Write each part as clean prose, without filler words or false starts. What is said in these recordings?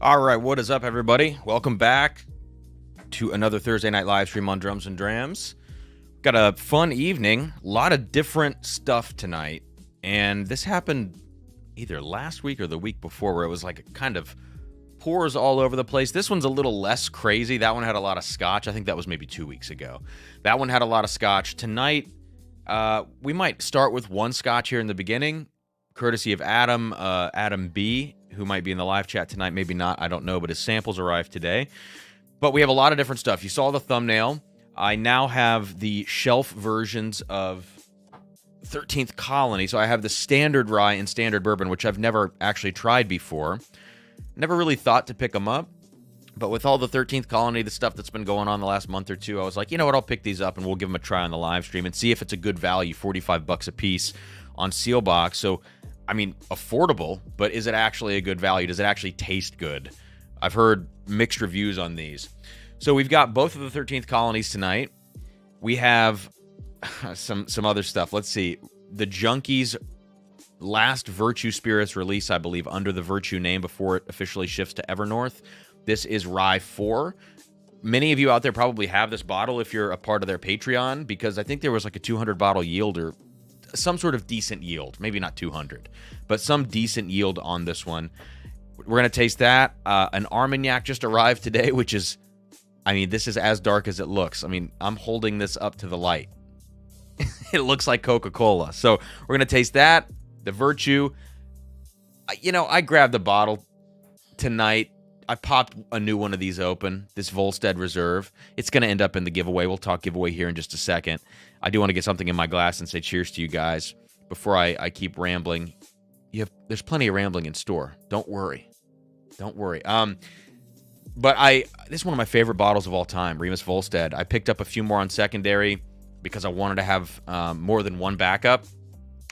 All right, what is up, everybody? Welcome back to another Thursday night live stream on Drums and Drams. Got a fun evening, a lot of different stuff tonight, and this happened either last week or the week before, where it was like kind of pours all over the place. This one's a little less crazy. That one had a lot of scotch. I think that was maybe 2 weeks ago. That one had a lot of scotch. Tonight, we might start with one scotch here in the beginning, courtesy of Adam, Adam B., who might be in the live chat tonight, maybe not, I don't know, but his samples arrived today. But we have a lot of different stuff. You saw the thumbnail. I now have the shelf versions of 13th Colony. So I have the standard rye and standard bourbon, which I've never actually tried before. Never really thought to pick them up. But with all the 13th Colony, the stuff that's been going on the last month or two, I was like, you know what, I'll pick these up and we'll give them a try on the live stream and see if it's a good value, $45 a piece on Seal Box. So, I mean, affordable, but is it actually a good value? Does it actually taste good? I've heard mixed reviews on these. So we've got both of the 13th Colonies tonight. We have some other stuff. Let's see. The Junkies' last Virtue Spirits release, I believe, under the Virtue name before it officially shifts to Evernorth. This is Rye 4. Many of you out there probably have this bottle if you're a part of their Patreon, because I think there was like a 200 bottle yield or some sort of decent yield. Maybe not 200, but some decent yield on this one. We're going to taste that. An Armagnac just arrived today, which is, I mean, this is as dark as it looks. I mean, I'm holding this up to the light. It looks like Coca-Cola. So we're going to taste that. The Virtue. You know, I grabbed the bottle tonight. I popped a new one of these open, this Volstead Reserve. It's going to end up in the giveaway. We'll talk giveaway here in just a second. I do want to get something in my glass and say cheers to you guys before I keep rambling. There's plenty of rambling in store. Don't worry. Don't worry. But this is one of my favorite bottles of all time, Remus Volstead. I picked up a few more on secondary because I wanted to have more than one backup.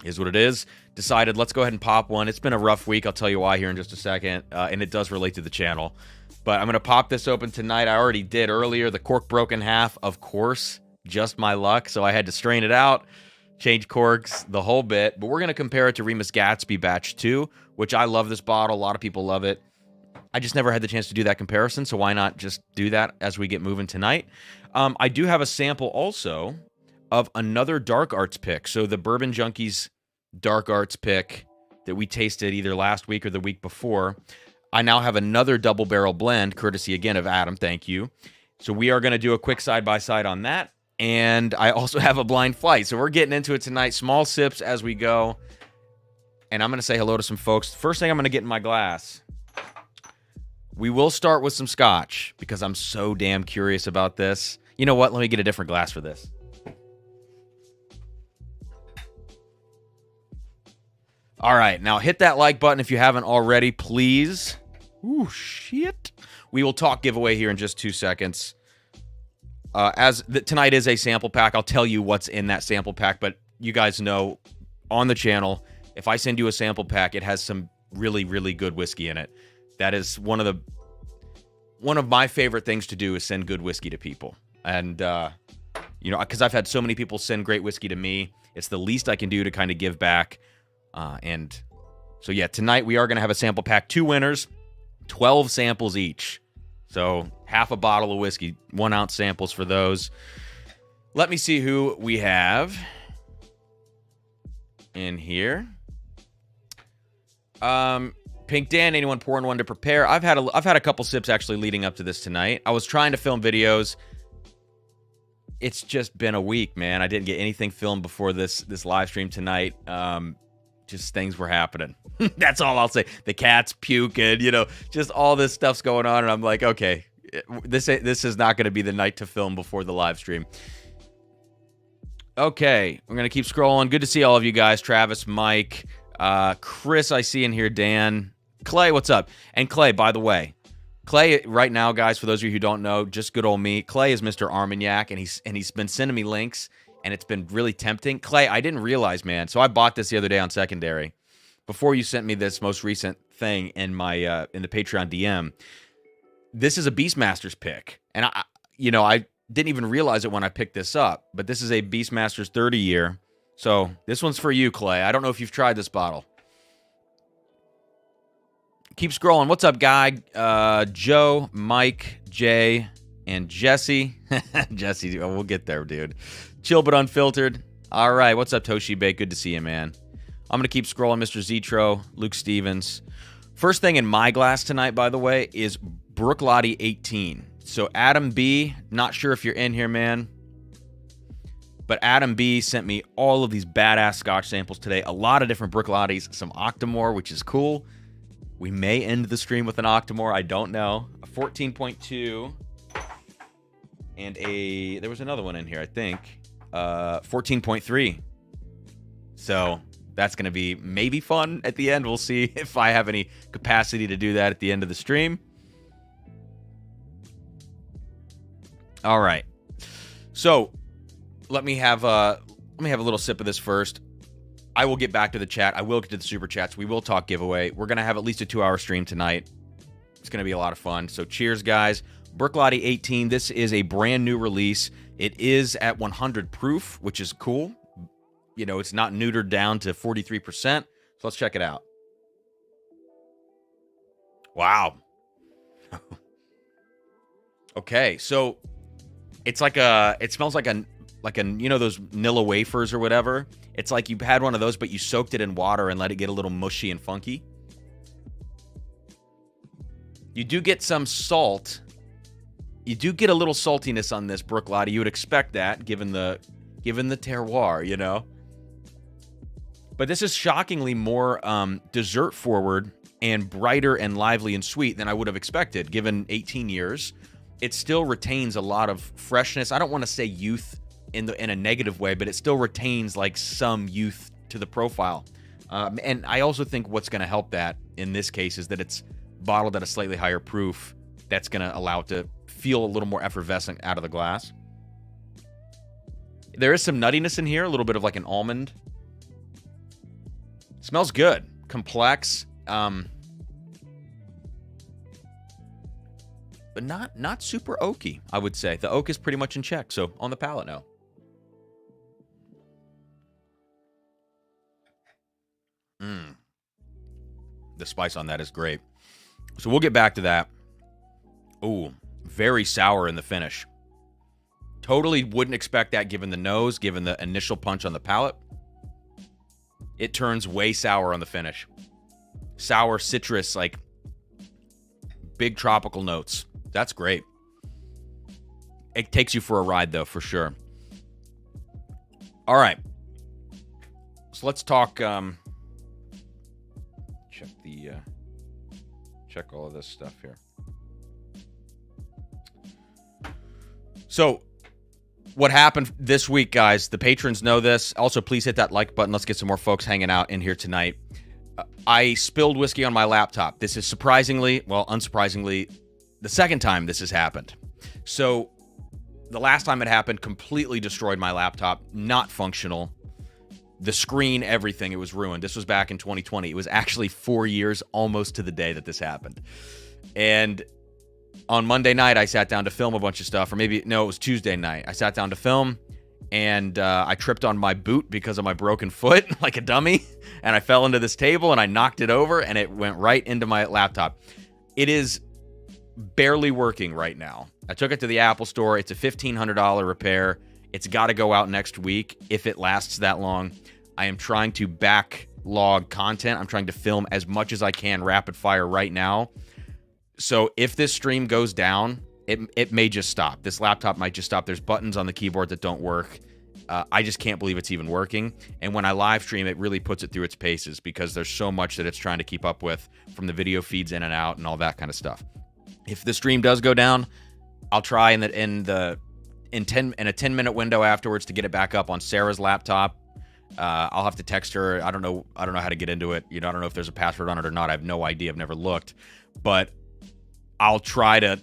Is what it is. Decided, let's go ahead and pop one. It's been a rough week. I'll tell you why here in just a second. And it does relate to the channel. But I'm going to pop this open tonight. I already did earlier. The cork broke in half, of course. Just my luck. So I had to strain it out, change corks, the whole bit. But we're going to compare it to Remus Gatsby Batch 2, which I love this bottle. A lot of people love it. I just never had the chance to do that comparison. So why not just do that as we get moving tonight? I do have a sample also of another Dark Arts pick. So the Bourbon Junkies Dark Arts pick that we tasted either last week or the week before. I now have another double barrel blend, courtesy again of Adam. Thank you. So we are going to do a quick side-by-side on that. And I also have a blind flight. So we're getting into it tonight. Small sips as we go. And I'm going to say hello to some folks. First thing I'm going to get in my glass. We will start with some scotch because I'm so damn curious about this. You know what? Let me get a different glass for this. All right, now hit that like button if you haven't already, please. Ooh, shit. We will talk giveaway here in just 2 seconds. Tonight is a sample pack. I'll tell you what's in that sample pack, but you guys know on the channel, if I send you a sample pack, it has some really, really good whiskey in it. That is one of my favorite things to do is send good whiskey to people. And, you know, because I've had so many people send great whiskey to me. It's the least I can do to kind of give back. And so, yeah, tonight we are going to have a sample pack. 2 winners, 12 samples each. So half a bottle of whiskey, 1 ounce samples for those. Let me see who we have in here. Pink Dan, anyone pouring one to prepare? I've had a couple sips actually leading up to this tonight. I was trying to film videos. It's just been a week, man. I didn't get anything filmed before this live stream tonight. Just things were happening. That's all I'll say. The cat's puking, you know, just all this stuff's going on. And I'm like, okay, this is not going to be the night to film before the live stream. Okay, we're going to keep scrolling. Good to see all of you guys. Travis, Mike, Chris, I see in here. Dan, Clay, what's up? And Clay, by the way, Clay, right now, guys, for those of you who don't know, just good old me, Clay is Mr. Armagnac, and he's been sending me links. And it's been really tempting. Clay, I didn't realize, man. So I bought this the other day on secondary. Before you sent me this most recent thing in my in the Patreon DM. This is a Beastmasters pick. And I didn't even realize it when I picked this up. But this is a Beastmasters 30 year. So this one's for you, Clay. I don't know if you've tried this bottle. Keep scrolling. What's up, guy? Joe, Mike, Jay, and Jesse. Jesse, we'll get there, dude. Chill but unfiltered. All right, what's up, Toshibe? Good to see you, man. I'm going to keep scrolling. Mr. Zetro, Luke Stevens. First thing in my glass tonight, by the way, is Bruichladdich 18. So Adam B, not sure if you're in here, man, but Adam B sent me all of these badass Scotch samples today. A lot of different Bruichladdich, some Octomore, which is cool. We may end the stream with an Octomore. I don't know. A 14.2 and there was another one in here, I think. 14.3. So that's going to be maybe fun at the end. We'll see if I have any capacity to do that at the end of the stream. All right. So let me have a little sip of this first. I will get back to the chat. I will get to the super chats. We will talk giveaway. We're going to have at least a 2-hour stream tonight. It's going to be a lot of fun. So cheers, guys. Bruichladdich 18. This is a brand new release. It is at 100 proof, which is cool. You know, it's not neutered down to 43%. So let's check it out. Wow. Okay, so it's like it smells like a you know those Nilla wafers or whatever. It's like you had one of those, but you soaked it in water and let it get a little mushy and funky. You do get some salt. You do get a little saltiness on this Bruichladdich. You would expect that, given the terroir, you know. But this is shockingly more dessert forward and brighter and lively and sweet than I would have expected, given 18 years. It still retains a lot of freshness. I don't want to say youth in a negative way, but it still retains like some youth to the profile. And I also think what's going to help that in this case is that it's bottled at a slightly higher proof. That's going to allow it to feel a little more effervescent out of the glass. There is some nuttiness in here, a little bit of like an almond. Smells good, complex, but not super oaky, I would say. The oak is pretty much in check, so on the palate now. The spice on that is great. So we'll get back to that. Ooh, very sour in the finish. Totally wouldn't expect that given the nose, given the initial punch on the palate. It turns way sour on the finish. Sour, citrus, like big tropical notes. That's great. It takes you for a ride, though, for sure. All right. So let's talk. Check all of this stuff here. So, what happened this week, guys? The patrons know this. Also, please hit that like button. Let's get some more folks hanging out in here tonight. I spilled whiskey on my laptop. This is unsurprisingly, the second time this has happened. So, the last time it happened, completely destroyed my laptop. Not functional. The screen, everything, it was ruined. This was back in 2020. It was actually 4 years almost to the day that this happened. And on Monday night, I sat down to film a bunch of stuff. Or maybe, no, it was Tuesday night. I sat down to film, and I tripped on my boot because of my broken foot, like a dummy. And I fell into this table, and I knocked it over, and it went right into my laptop. It is barely working right now. I took it to the Apple store. It's a $1,500 repair. It's got to go out next week if it lasts that long. I am trying to backlog content. I'm trying to film as much as I can rapid fire right now. So if this stream goes down, it may just stop. This laptop might just stop. There's buttons on the keyboard that don't work. I just can't believe it's even working. And when I live stream, it really puts it through its paces because there's so much that it's trying to keep up with from the video feeds in and out and all that kind of stuff. If the stream does go down, I'll try in a 10-minute window afterwards to get it back up on Sarah's laptop. I'll have to text her. I don't know how to get into it. You know, I don't know if there's a password on it or not. I have no idea. I've never looked, but I'll try to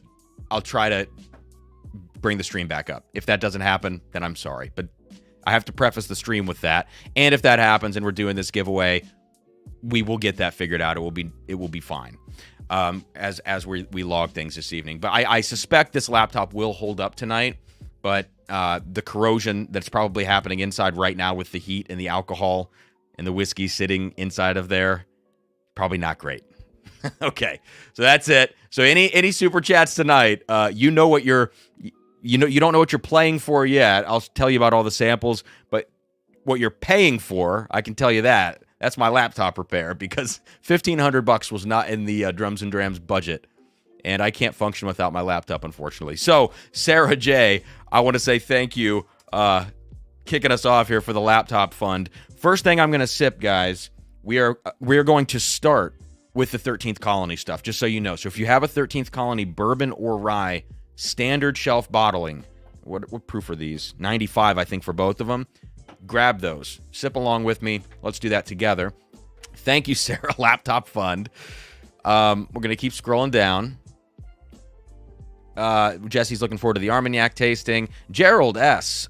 bring the stream back up. If that doesn't happen, then I'm sorry, but I have to preface the stream with that. And if that happens and we're doing this giveaway, we will get that figured out. It will be fine. As we log things this evening. But I suspect this laptop will hold up tonight, but the corrosion that's probably happening inside right now with the heat and the alcohol and the whiskey sitting inside of there, probably not great. Okay, so that's it. So any super chats tonight, you know what you're, you don't know what you're playing for yet. I'll tell you about all the samples, but what you're paying for, I can tell you that. That's my laptop repair, because $1,500 was not in the Drums and Drams budget, and I can't function without my laptop, unfortunately. So, Sarah J., I want to say thank you, kicking us off here for the laptop fund. First thing I'm going to sip, guys, we are going to start with the 13th Colony stuff, just so you know. So if you have a 13th Colony bourbon or rye, standard shelf bottling, what proof are these? 95, I think, for both of them. Grab those. Sip along with me. Let's do that together. Thank you, Sarah. Laptop Fund. We're going to keep scrolling down. Jesse's looking forward to the Armagnac tasting. Gerald S.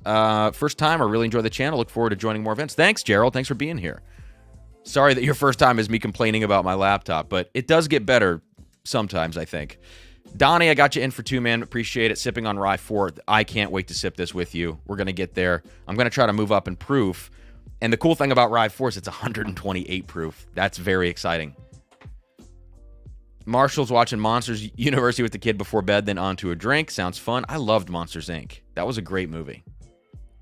First time. I really enjoy the channel. Look forward to joining more events. Thanks, Gerald. Thanks for being here. Sorry that your first time is me complaining about my laptop, but it does get better sometimes, I think. Donnie, I got you in for 2, man. Appreciate it. Sipping on Rye 4. I can't wait to sip this with you. We're going to get there. I'm going to try to move up in proof. And the cool thing about Rye 4 is it's 128 proof. That's very exciting. Marshall's watching Monsters University with the kid before bed, then on to a drink. Sounds fun. I loved Monsters, Inc. That was a great movie.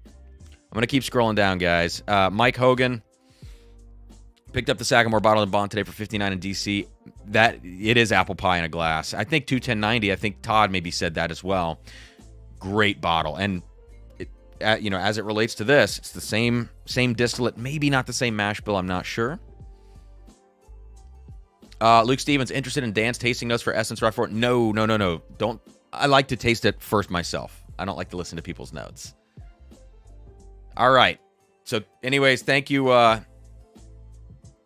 I'm going to keep scrolling down, guys. Mike Hogan picked up the Sagamore bottle and bond today for $59 in DC. That it is apple pie in a glass. I think 210.90. I think Todd maybe said that as well. Great bottle, and it, as it relates to this, it's the same distillate. Maybe not the same mash bill. I'm not sure. Luke Stevens, interested in Dan's tasting notes for Essence Rye 4? No. Don't. I like to taste it first myself. I don't like to listen to people's notes. All right. So, anyways, thank you.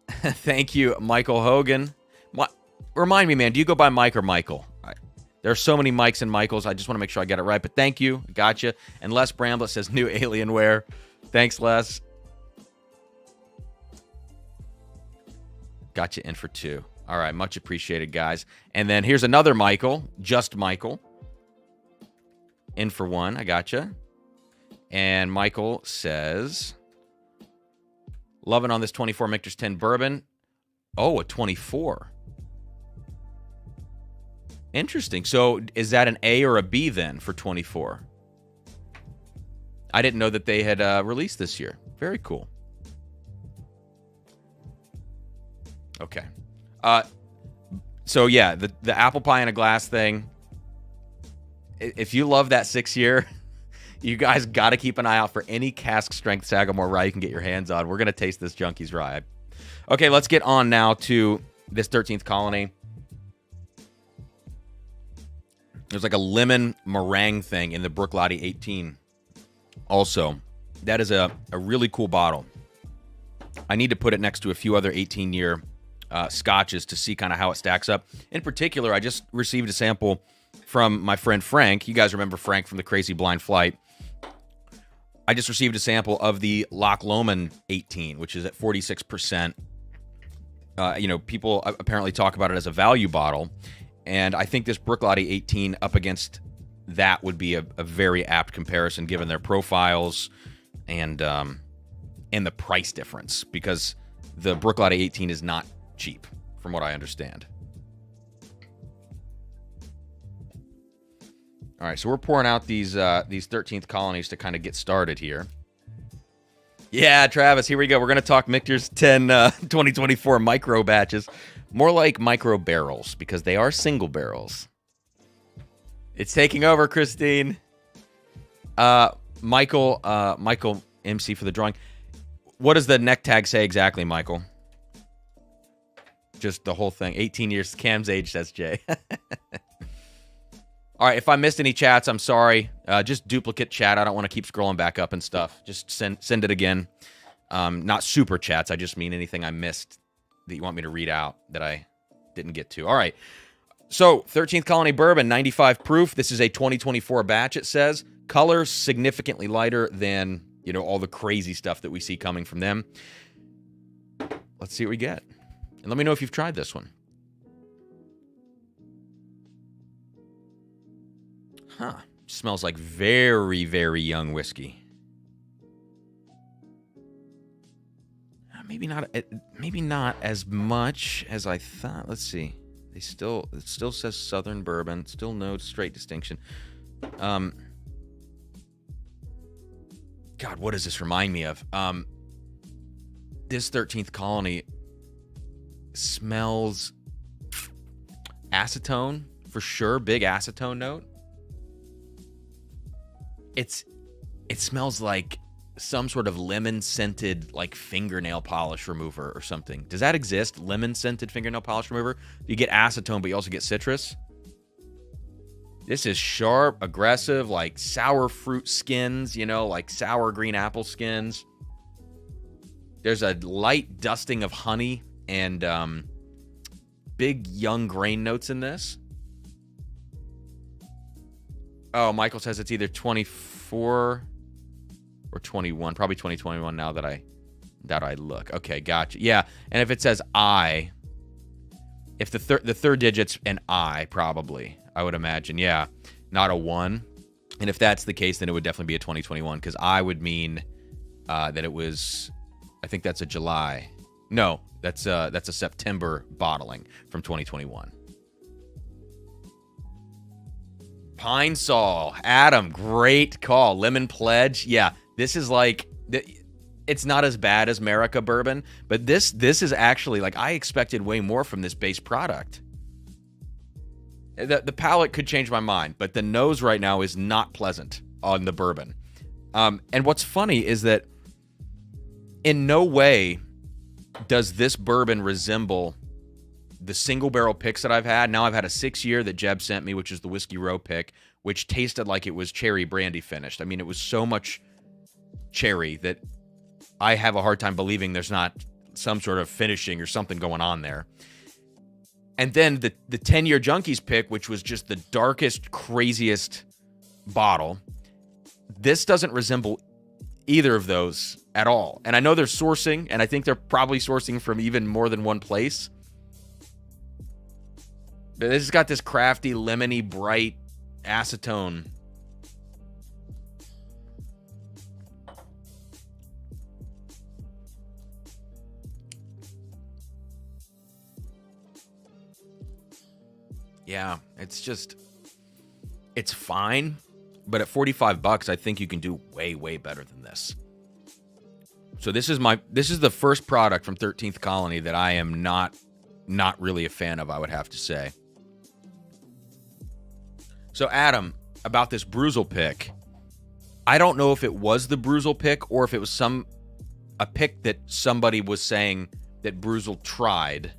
Thank you, Michael Hogan. Remind me, man, do you go by Mike or Michael? There are so many Mikes and Michaels. I just want to make sure I get it right. But thank you. Gotcha. And Les Bramblett says new Alienware. Thanks, Les. Got you in for 2. All right. Much appreciated, guys. And then here's another Michael. Just Michael. In for 1. I gotcha. And Michael says, loving on this 24 Michter's 10 bourbon. Oh, a 24. Interesting. So is that an A or a B then for 24? I didn't know that they had released this year. Very cool. Okay. So yeah, the apple pie in a glass thing. If you love that 6-year, you guys got to keep an eye out for any cask strength Sagamore rye you can get your hands on. We're going to taste this Junkies rye. Okay, let's get on now to this 13th Colony. There's like a lemon meringue thing in the Bruichladdich 18 also. That is a really cool bottle. I need to put it next to a few other 18-year scotches to see kind of how it stacks up. In particular, I just received a sample from my friend Frank. You guys remember Frank from the Crazy Blind Flight. I just received a sample of the Loch Lomond 18, which is at 46%. People apparently talk about it as a value bottle. And I think this Bruichladdich 18 up against that would be a very apt comparison given their profiles and the price difference, because the Bruichladdich 18 is not cheap, from what I understand. All right, so we're pouring out these 13th Colonies to kind of get started here. Yeah, Travis, here we go. We're going to talk Michter's 10 2024 micro batches. More like micro barrels, because they are single barrels. It's taking over, Christine. Michael MC for the drawing. What does the neck tag say exactly, Michael? Just the whole thing. 18 years. Cam's age, says Jay. All right, if I missed any chats, I'm sorry. Just duplicate chat. I don't want to keep scrolling back up and stuff. Just send it again. Not super chats. I just mean anything I missed that you want me to read out that I didn't get to. All right. So, 13th Colony Bourbon, 95 proof. This is a 2024 batch, it says. Color significantly lighter than, all the crazy stuff that we see coming from them. Let's see what we get. And let me know if you've tried this one. Huh. Smells like very, very young whiskey. Maybe not as much as I thought. Let's see. It still says Southern Bourbon. Still no straight distinction. God, what does this remind me of? This 13th Colony smells acetone for sure. Big acetone note. It smells like some sort of lemon scented like fingernail polish remover or something. Does that exist? Lemon scented fingernail polish remover? You get acetone, but you also get citrus. This is sharp, aggressive, like sour fruit skins, you know, like sour green apple skins. There's a light dusting of honey and big young grain notes in this. Oh, Michael says it's either 24 or 21, probably 2021 now that I look. Okay, gotcha. Yeah, and if it says I, if the third digit's an I, probably, I would imagine. Yeah, not a 1. And if that's the case, then it would definitely be a 2021, because I would mean that it was, I think that's a July. No, that's a September bottling from 2021. Pine Sol, Adam, great call. Lemon Pledge, yeah. This is like, it's not as bad as America Bourbon, but this is actually, like, I expected way more from this base product. The palate could change my mind, but the nose right now is not pleasant on the bourbon. And what's funny is that in no way does this bourbon resemble the single barrel picks that I've had. Now I've had a 6-year that Jeb sent me, which is the Whiskey Row pick, which tasted like it was cherry brandy finished. I mean, it was so much cherry that I have a hard time believing there's not some sort of finishing or something going on there. And then the 10-year Junkies pick, which was just the darkest, craziest bottle. This doesn't resemble either of those at all. And I know they're sourcing, and I think they're probably sourcing from even more than one place. But this has got this crafty, lemony, bright acetone. Yeah, it's fine, but at $45, I think you can do way, way better than this. So this is the first product from 13th Colony that I am not really a fan of, I would have to say. So Adam, about this Bruzel pick, I don't know if it was the Bruzel pick or if it was a pick that somebody was saying that Bruzel tried.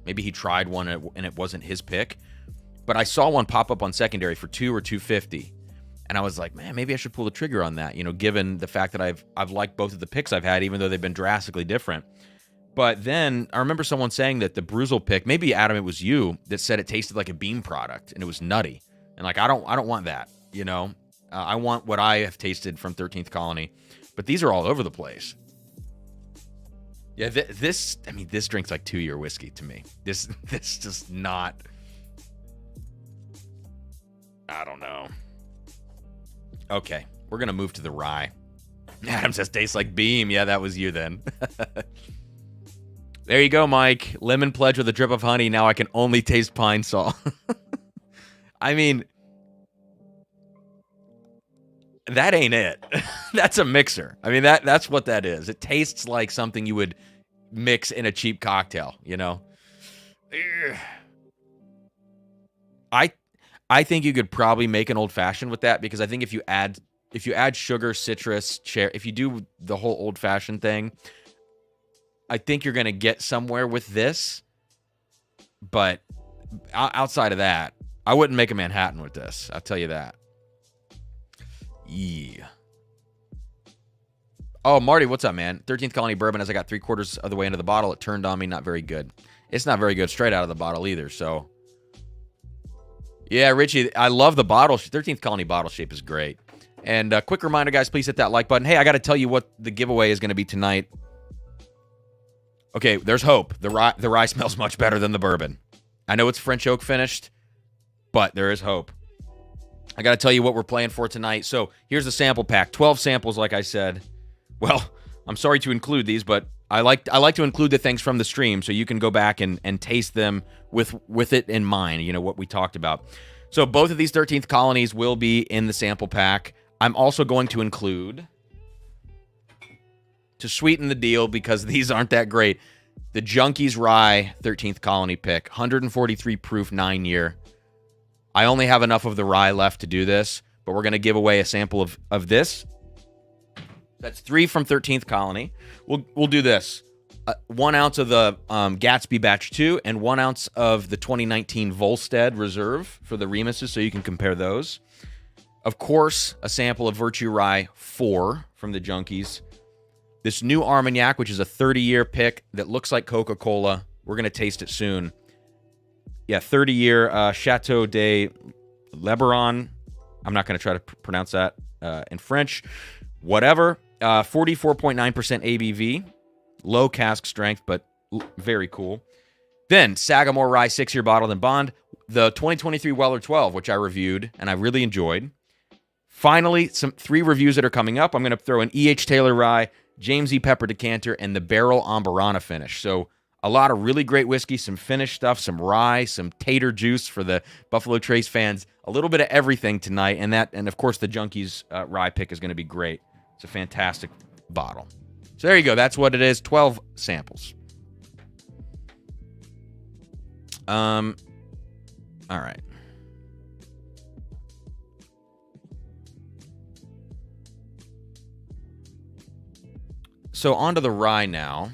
Maybe he tried one and it wasn't his pick. But I saw one pop up on secondary for $2 or $2.50, and I was like, man, maybe I should pull the trigger on that. You know, given the fact that I've liked both of the picks I've had, even though they've been drastically different. But then I remember someone saying that the Bruzel pick, maybe Adam, it was you that said it tasted like a Beam product and it was nutty, and like I don't want that. You know, I want what I have tasted from 13th Colony, but these are all over the place. Yeah, this drink's like 2-year whiskey to me. This just not. I don't know. Okay, we're going to move to the rye. Adam says, tastes like Beam. Yeah, that was you then. There you go, Mike. Lemon Pledge with a drip of honey. Now I can only taste Pine Sol. I mean, that ain't it. That's a mixer. I mean, that's what that is. It tastes like something you would mix in a cheap cocktail, you know? I think you could probably make an old fashioned with that, because I think if you add sugar, citrus, if you do the whole old fashioned thing, I think you're going to get somewhere with this. But outside of that, I wouldn't make a Manhattan with this. I'll tell you that. Yeah. Oh, Marty, what's up, man? 13th Colony bourbon, as I got 3/4 of the way into the bottle, it turned on me. Not very good. It's not very good straight out of the bottle either, so... Yeah, Richie, I love the bottle. 13th Colony bottle shape is great. And a quick reminder, guys, please hit that like button. Hey, I got to tell you what the giveaway is going to be tonight. Okay, there's hope. The rye smells much better than the bourbon. I know it's French oak finished, but there is hope. I got to tell you what we're playing for tonight. So here's the sample pack. 12 samples, like I said. Well, I'm sorry to include these, but I like to include the things from the stream so you can go back and taste them with it in mind, you know, what we talked about. So both of these 13th colonies will be in the sample pack. I'm also going to include, to sweeten the deal because these aren't that great, the Junkies Rye 13th colony pick, 143 proof, 9-year. I only have enough of the rye left to do this, but we're going to give away a sample of this. That's 3 from 13th colony. We'll do this. 1 ounce of the Gatsby Batch 2 and 1 ounce of the 2019 Volstead Reserve for the Remuses, so you can compare those. Of course, a sample of Virtue Rye 4 from the Junkies. This new Armagnac, which is a 30-year pick that looks like Coca-Cola. We're going to taste it soon. Yeah, 30-year Chateau de Lebaron. I'm not going to try to pronounce that in French. Whatever. 44.9% ABV. Low cask strength, but very cool. Then, Sagamore Rye 6-year bottled and bond. The 2023 Weller 12, which I reviewed, and I really enjoyed. Finally, 3 reviews that are coming up. I'm going to throw an E.H. Taylor Rye, James E. Pepper Decanter, and the Barrel Ambarana finish. So, a lot of really great whiskey, some finished stuff, some rye, some tater juice for the Buffalo Trace fans. A little bit of everything tonight, and of course, the Junkies Rye pick is going to be great. It's a fantastic bottle. So there you go. That's what it is. 12 samples. All right. So onto the rye now.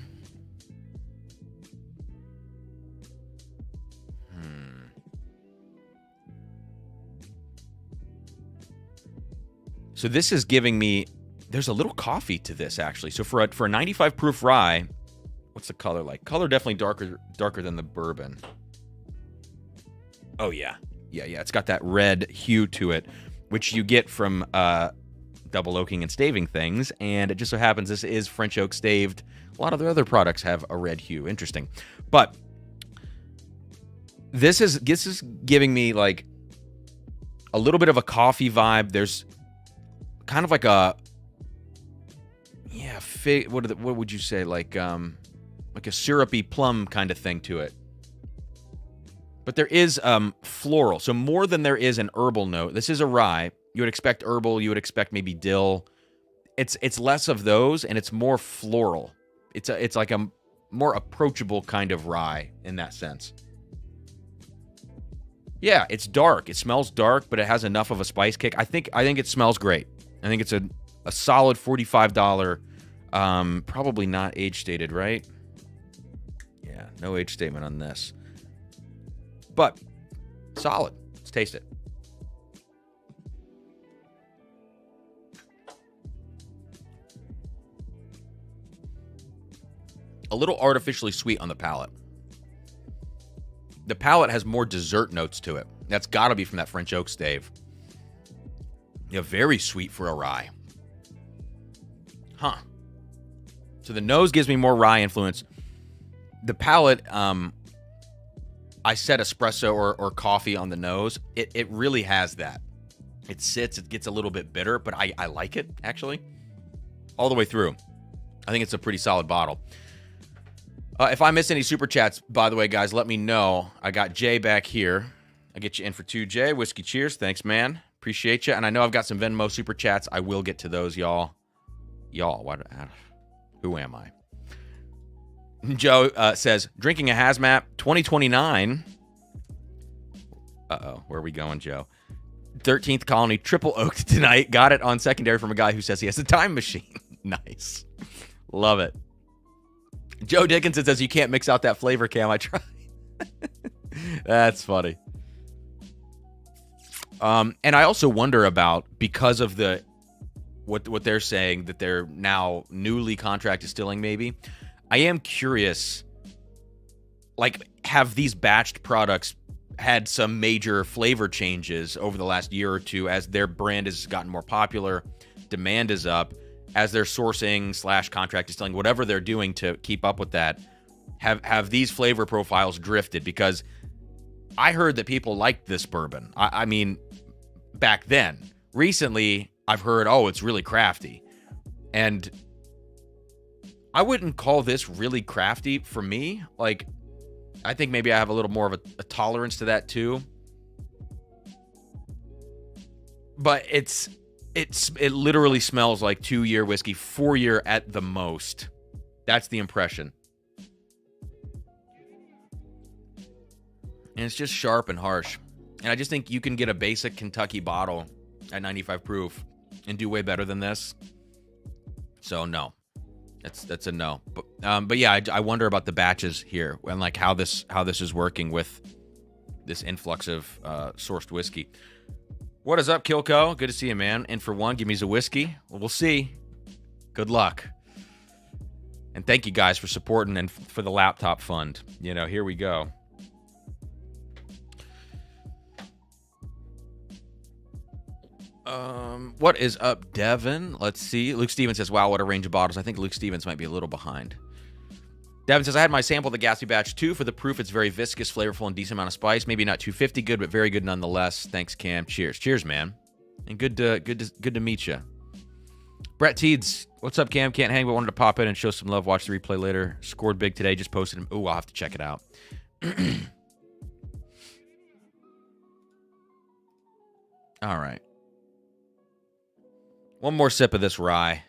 So this is giving me, there's a little coffee to this actually. So for a 95 proof rye, what's the color like? Color definitely darker than the bourbon. Oh yeah. Yeah. It's got that red hue to it, which you get from double oaking and staving things. And it just so happens this is French oak staved. A lot of their other products have a red hue. Interesting. But this is giving me like a little bit of a coffee vibe. There's kind of like a, yeah, what would you say, like a syrupy plum kind of thing to it. But there is floral, so more than there is an herbal note. This is a rye. You would expect herbal. You would expect maybe dill. It's less of those, and it's more floral. It's like a more approachable kind of rye in that sense. Yeah, it's dark. It smells dark, but it has enough of a spice kick. I think it smells great. I think it's a solid $45, probably not age stated, right? Yeah, no age statement on this. But solid. Let's taste it. A little artificially sweet on the palate. The palate has more dessert notes to it. That's got to be from that French oak stave. Yeah, very sweet for a rye. Huh. So the nose gives me more rye influence. The palate, I said espresso or coffee on the nose. It really has that. It sits, it gets a little bit bitter, but I like it, actually. All the way through. I think it's a pretty solid bottle. If I miss any super chats, by the way, guys, let me know. I got Jay back here. I get you in for 2, Jay. Whiskey cheers. Thanks, man. Appreciate you. And I know I've got some Venmo super chats. I will get to those, y'all. Who am I? Joe says, drinking a hazmat, 2029. Uh-oh, where are we going, Joe? 13th Colony Triple Oaked tonight. Got it on secondary from a guy who says he has a time machine. Nice. Love it. Joe Dickinson says, you can't mix out that flavor, Cam. I tried. That's funny. And I also wonder about, because of what they're saying, that they're now newly contract distilling maybe, I am curious, like, have these batched products had some major flavor changes over the last year or two as their brand has gotten more popular, demand is up, as they're sourcing / contract distilling, whatever they're doing to keep up with that, have these flavor profiles drifted? Because I heard that people liked this bourbon. I mean, back then. Recently, I've heard, oh, it's really crafty. And I wouldn't call this really crafty for me. Like, I think maybe I have a little more of a tolerance to that too. But it literally smells like 2-year whiskey, 4-year at the most. That's the impression. And it's just sharp and harsh. And I just think you can get a basic Kentucky bottle at 95 proof and do way better than this. So no. That's a no. But yeah, I wonder about the batches here and like how this is working with this influx of sourced whiskey. What is up, Kilco? Good to see you, man. And for one, give me a whiskey. Well, we'll see. Good luck. And thank you guys for supporting and for the laptop fund. You know, here we go. What is up, Devin? Let's see. Luke Stevens says, wow, what a range of bottles. I think Luke Stevens might be a little behind. Devin says, I had my sample of the Gatsby Batch 2. For the proof, it's very viscous, flavorful, and decent amount of spice. Maybe not 250 good, but very good nonetheless. Thanks, Cam. Cheers. Cheers, man. And good to meet you. Brett Teeds, what's up, Cam? Can't hang, but wanted to pop in and show some love. Watch the replay later. Scored big today. Just posted him. Ooh, I'll have to check it out. All right. One more sip of this rye.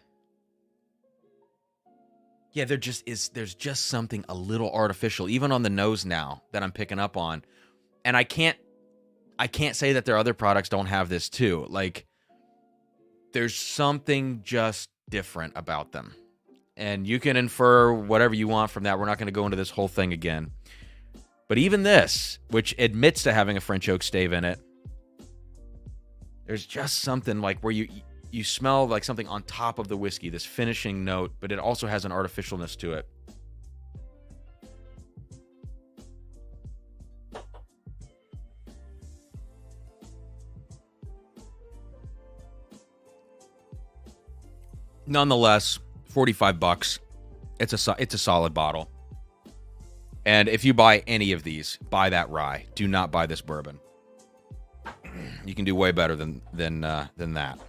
Yeah, there's just something a little artificial, even on the nose now, that I'm picking up on. And I can't say that their other products don't have this too. Like, there's something just different about them. And you can infer whatever you want from that. We're not going to go into this whole thing again. But even this, which admits to having a French oak stave in it, there's just something like where you smell like something on top of the whiskey, this finishing note, but it also has an artificialness to it. Nonetheless, $45. It's a solid bottle. And if you buy any of these, buy that rye. Do not buy this bourbon. You can do way better than that.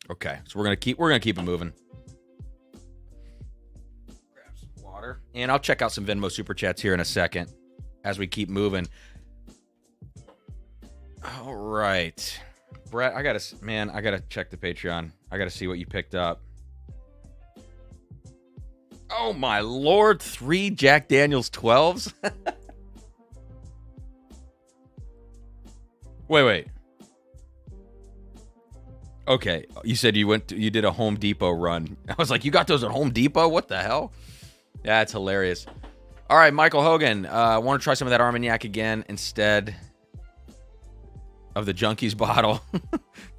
Okay, so we're gonna keep it moving. Grab some water, and I'll check out some Venmo super chats here in a second as we keep moving. All right, Brett, I gotta check the Patreon. I gotta see what you picked up. Oh my lord, 3 Jack Daniel's 12s. Wait. Okay, you said you did a Home Depot run. I was like, you got those at Home Depot? What the hell? Yeah, it's hilarious. All right, Michael Hogan, I want to try some of that Armagnac again instead of the Junkies bottle.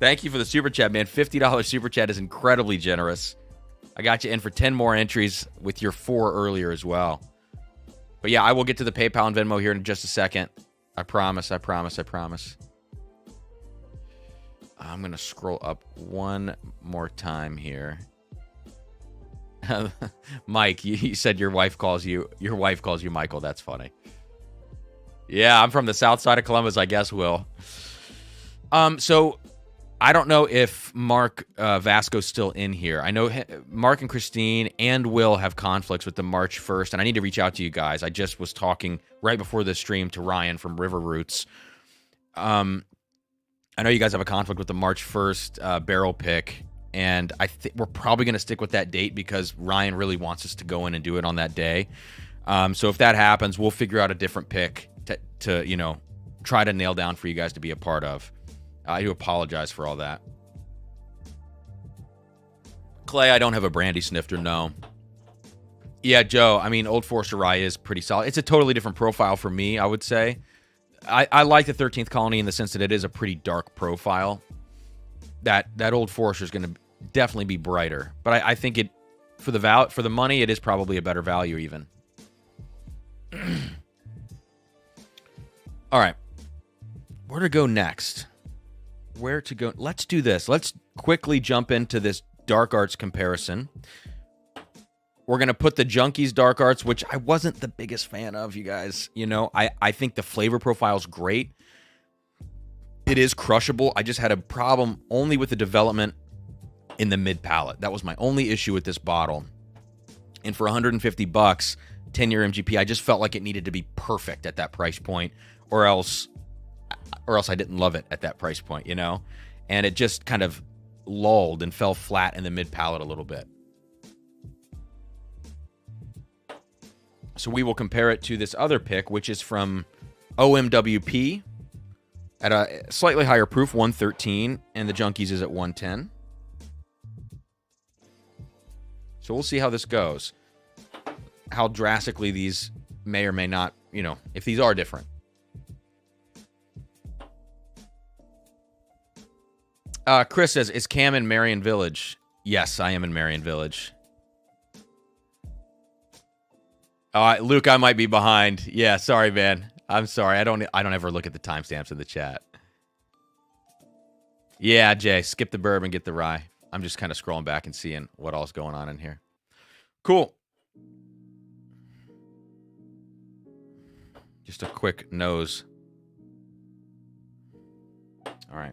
Thank you for the super chat, man. $50 super chat is incredibly generous. I got you in for 10 more entries with your 4 earlier as well. But yeah, I will get to the PayPal and Venmo here in just a second. I promise. I'm going to scroll up one more time here. Mike, you said your wife calls you Michael. That's funny. Yeah, I'm from the south side of Columbus, I guess, Will. So I don't know if Mark Vasco's still in here. I know Mark and Christine and Will have conflicts with the March 1st, and I need to reach out to you guys. I just was talking right before the stream to Ryan from River Roots. I know you guys have a conflict with the March 1st barrel pick, and I think we're probably going to stick with that date because Ryan really wants us to go in and do it on that day. So if that happens, we'll figure out a different pick to try to nail down for you guys to be a part of. I do apologize for all that. Clay, I don't have a brandy snifter, no. Yeah, Joe, I mean, Old Forester Rye is pretty solid. It's a totally different profile for me, I would say. I like the 13th Colony in the sense that it is a pretty dark profile. That Old Forester is going to definitely be brighter, but I think it for the money, it is probably a better value even. All right, where to go next? Let's do this. Let's quickly jump into this Dark Arts comparison. We're going to put the Junkies Dark Arts, which I wasn't the biggest fan of, you guys. I think the flavor profile is great. It is crushable. I just had a problem only with the development in the mid palate. That was my only issue with this bottle. And for $150, 10-year MGP, I just felt like it needed to be perfect at that price point, or else I didn't love it at that price point, you know? And it just kind of lulled and fell flat in the mid palate a little bit. So we will compare it to this other pick, which is from OMWP at a slightly higher proof, 113, and the Junkies is at 110. So we'll see how this goes. How drastically these may or may not, you know, if these are different. Chris says, is Cam in Marion Village? Yes, I am in Marion Village. Luke, I might be behind. Yeah, sorry, man. I'm sorry. I don't ever look at the timestamps in the chat. Yeah, Jay, skip the bourbon, get the rye. I'm just kind of scrolling back and seeing what all's going on in here. Cool. Just a quick nose. All right.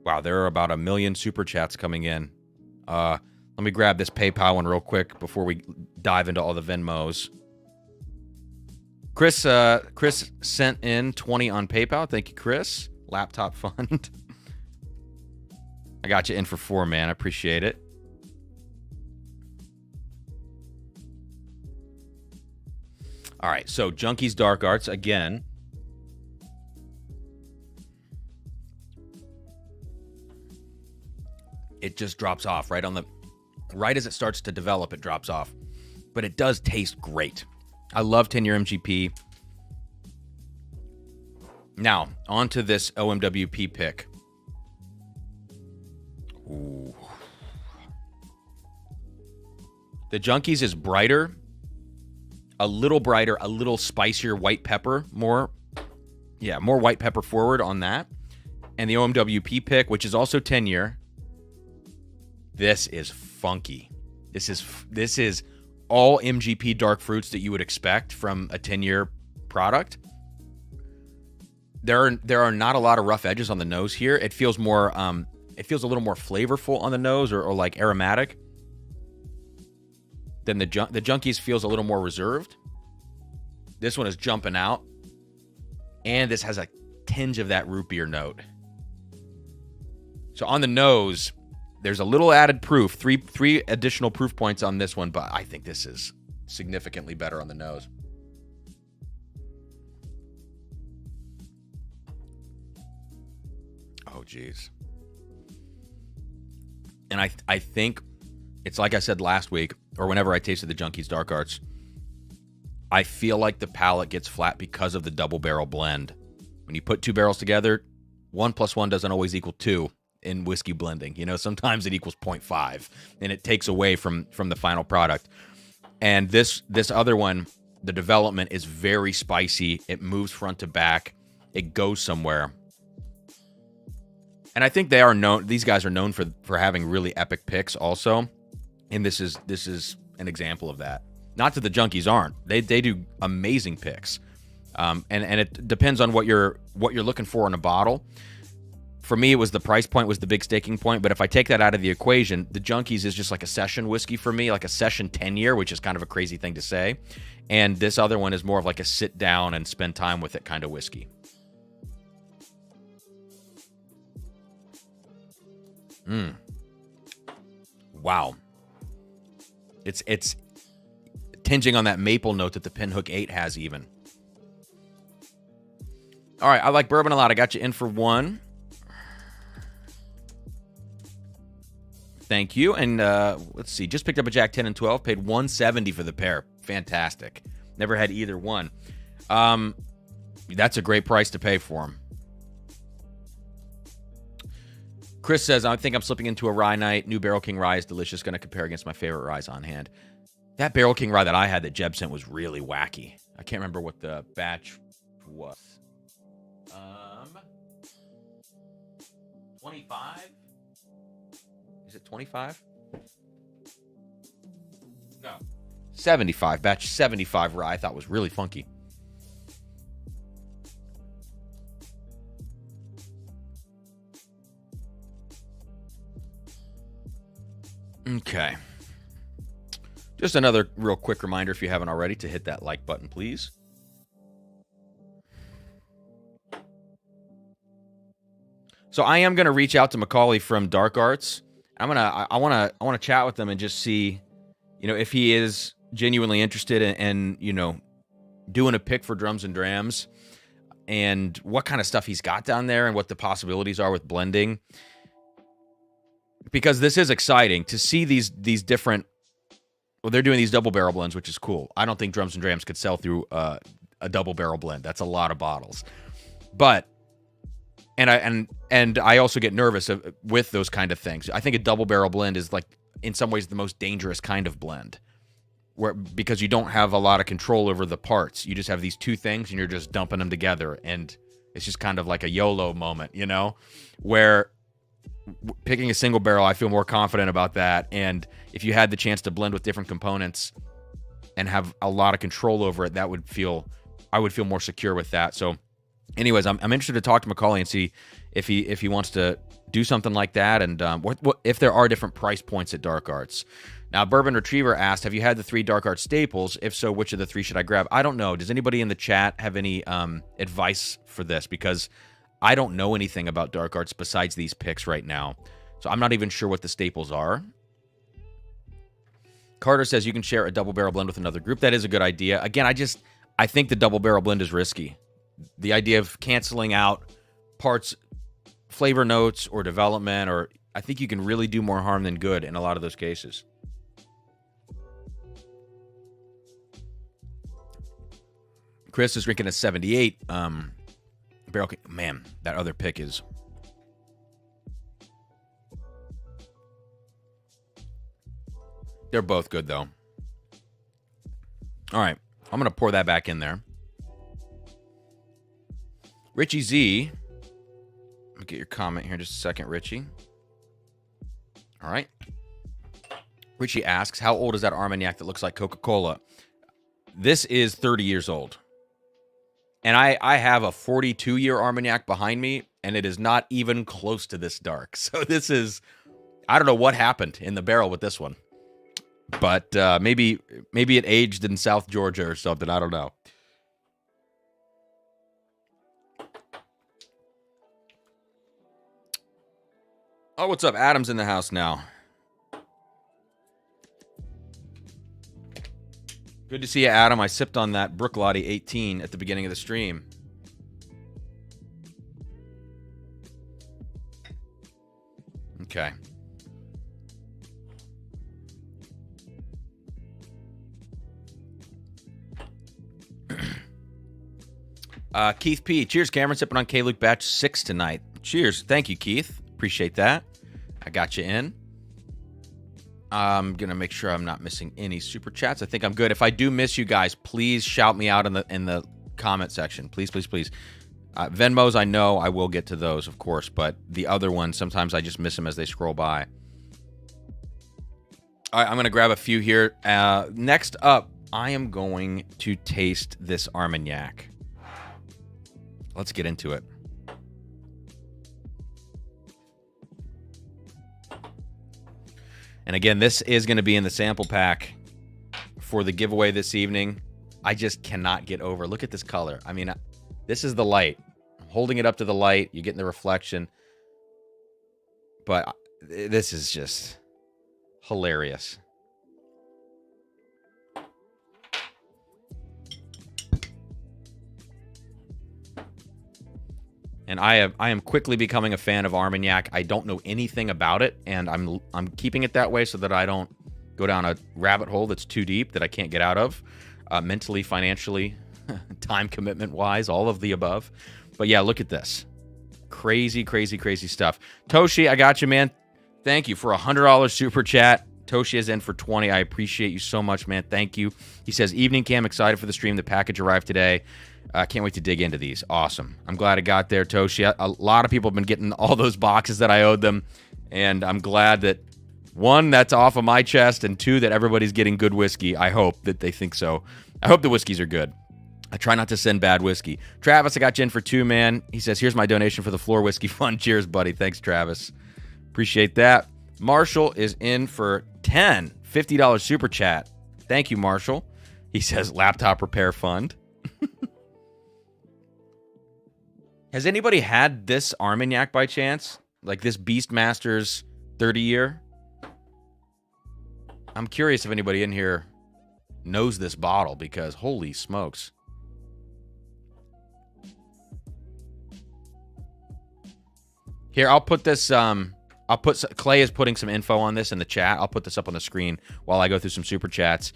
Wow, there are about 1 million super chats coming in. Let me grab this PayPal one real quick before we dive into all the Venmos. Chris sent in 20 on PayPal. Thank you, Chris. Laptop fund. I got you in for 4, man. I appreciate it. All right, so Junkies Dark Arts again. It just drops off right as it starts to develop, it drops off. But it does taste great. I love 10-year MGP. Now, on to this OMWP pick. Ooh. The Junkies is brighter, a little spicier white pepper, more white pepper forward on that. And the OMWP pick, which is also 10-year, this is funky. This is all MGP dark fruits that you would expect from a 10-year product. There are not a lot of rough edges on the nose here. It feels more it feels a little more flavorful on the nose, or like aromatic. Then the Junkies feels a little more reserved. This one is jumping out. And this has a tinge of that root beer note. So on the nose, there's a little added proof, three additional proof points on this one, but I think this is significantly better on the nose. Oh, geez. And I think it's like I said last week, or whenever I tasted the Junkies Dark Arts, I feel like the palate gets flat because of the double barrel blend. When you put 2 barrels together, 1 + 1 doesn't always equal 2 in whiskey blending. You know, sometimes it equals 0.5, and it takes away from the final product. And this other one, the development is very spicy. It moves front to back. It goes somewhere. And I think these guys are known for having really epic picks also. And this is an example of that. Not that the Junkies aren't. They do amazing picks. And it depends on what you're looking for in a bottle. For me, it was the price point was the big sticking point. But if I take that out of the equation, the Junkies is just like a session whiskey for me, like a session 10-year, which is kind of a crazy thing to say. And this other one is more of like a sit down and spend time with it kind of whiskey. Wow. It's tinging on that maple note that the Pinhook 8 has even. All right, I like bourbon a lot. I got you in for 1. Thank you. And let's see, just picked up a Jack 10 and 12, paid $170 for the pair. Fantastic. Never had either one. That's a great price to pay for them. Chris says, I think I'm slipping into a rye night. New Barrel King rye is delicious. Going to compare against my favorite ryes on hand. That Barrel King rye that I had that Jeb sent was really wacky. I can't remember what the batch was. 25? Is it 25? No. 75. Batch 75 rye I thought was really funky. Okay. Just another real quick reminder, if you haven't already, to hit that like button, please. So I am going to reach out to Macaulay from Dark Arts. I want to chat with them and just see, if he is genuinely interested in doing a pick for Drums and Drams, and what kind of stuff he's got down there and what the possibilities are with blending. Because this is exciting to see these different. Well, they're doing these double barrel blends, which is cool. I don't think Drums and Drams could sell through a double barrel blend. That's a lot of bottles. But and I also get nervous with those kind of things. I think a double barrel blend is, like, in some ways the most dangerous kind of blend, because you don't have a lot of control over the parts. You just have these two things and you're just dumping them together, and it's just kind of like a YOLO moment, where picking a single barrel, I feel more confident about that. And if you had the chance to blend with different components and have a lot of control over it, I would feel more secure with that. So anyways, I'm interested to talk to Macaulay and see if he wants to do something like that, and what if there are different price points at Dark Arts. Now, Bourbon Retriever asked, have you had the 3 Dark Arts staples? If so, which of the 3 should I grab? I don't know. Does anybody in the chat have any advice for this? Because I don't know anything about Dark Arts besides these picks right now. So I'm not even sure what the staples are. Carter says you can share a double barrel blend with another group. That is a good idea. Again, I think the double barrel blend is risky. The idea of canceling out parts, flavor notes, or development, or I think you can really do more harm than good in a lot of those cases. Chris is drinking a 78 barrel. Man, that other pick is... They're both good, though. All right, I'm going to pour that back in there. Richie Z. Let me get your comment here in just a second, Richie. All right. Richie asks, how old is that Armagnac that looks like Coca-Cola? This is 30 years old. And I have a 42-year Armagnac behind me, and it is not even close to this dark. So this is, I don't know what happened in the barrel with this one. But maybe it aged in South Georgia or something. I don't know. Oh, what's up? Adam's in the house now. Good to see you, Adam. I sipped on that Brooklady 18 at the beginning of the stream. Okay. Keith P. Cheers, Cameron. Sipping on K-Luke Batch 6 tonight. Cheers. Thank you, Keith. Appreciate that. I got you in. I'm going to make sure I'm not missing any super chats. I think I'm good. If I do miss you guys, please shout me out in the comment section. Please, please, please. Venmos, I know I will get to those, of course, but the other ones, sometimes I just miss them as they scroll by. All right, I'm going to grab a few here. Next up, I am going to taste this Armagnac. Let's get into it. And again, this is going to be in the sample pack for the giveaway this evening. I just cannot get over. Look at this color. I mean, this is the light. I'm holding it up to the light. You're getting the reflection. But this is just hilarious. And I am quickly becoming a fan of Armagnac. I don't know anything about it, and I'm keeping it that way so that I don't go down a rabbit hole that's too deep that I can't get out of, mentally, financially, time commitment-wise, all of the above. But yeah, look at this. Crazy, crazy, crazy stuff. Toshi, I got you, man. Thank you for a $100 super chat. Toshi is in for 20. I appreciate you so much, man. Thank you. He says, evening, Cam. Excited for the stream. The package arrived today. Can't wait to dig into these. Awesome. I'm glad it got there, Toshi. A lot of people have been getting all those boxes that I owed them, and I'm glad that, one, that's off of my chest, and two, that everybody's getting good whiskey. I hope that they think so. I hope the whiskeys are good. I try not to send bad whiskey. Travis, I got you in for 2, man. He says, here's my donation for the Floor Whiskey Fund. Cheers, buddy. Thanks, Travis. Appreciate that. Marshall is in for Ken, $50 super chat. Thank you, Marshall. He says laptop repair fund. Has anybody had this Armagnac by chance? Like this Beastmaster's 30-year? I'm curious if anybody in here knows this bottle, because holy smokes. Here, I'll put this, Clay is putting some info on this in the chat. I'll put this up on the screen while I go through some super chats.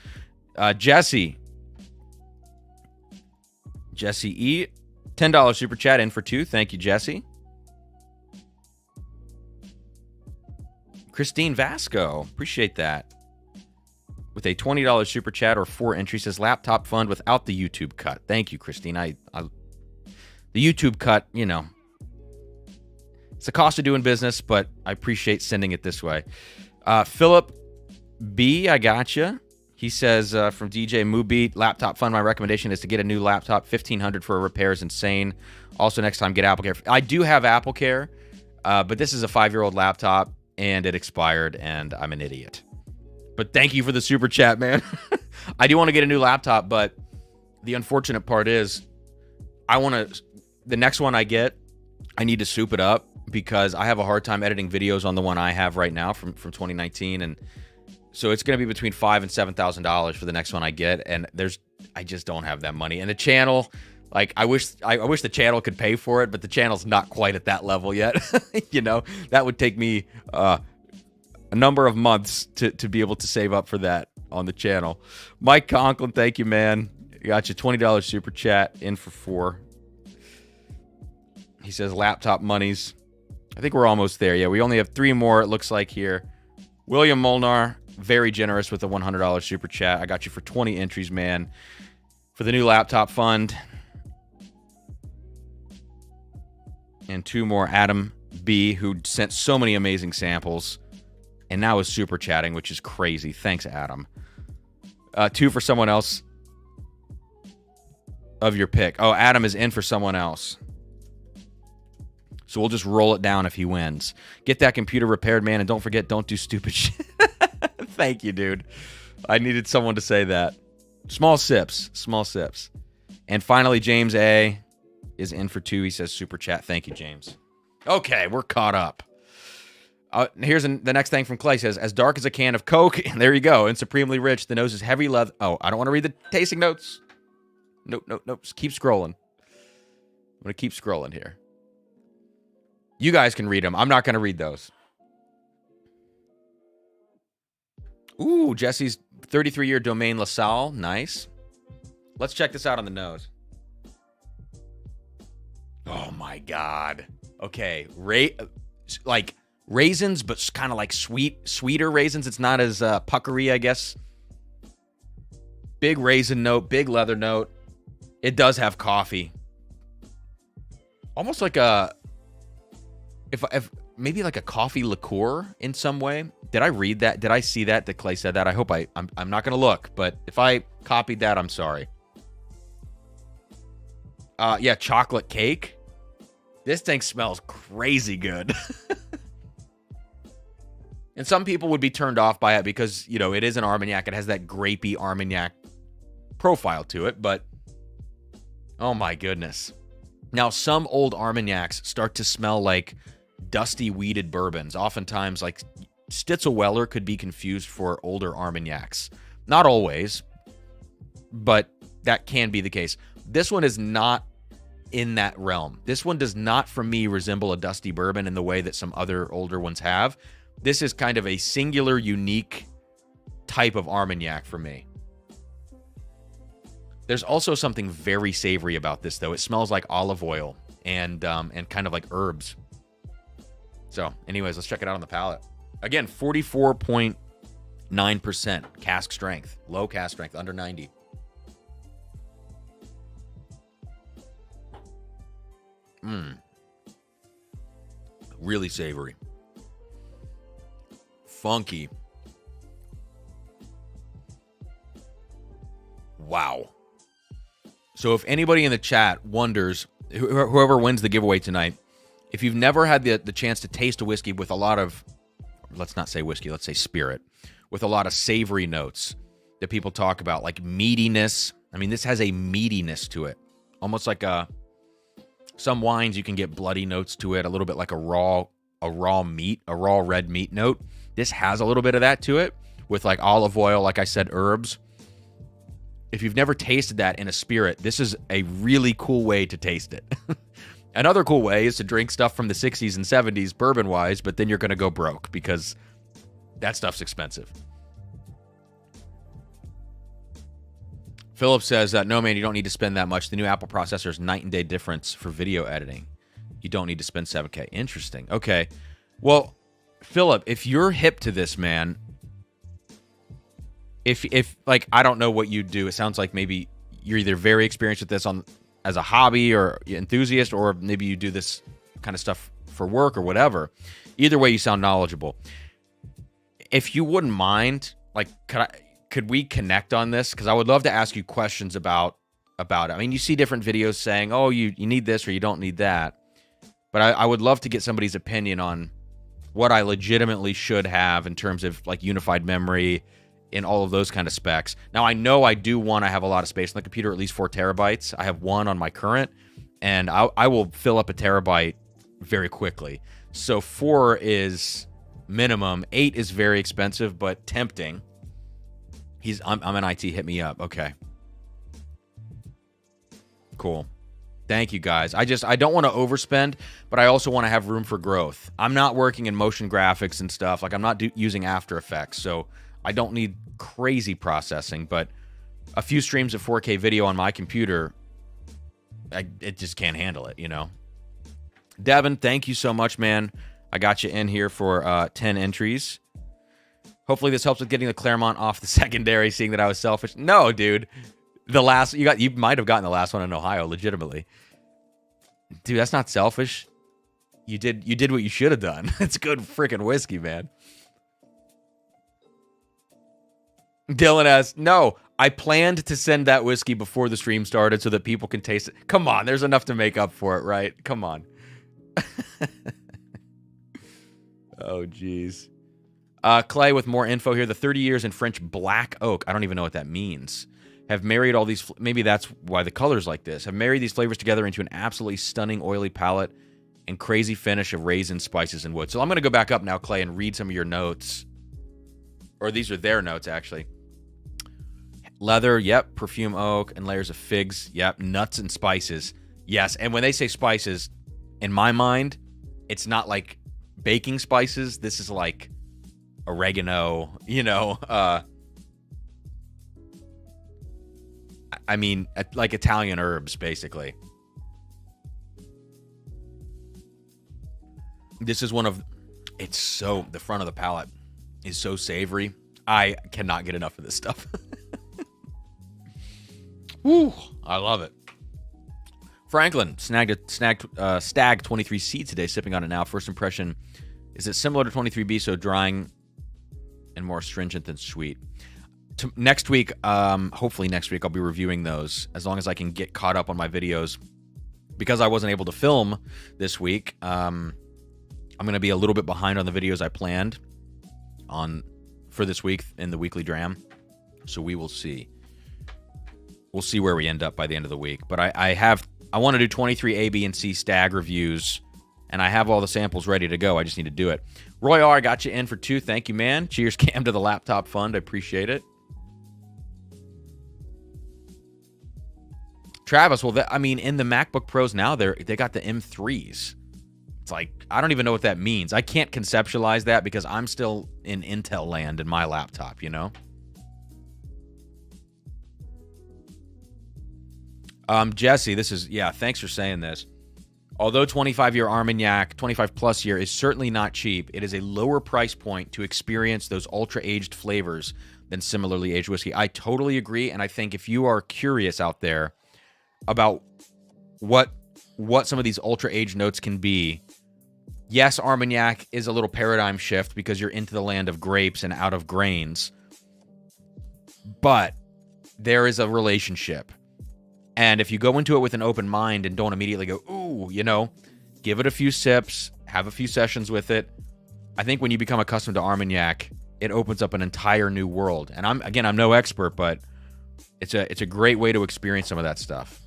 Jesse E, $10 super chat in for 2. Thank you, Jesse. Christine Vasco, appreciate that. With a $20 super chat or 4 entries, says laptop fund without the YouTube cut. Thank you, Christine. The YouTube cut, you know, it's the cost of doing business, but I appreciate sending it this way. Philip B, I gotcha. He says from DJ Moobeat, laptop fund, my recommendation is to get a new laptop. $1,500 for a repair is insane. Also, next time, get AppleCare. I do have AppleCare, but this is a 5-year-old laptop, and it expired, and I'm an idiot. But thank you for the super chat, man. I do want to get a new laptop, but the unfortunate part is the next one I get, I need to soup it up, because I have a hard time editing videos on the one I have right now from 2019, and so it's going to be between $5,000 and $7,000 for the next one I get, and I just don't have that money. And the channel, like, I wish the channel could pay for it, but the channel's not quite at that level yet. You know, that would take me a number of months to be able to save up for that on the channel. Mike Conklin, thank you, man. Got you $20 super chat in for 4. He says laptop monies. I think we're almost there. Yeah, we only have 3 more, it looks like, here. William Molnar, very generous with a $100 super chat. I got you for 20 entries, man, for the new laptop fund. And 2 more. Adam B, who sent so many amazing samples and now is super chatting, which is crazy. Thanks, Adam. 2 for someone else of your pick. Oh, Adam is in for someone else. So we'll just roll it down if he wins. Get that computer repaired, man, and don't forget, don't do stupid shit. Thank you, dude. I needed someone to say that. Small sips. Small sips. And finally, James A is in for 2. He says super chat. Thank you, James. Okay, we're caught up. Here's the next thing from Clay. Says, as dark as a can of Coke. And there you go. And supremely rich. The nose is heavy leather. Oh, I don't want to read the tasting notes. Nope. Just keep scrolling. I'm going to keep scrolling here. You guys can read them. I'm not going to read those. Ooh, Jesse's 33-year Domaine LaSalle. Nice. Let's check this out on the nose. Oh, my God. Okay. Like raisins, but kind of like sweeter raisins. It's not as puckery, I guess. Big raisin note, big leather note. It does have coffee. Almost like a... If maybe like a coffee liqueur in some way. Did I read that? Did I see that Clay said that? I hope I'm not going to look, but if I copied that, I'm sorry. Yeah, chocolate cake. This thing smells crazy good. And some people would be turned off by it because, you know, it is an Armagnac. It has that grapey Armagnac profile to it, but oh my goodness. Now, some old Armagnacs start to smell like dusty weeded bourbons. Oftentimes, like Stitzelweller could be confused for older Armagnacs. Not always, but that can be the case. This one is not in that realm. This one does not, for me, resemble a dusty bourbon in the way that some other older ones have. This is kind of a singular, unique type of Armagnac for me. There's also something very savory about this, though. It smells like olive oil and kind of like herbs. So, anyways, let's check it out on the palate. Again, 44.9% cask strength. Low cask strength, under 90. Really savory. Funky. Wow. So if anybody in the chat wonders, whoever wins the giveaway tonight, if you've never had the chance to taste a whiskey with a lot of, let's not say whiskey, let's say spirit, with a lot of savory notes that people talk about, like meatiness. I mean, this has a meatiness to it. Almost like some wines you can get bloody notes to it, a little bit like a raw red meat note. This has a little bit of that to it with like olive oil, like I said, herbs. If you've never tasted that in a spirit, this is a really cool way to taste it. Another cool way is to drink stuff from the 60s and 70s bourbon-wise, but then you're going to go broke because that stuff's expensive. Philip says, no, man, you don't need to spend that much. The new Apple processor is night and day difference for video editing. You don't need to spend $7K. Interesting. Okay. Well, Philip, if you're hip to this, man, if like, I don't know what you do. It sounds like maybe you're either very experienced with this as a hobby or enthusiast, or maybe you do this kind of stuff for work or whatever. Either way, you sound knowledgeable. If you wouldn't mind, like, could we connect on this? Because I would love to ask you questions about it. I mean, you see different videos saying, oh, you need this or you don't need that. But I would love to get somebody's opinion on what I legitimately should have in terms of like unified memory and all of those kind of specs. Now, I know I do want to have a lot of space on the computer, at least 4 terabytes. I have 1 on my current, and I will fill up a terabyte very quickly. So 4 is minimum. 8 is very expensive, but tempting. I'm an IT. Hit me up. Okay. Cool. Thank you, guys. I don't want to overspend, but I also want to have room for growth. I'm not working in motion graphics and stuff. Like, I'm not using After Effects, so I don't need crazy processing, but a few streams of 4K video on my computer, it just can't handle it, you know? Devin, thank you so much, man. I got you in here for 10 entries. Hopefully this helps with getting the Claremont off the secondary, seeing that I was selfish. No, dude. You might have gotten the last one in Ohio, legitimately. Dude, that's not selfish. You did what you should have done. It's good freaking whiskey, man. Dylan asks, no, I planned to send that whiskey before the stream started so that people can taste it. Come on, there's enough to make up for it, right? Come on. Oh, jeez. Clay with more info here. The 30 years in French black oak. I don't even know what that means. Have married all these... Maybe that's why the color's like this. Have married these flavors together into an absolutely stunning oily palette and crazy finish of raisins, spices, and wood. So I'm going to go back up now, Clay, and read some of your notes. Or these are their notes, actually. Leather, yep. Perfume oak and layers of figs, yep. Nuts and spices, yes. And when they say spices, in my mind, it's not like baking spices. This is like oregano, you know. I mean, like Italian herbs, basically. This is one of... It's so... The front of the palate is so savory. I cannot get enough of this stuff. Woo, I love it. Franklin snagged Stag 23C today, sipping on it now. First impression, is it similar to 23B, so drying and more astringent than sweet? Next week, hopefully next week, I'll be reviewing those as long as I can get caught up on my videos. Because I wasn't able to film this week, I'm going to be a little bit behind on the videos I planned for this week in the weekly dram. So we will see. We'll see where we end up by the end of the week. But I want to do 23 A, B, and C Stag reviews, and I have all the samples ready to go. I just need to do it. Roy R, I got you in for 2. Thank you, man. Cheers, Cam, to the laptop fund. I appreciate it. Travis, well, I mean, in the MacBook Pros now, they got the M3s. It's like, I don't even know what that means. I can't conceptualize that because I'm still in Intel land in my laptop, you know? Jesse, thanks for saying this. Although 25-year Armagnac, 25-plus year, is certainly not cheap, it is a lower price point to experience those ultra-aged flavors than similarly aged whiskey. I totally agree, and I think if you are curious out there about what some of these ultra-aged notes can be, yes, Armagnac is a little paradigm shift because you're into the land of grapes and out of grains, but there is a relationship. And if you go into it with an open mind and don't immediately go, ooh, you know, give it a few sips, have a few sessions with it. I think when you become accustomed to Armagnac, it opens up an entire new world. And I'm no expert, but it's a great way to experience some of that stuff.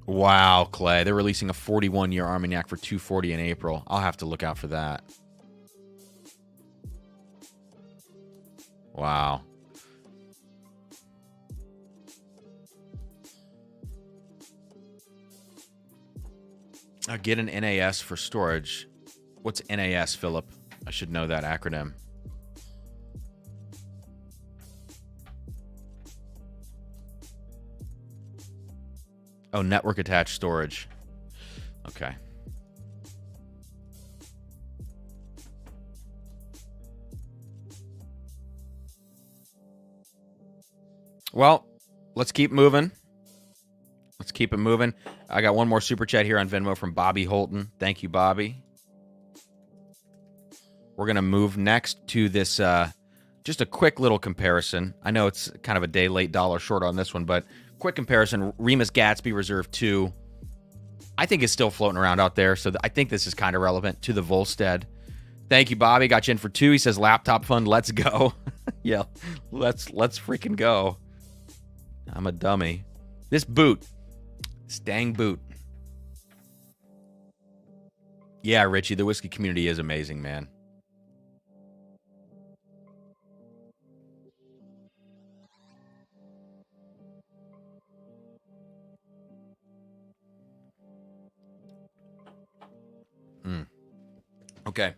Wow, Clay. They're releasing a 41-year Armagnac for $240 in April. I'll have to look out for that. Wow. I'll get an NAS for storage. What's NAS, Philip? I should know that acronym. Oh, network attached storage. Okay. Well, let's keep moving. Let's keep it moving. I got one more super chat here on Venmo from Bobby Holton. Thank you, Bobby. We're going to move next to this, just a quick little comparison. I know it's kind of a day late, dollar short on this one, but quick comparison. Remus Gatsby Reserve 2, I think is still floating around out there, so I think this is kind of relevant to the Volstead. Thank you, Bobby. Got you in for 2. He says, laptop fund, let's go. Yeah, let's freaking go. I'm a dummy. This boot. This dang boot. Yeah, Richie, the whiskey community is amazing, man. Okay.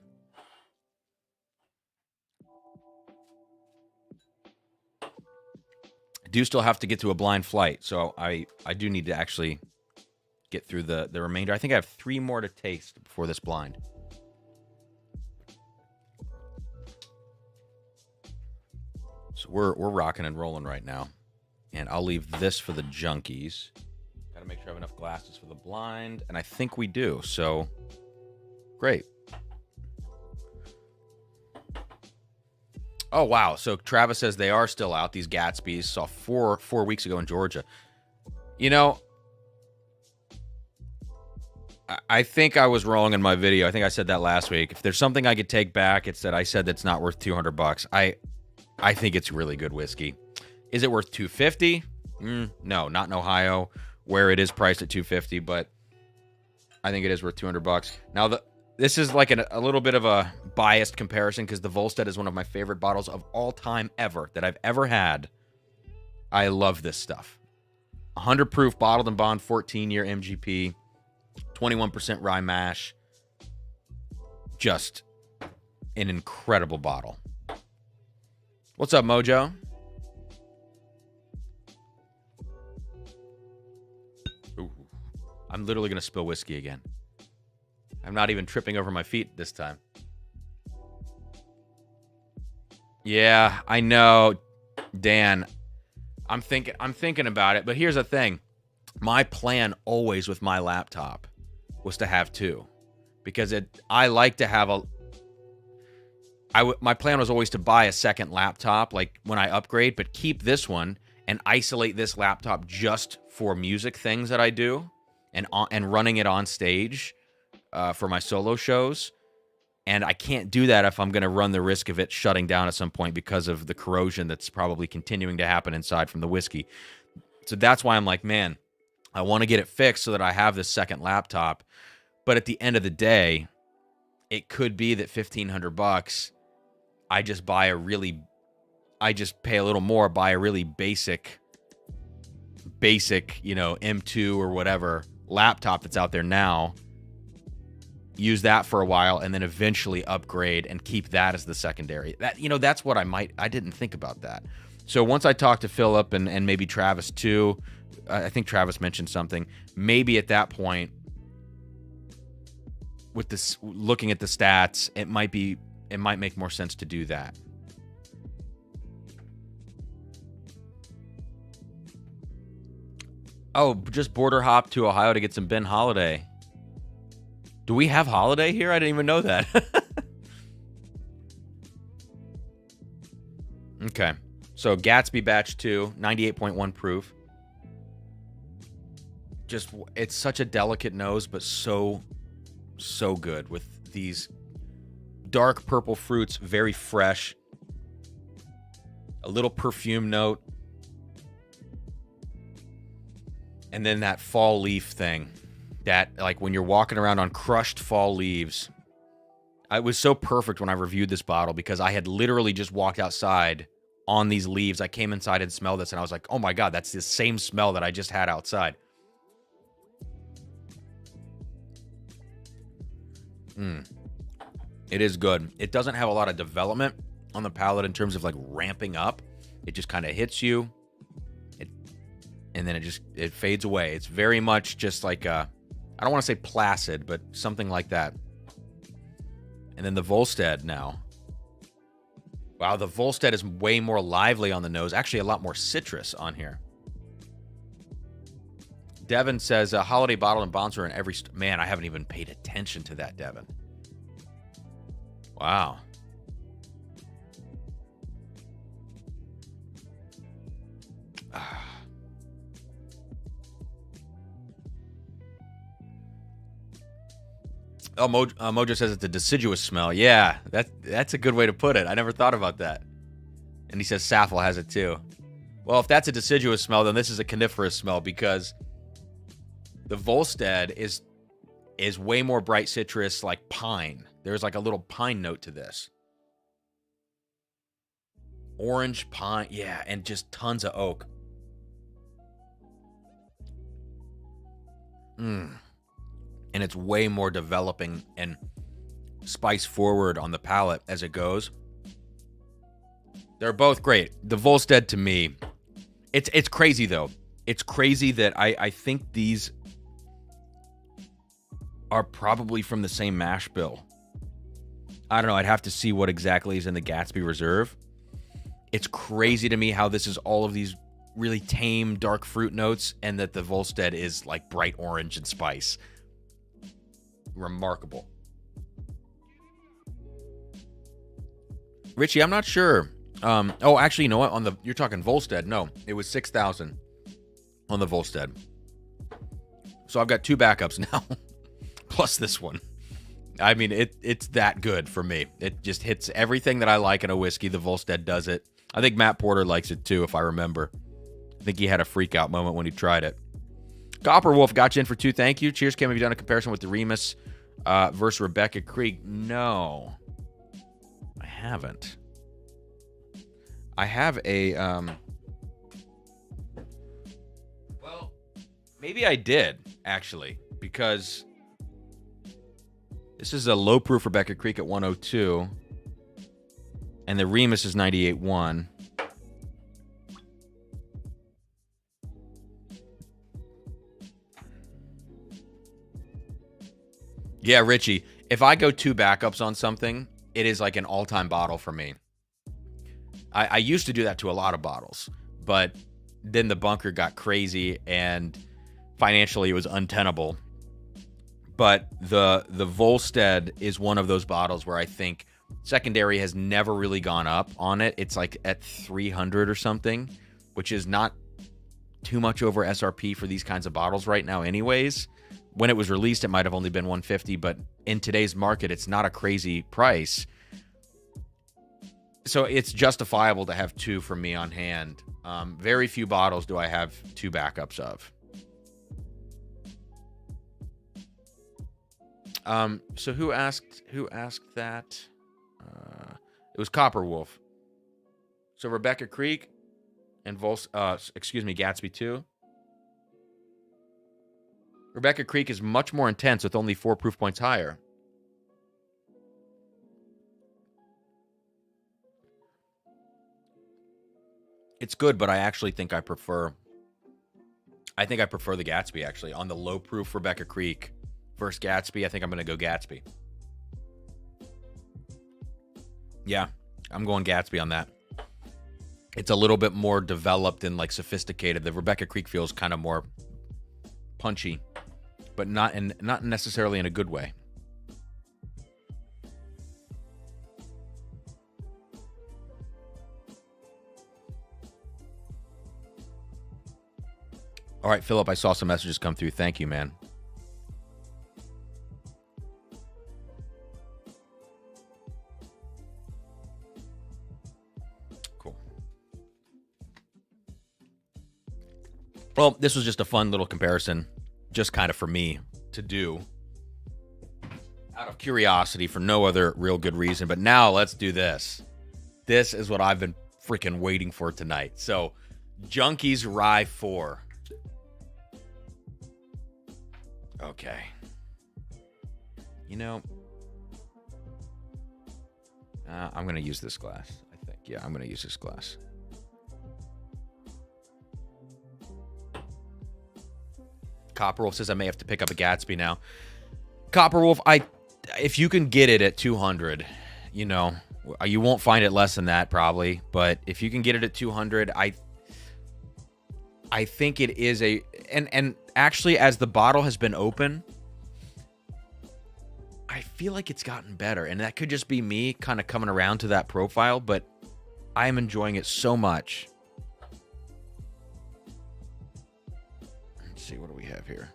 I do still have to get to a blind flight, so I do need to actually get through the remainder. I think I have 3 more to taste before this blind. So we're rocking and rolling right now. And I'll leave this for the junkies. Gotta make sure I have enough glasses for the blind, and I think we do, so great. Oh, wow. So Travis says they are still out, these Gatsbys. Saw 4 weeks ago in Georgia. You know, I think I was wrong in my video. I think I said that last week. If there's something I could take back, it's that I said that's not worth $200. I think it's really good whiskey. Is it worth $250? No, not in Ohio, where it is priced at $250, but I think it is worth $200. Now, this is like a little bit of a biased comparison because the Volstead is one of my favorite bottles of all time ever that I've ever had. I love this stuff. 100 proof, bottled and bond, 14-year MGP, 21% rye mash. Just an incredible bottle. What's up, Mojo? Ooh, I'm literally going to spill whiskey again. I'm not even tripping over my feet this time. Yeah, I know, Dan. I'm thinking about it, but here's the thing. My plan always with my laptop was to have 2, because I like to have my plan was always to buy a second laptop, like when I upgrade, but keep this one and isolate this laptop just for music things that I do, and running it on stage. For my solo shows, and I can't do that if I'm going to run the risk of it shutting down at some point because of the corrosion that's probably continuing to happen inside from the whiskey. So that's why I'm like, man, I want to get it fixed so that I have this second laptop. But at the end of the day, it could be that $1,500, I just pay a little more, buy a really basic, M2 or whatever laptop that's out there now, use that for a while, and then eventually upgrade and keep that as the secondary. That's what I didn't think about that. So once I talk to Philip and maybe Travis too, I think Travis mentioned something, maybe at that point, with this, looking at the stats, it might make more sense to do that. Oh, just border hop to Ohio to get some Ben Holiday. Do we have Holiday here? I didn't even know that. Okay. So Gatsby Batch 2, 98.1 proof. Just, it's such a delicate nose, but so So good with these dark purple fruits, very fresh. A little perfume note. And then that fall leaf thing. That, like, when you're walking around on crushed fall leaves. It was so perfect when I reviewed this bottle because I had literally just walked outside on these leaves. I came inside and smelled this, and I was like, oh my God, that's the same smell that I just had outside. It is good. It doesn't have a lot of development on the palate in terms of, like, ramping up. It just kind of hits you. And then it fades away. It's very much just like I don't want to say placid, but something like that. And then the Volstead now. Wow, the Volstead is way more lively on the nose. Actually, a lot more citrus on here. Devin says, holiday bottle and bouncer in every... Man, I haven't even paid attention to that, Devin. Wow. Oh, Mojo says it's a deciduous smell. Yeah, that's a good way to put it. I never thought about that. And he says Saffel has it too. Well, if that's a deciduous smell, then this is a coniferous smell because the Volstead is way more bright citrus, like pine. There's like a little pine note to this. Orange, pine, yeah, and just tons of oak. And it's way more developing and spice forward on the palate as it goes. They're both great. The Volstead to me, it's crazy though. It's crazy that I think these are probably from the same mash bill. I don't know. I'd have to see what exactly is in the Gatsby Reserve. It's crazy to me how this is all of these really tame dark fruit notes and that the Volstead is like bright orange and spice. Remarkable. Richie, I'm not sure. Oh, actually, you know what? You're talking Volstead. No, it was 6,000 on the Volstead. So I've got 2 backups now, plus this one. I mean, it's that good for me. It just hits everything that I like in a whiskey. The Volstead does it. I think Matt Porter likes it too, if I remember. I think he had a freak out moment when he tried it. Copper Wolf got you in for 2. Thank you. Cheers, Kim. Have you done a comparison with the Remus versus Rebecca Creek? No, I haven't. I have a... Well, maybe I did, actually, because this is a low-proof Rebecca Creek at 102, and the Remus is 98.1. Yeah, Richie, if I go 2 backups on something, it is like an all-time bottle for me. I used to do that to a lot of bottles, but then the bunker got crazy and financially it was untenable. But the Volstead is one of those bottles where I think secondary has never really gone up on it. It's like at 300 or something, which is not too much over SRP for these kinds of bottles right now anyways. When it was released, it might have only been 150, but in today's market, it's not a crazy price. So it's justifiable to have 2 for me on hand. Very few bottles do I have 2 backups of. So who asked that? It was Copper Wolf. So Rebecca Creek and Gatsby 2. Rebecca Creek is much more intense with only 4 proof points higher. It's good, but I actually think I prefer the Gatsby, actually. On the low proof Rebecca Creek versus Gatsby, I think I'm going to go Gatsby. Yeah, I'm going Gatsby on that. It's a little bit more developed and like sophisticated. The Rebecca Creek feels kind of more punchy, but not necessarily in a good way. All right, Philip, I saw some messages come through. Thank you, man. Well, this was just a fun little comparison, just kind of for me to do out of curiosity for no other real good reason. But now let's do this. This is what I've been freaking waiting for tonight. So, Junkies Rye 4. Okay. You know, I'm going to use this glass, I think. Yeah, I'm going to use this glass. Copperwolf says I may have to pick up a Gatsby now. Copperwolf, if you can get it at 200, you know, you won't find it less than that probably, but if you can get it at 200, I think it is a and actually as the bottle has been open, I feel like it's gotten better, and that could just be me kind of coming around to that profile, but I am enjoying it so much. Let's see, what do we have here?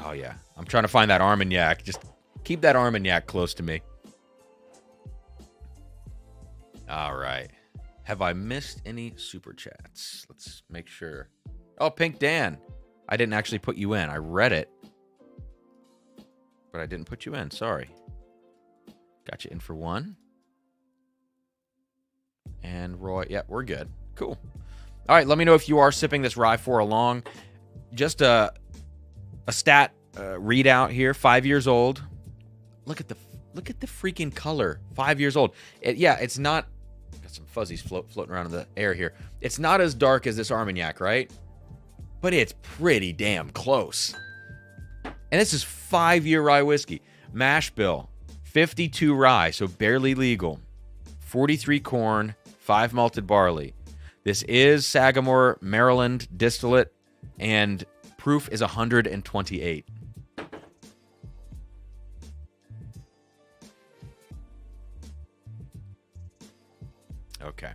Oh yeah, I'm trying to find that Armagnac. Just keep that Armagnac close to me. All right. Have I missed any super chats? Let's make sure. Oh, Pink Dan. I didn't actually put you in. I read it, but I didn't put you in. Sorry. Got you in for one. And Roy. Yeah, we're good. Cool. All right, let me know if you are sipping this Rye 4 along. Just a stat readout here. 5 years old. Look at the freaking color. 5 years old. It's not. Got some fuzzies floating around in the air here. It's not as dark as this Armagnac, right? But it's pretty damn close. And this is 5-year rye whiskey. Mash bill, 52 rye, so barely legal. 43 corn, 5 malted barley. This is Sagamore, Maryland distillate, and proof is 128. Okay.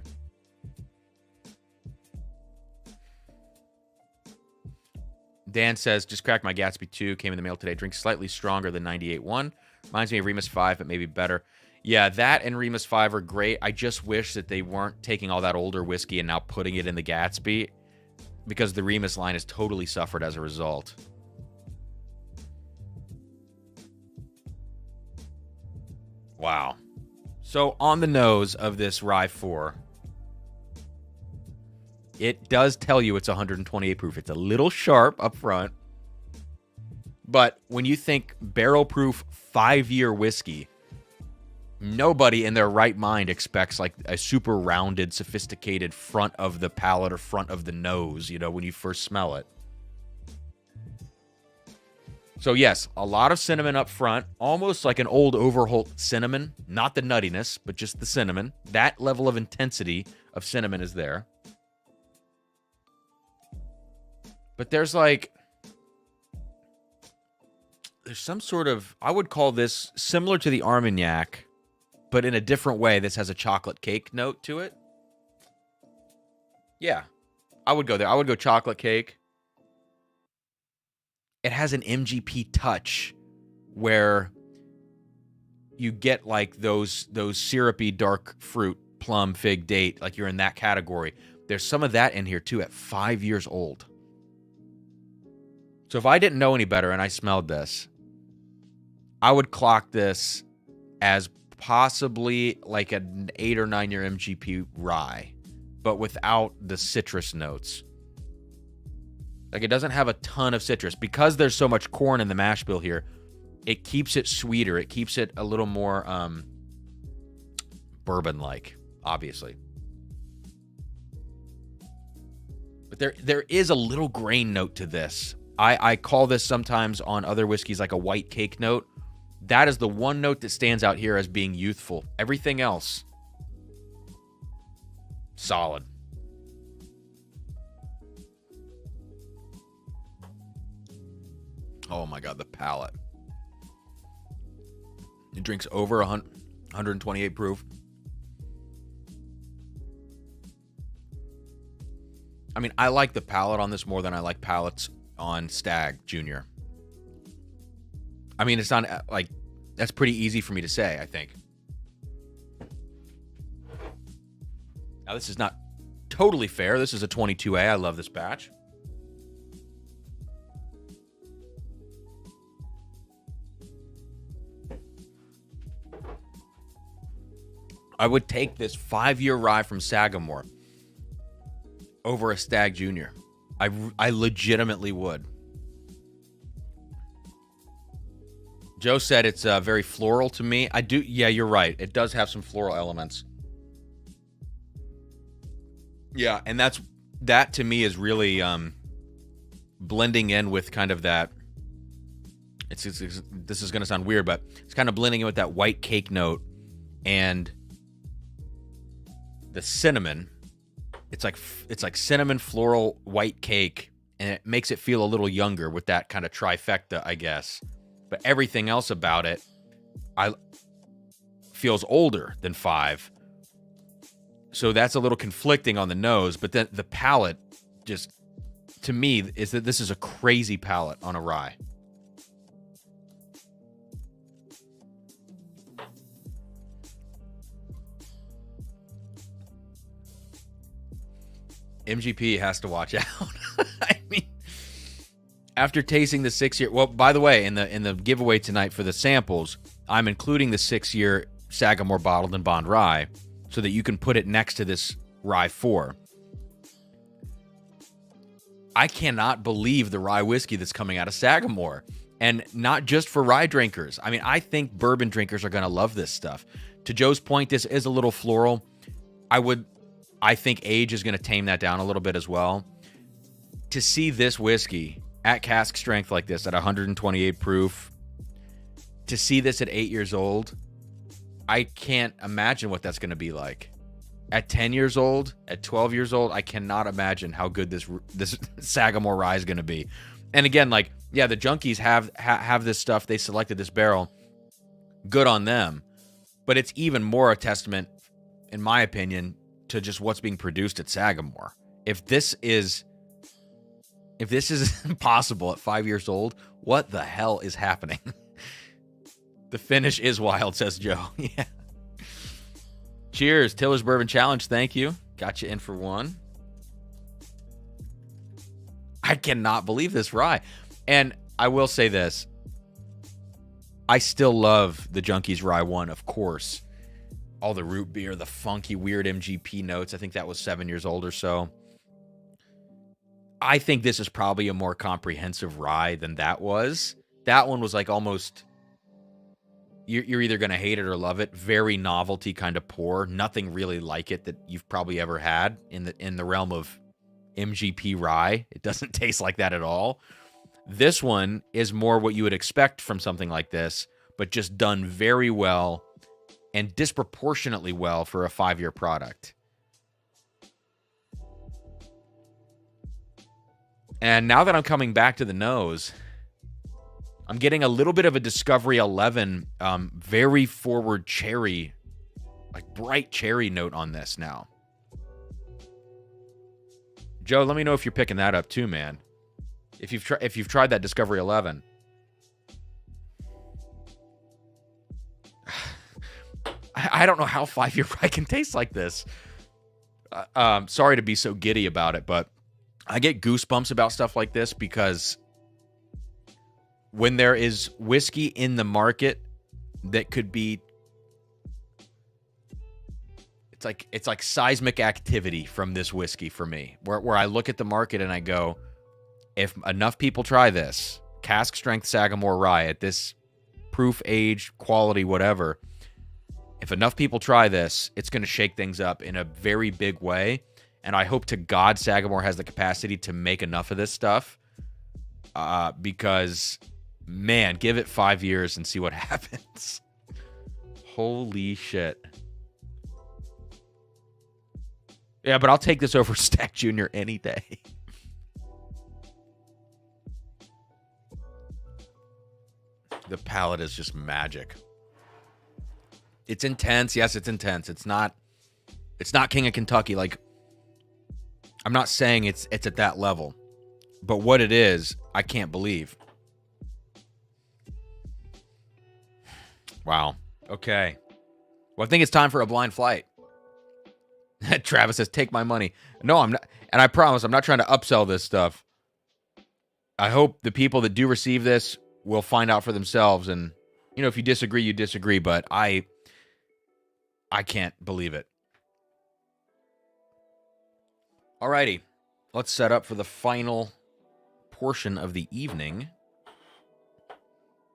Dan says, just cracked my Gatsby 2. Came in the mail today. Drinks slightly stronger than 98.1. Reminds me of Remus 5, but maybe better. Yeah, that and Remus 5 are great. I just wish that they weren't taking all that older whiskey and now putting it in the Gatsby, because the Remus line has totally suffered as a result. Wow. So on the nose of this Rye 4, it does tell you it's 128 proof. It's a little sharp up front, but when you think barrel proof 5-year whiskey, nobody in their right mind expects like a super rounded, sophisticated front of the palate or front of the nose, you know, when you first smell it. So yes, a lot of cinnamon up front, almost like an old Overholt cinnamon. Not the nuttiness, but just the cinnamon. That level of intensity of cinnamon is there. But there's some sort of, I would call this similar to the Armagnac, but in a different way. This has a chocolate cake note to it. Yeah, I would go there. I would go chocolate cake. It has an MGP touch where you get like those syrupy dark fruit, plum, fig, date, like you're in that category. There's some of that in here too at 5 years old. So if I didn't know any better and I smelled this, I would clock this as possibly like an 8 or 9 year MGP rye, but without the citrus notes. Like, it doesn't have a ton of citrus. Because there's so much corn in the mash bill here, it keeps it sweeter. It keeps it a little more bourbon-like, obviously. But there is a little grain note to this. I call this sometimes on other whiskeys like a white cake note. That is the one note that stands out here as being youthful. Everything else, solid. Oh my God, the palate. It drinks over 128 proof. I mean, I like the palate on this more than I like palates on Stag Junior. I mean, it's not like, that's pretty easy for me to say, I think. Now, this is not totally fair. This is a 22A. I love this batch. I would take this 5-year rye from Sagamore over a Stag Junior. I legitimately would. Joe said it's very floral to me. I do. Yeah, you're right. It does have some floral elements. Yeah, and that to me is really blending in with kind of that. This is going to sound weird, but it's kind of blending in with that white cake note and the cinnamon. It's like cinnamon, floral, white cake, and it makes it feel a little younger with that kind of trifecta, I guess. But everything else about it, feels older than 5. So that's a little conflicting on the nose, but then the palate just, to me, is that this is a crazy palate on a rye. MGP has to watch out. I mean, after tasting the 6-year, well, by the way, in the giveaway tonight for the samples, I'm including the 6-year Sagamore bottled and bond rye so that you can put it next to this rye 4. I cannot believe the rye whiskey that's coming out of Sagamore, and not just for rye drinkers. I mean, I think bourbon drinkers are going to love this stuff. To Joe's point, this is a little floral. I think age is going to tame that down a little bit as well. To see this whiskey at cask strength like this, at 128 proof, to see this at 8 years old, I can't imagine what that's going to be like. At 10 years old, at 12 years old, I cannot imagine how good this Sagamore rye is going to be. And again, like, yeah, the junkies have this stuff. They selected this barrel. Good on them. But it's even more a testament, in my opinion, to just what's being produced at Sagamore. If this is possible at 5 years old, what the hell is happening? The finish is wild, says Joe. Yeah. Cheers, Tiller's Bourbon Challenge. Thank you. Got you in for one. I cannot believe this rye. And I will say this. I still love the Junkies Rye 1, of course. All the root beer, the funky, weird MGP notes. I think that was 7 years old or so. I think this is probably a more comprehensive rye than that was. That one was like almost... You're either going to hate it or love it. Very novelty kind of pour. Nothing really like it that you've probably ever had in the realm of MGP rye. It doesn't taste like that at all. This one is more what you would expect from something like this, but just done very well and disproportionately well for a 5-year product. And now that I'm coming back to the nose, I'm getting a little bit of a Discovery 11, very forward cherry, like bright cherry note on this now. Joe, let me know if you're picking that up too, man. If you've tried that Discovery 11. I don't know how 5-year rye can taste like this. Sorry to be so giddy about it, but I get goosebumps about stuff like this because when there is whiskey in the market that could be, it's like seismic activity from this whiskey for me, where I look at the market and I go, if enough people try this cask strength Sagamore rye at this proof, age, quality, whatever, if enough people try this, it's going to shake things up in a very big way. And I hope to God Sagamore has the capacity to make enough of this stuff, because, man, give it 5 years and see what happens. Holy shit. Yeah, but I'll take this over Stack Junior any day. The palate is just magic. It's intense. Yes, it's intense. It's not King of Kentucky. Like, I'm not saying it's at that level. But what it is, I can't believe. Wow. Okay. Well, I think it's time for a blind flight. Travis says, take my money. No, I'm not. And I promise, I'm not trying to upsell this stuff. I hope the people that do receive this will find out for themselves. And, if you disagree, you disagree. But I can't believe it. Alrighty, let's set up for the final portion of the evening.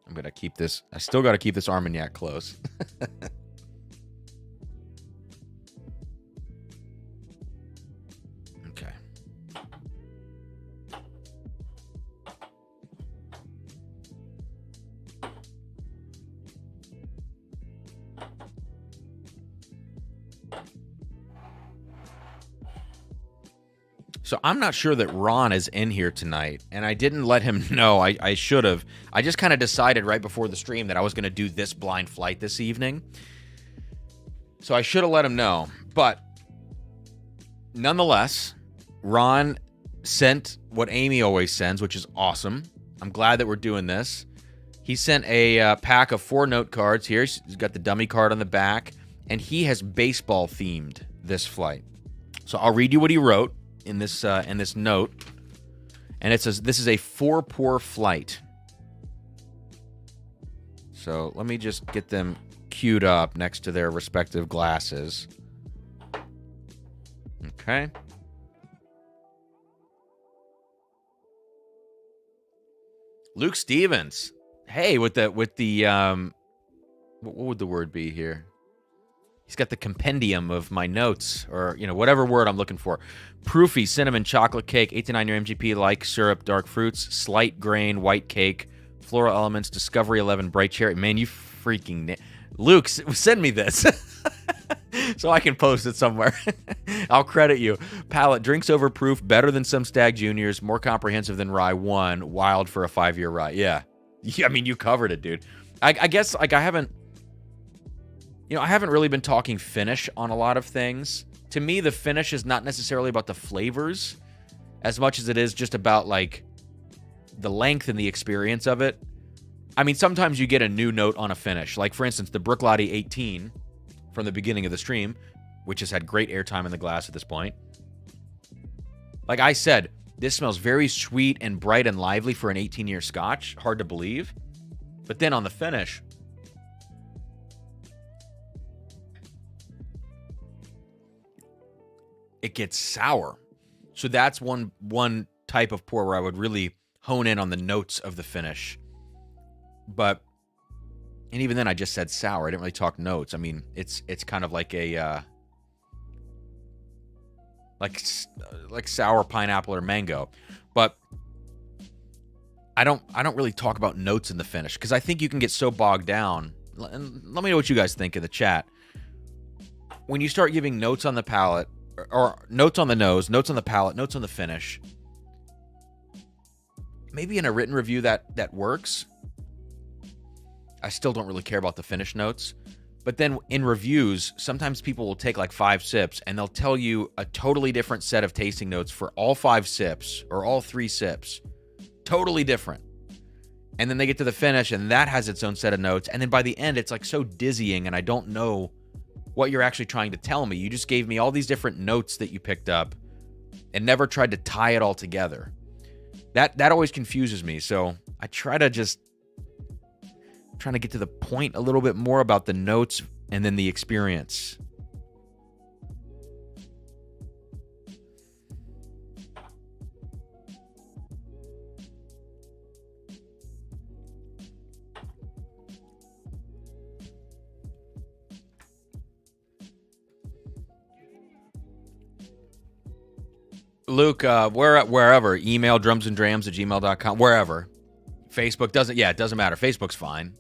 I'm going to keep this. I still got to keep this Armagnac close. Okay. So I'm not sure that Ron is in here tonight, and I didn't let him know. I should have. I just kind of decided right before the stream that I was going to do this blind flight this evening. So I should have let him know. But nonetheless, Ron sent what Amy always sends, which is awesome. I'm glad that we're doing this. He sent a pack of 4 note cards here. He's got the dummy card on the back, and he has baseball themed this flight. So I'll read you what he wrote in this note, and it says, this is a 4-pour flight. So let me just get them queued up next to their respective glasses. Okay. Luke Stevens. Hey, with the what would the word be here? He's got the compendium of my notes, or, whatever word I'm looking for. Proofy, cinnamon, chocolate cake, 8 to 9 year MGP, like syrup, dark fruits, slight grain, white cake, floral elements, Discovery 11, bright cherry. Man, you freaking... Luke, send me this so I can post it somewhere. I'll credit you. Palate, drinks over proof, better than some Stag Juniors, more comprehensive than Rye 1, wild for a 5-year rye. Yeah, I mean, you covered it, dude. I guess, I haven't really been talking finish on a lot of things. To me, the finish is not necessarily about the flavors as much as it is just about, the length and the experience of it. I mean, sometimes you get a new note on a finish. Like, for instance, the Bruichladdich 18 from the beginning of the stream, which has had great airtime in the glass at this point. Like I said, this smells very sweet and bright and lively for an 18-year Scotch. Hard to believe. But then on the finish... it gets sour. So that's one type of pour where I would really hone in on the notes of the finish. And even then I just said sour. I didn't really talk notes. I mean, it's kind of like a like sour pineapple or mango. But I don't really talk about notes in the finish because I think you can get so bogged down. And let me know what you guys think in the chat. When you start giving notes on the palate, or notes on the nose, notes on the palate, notes on the finish. Maybe in a written review that works. I still don't really care about the finish notes. But then in reviews, sometimes people will take 5 sips and they'll tell you a totally different set of tasting notes for all 5 sips or all 3 sips. Totally different. And then they get to the finish and that has its own set of notes. And then by the end, it's so dizzying and I don't know what you're actually trying to tell me. You just gave me all these different notes that you picked up and never tried to tie it all together. That always confuses me. So I try to trying to get to the point a little bit more about the notes and then the experience. Luke, wherever, email drumsanddrams@gmail.com, wherever. Facebook doesn't matter. Facebook's fine.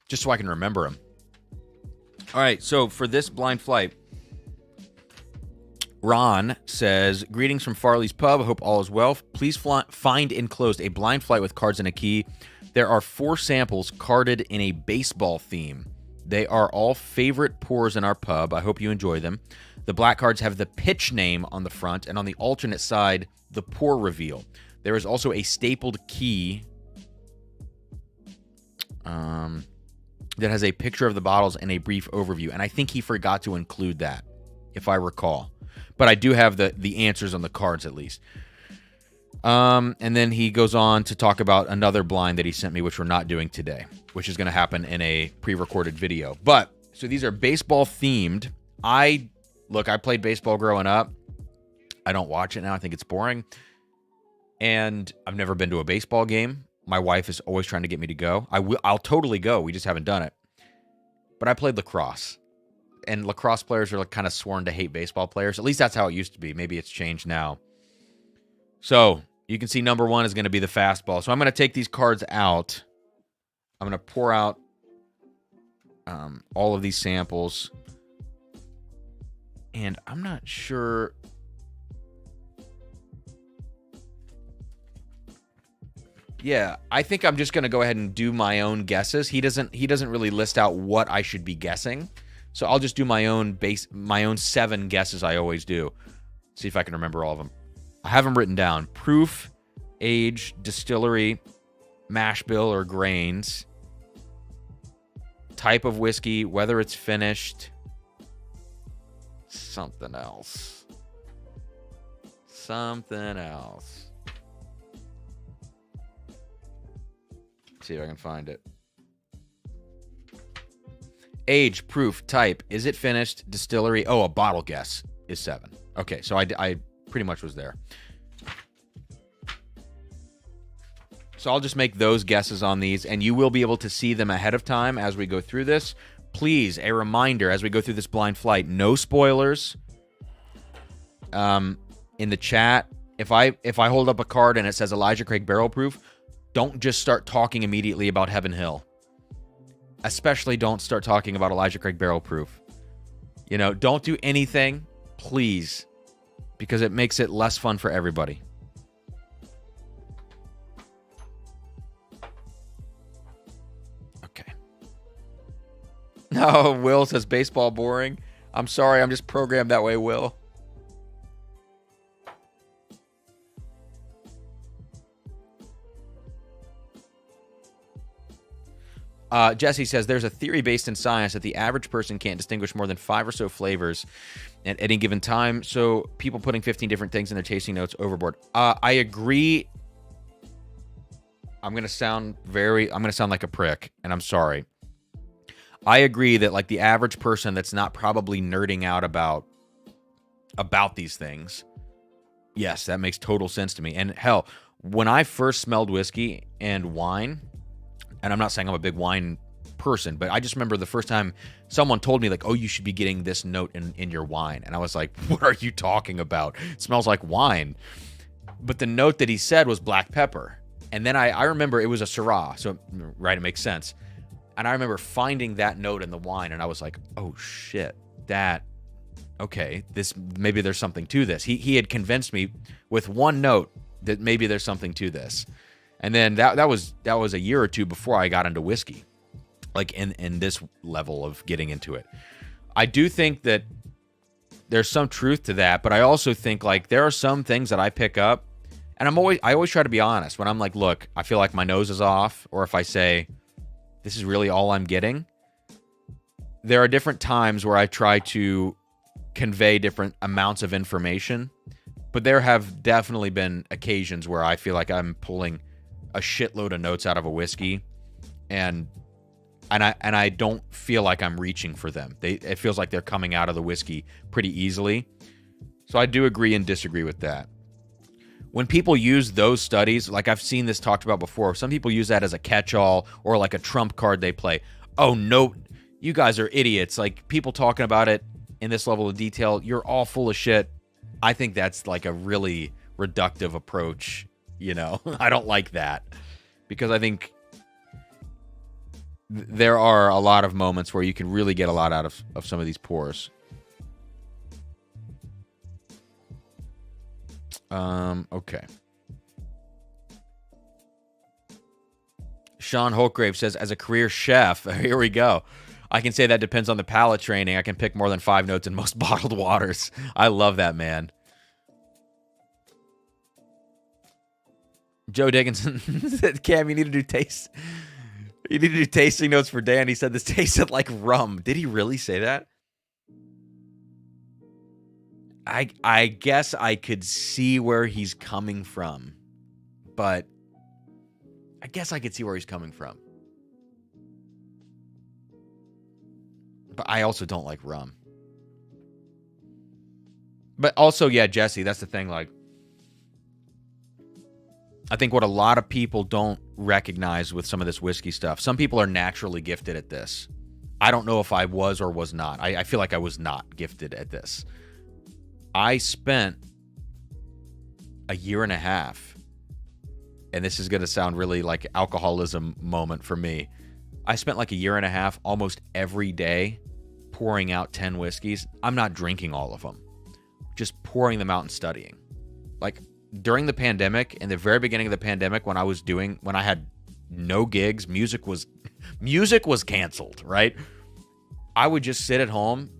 Just so I can remember them. All right, so for this blind flight, Ron says, greetings from Farley's Pub. I hope all is well. Please find enclosed a blind flight with cards and a key. There are 4 samples carded in a baseball theme. They are all favorite pours in our pub. I hope you enjoy them. The black cards have the pitch name on the front, and on the alternate side, the pour reveal. There is also a stapled key that has a picture of the bottles and a brief overview. And I think he forgot to include that, if I recall. But I do have the answers on the cards, at least. And then he goes on to talk about another blind that he sent me, which we're not doing today, which is going to happen in a pre-recorded video. But So these are baseball themed. Look, I played baseball growing up. I don't watch it now. I think it's boring. And I've never been to a baseball game. My wife is always trying to get me to go. I'll totally go. We just haven't done it. But I played lacrosse. And lacrosse players are like kind of sworn to hate baseball players. At least that's how it used to be. Maybe it's changed now. So you can see number 1 is going to be the fastball. So I'm going to take these cards out. I'm going to pour out all of these samples. And I'm not sure. Yeah, I think I'm just going to go ahead and do my own guesses. He doesn't really list out what I should be guessing. So I'll just do my own 7 guesses I always do. See if I can remember all of them. I have them written down. Proof, age, distillery, mash bill or grains, type of whiskey, whether it's finished, something else. See if I can find it. Age, proof, type. Is it finished? Distillery. Oh, a bottle guess is 7. Okay, so I pretty much was there. So I'll just make those guesses on these, and you will be able to see them ahead of time as we go through this. Please, a reminder, as we go through this blind flight, no spoilers. In the chat, if I hold up a card and it says Elijah Craig Barrel Proof, don't just start talking immediately about Heaven Hill. Especially don't start talking about Elijah Craig Barrel Proof. You know, don't do anything, please, because it makes it less fun for everybody. Okay. No, Will says baseball boring. I'm sorry, I'm just programmed that way, Will. Jesse says, there's a theory based in science that the average person can't distinguish more than 5 or so flavors at any given time. So people putting 15 different things in their tasting notes overboard. I agree. I'm going to sound like a prick, and I'm sorry. I agree that like the average person that's not probably nerding out about these things. Yes, that makes total sense to me. And hell, when I first smelled whiskey and wine, and I'm not saying I'm a big wine person, but I just remember the first time someone told me, like, oh, you should be getting this note in your wine. And I was like, what are you talking about? It smells like wine. But the note that he said was black pepper. And then I remember it was a Syrah. So, right, it makes sense. And I remember finding that note in the wine, and I was like, oh, shit, okay, maybe there's something to this. He had convinced me with one note that maybe there's something to this. And then that was a year or two before I got into whiskey, like in this level of getting into it. I do think that there's some truth to that, but I also think like there are some things that I pick up, and I always try to be honest when I'm like, look, I feel like my nose is off, or if I say this is really all I'm getting. There are different times where I try to convey different amounts of information, but there have definitely been occasions where I feel like I'm pulling a shitload of notes out of a whiskey, and I don't feel like I'm reaching for them. It feels like they're coming out of the whiskey pretty easily. So I do agree and disagree with that. When people use those studies, like I've seen this talked about before, some people use that as a catch-all or like a trump card they play. Oh, no, you guys are idiots. Like people talking about it in this level of detail, you're all full of shit. I think that's like a really reductive approach. You know, I don't like that, because I think there are a lot of moments where you can really get a lot out of some of these pours. Okay. Sean Holtgrave says, as a career chef, here we go. I can say that depends on the palate training. I can pick more than 5 notes in most bottled waters. I love that, man. Joe Dickinson said, Cam, you need to do tasting notes for Dan. He said this tasted like rum. Did he really say that? I guess I could see where he's coming from, but But I also don't like rum. But also, yeah, Jesse, that's the thing. Like, I think what a lot of people don't recognize with some of this whiskey stuff, some people are naturally gifted at this. I don't know if I was or was not. I feel like I was not gifted at this. I spent a year and a half, and this is going to sound really like alcoholism moment for me. I spent like a year and a half almost every day pouring out 10 whiskeys. I'm not drinking all of them, just pouring them out and studying. Like during the pandemic, in the very beginning of the pandemic, when I had no gigs, music was canceled, right? I would just sit at home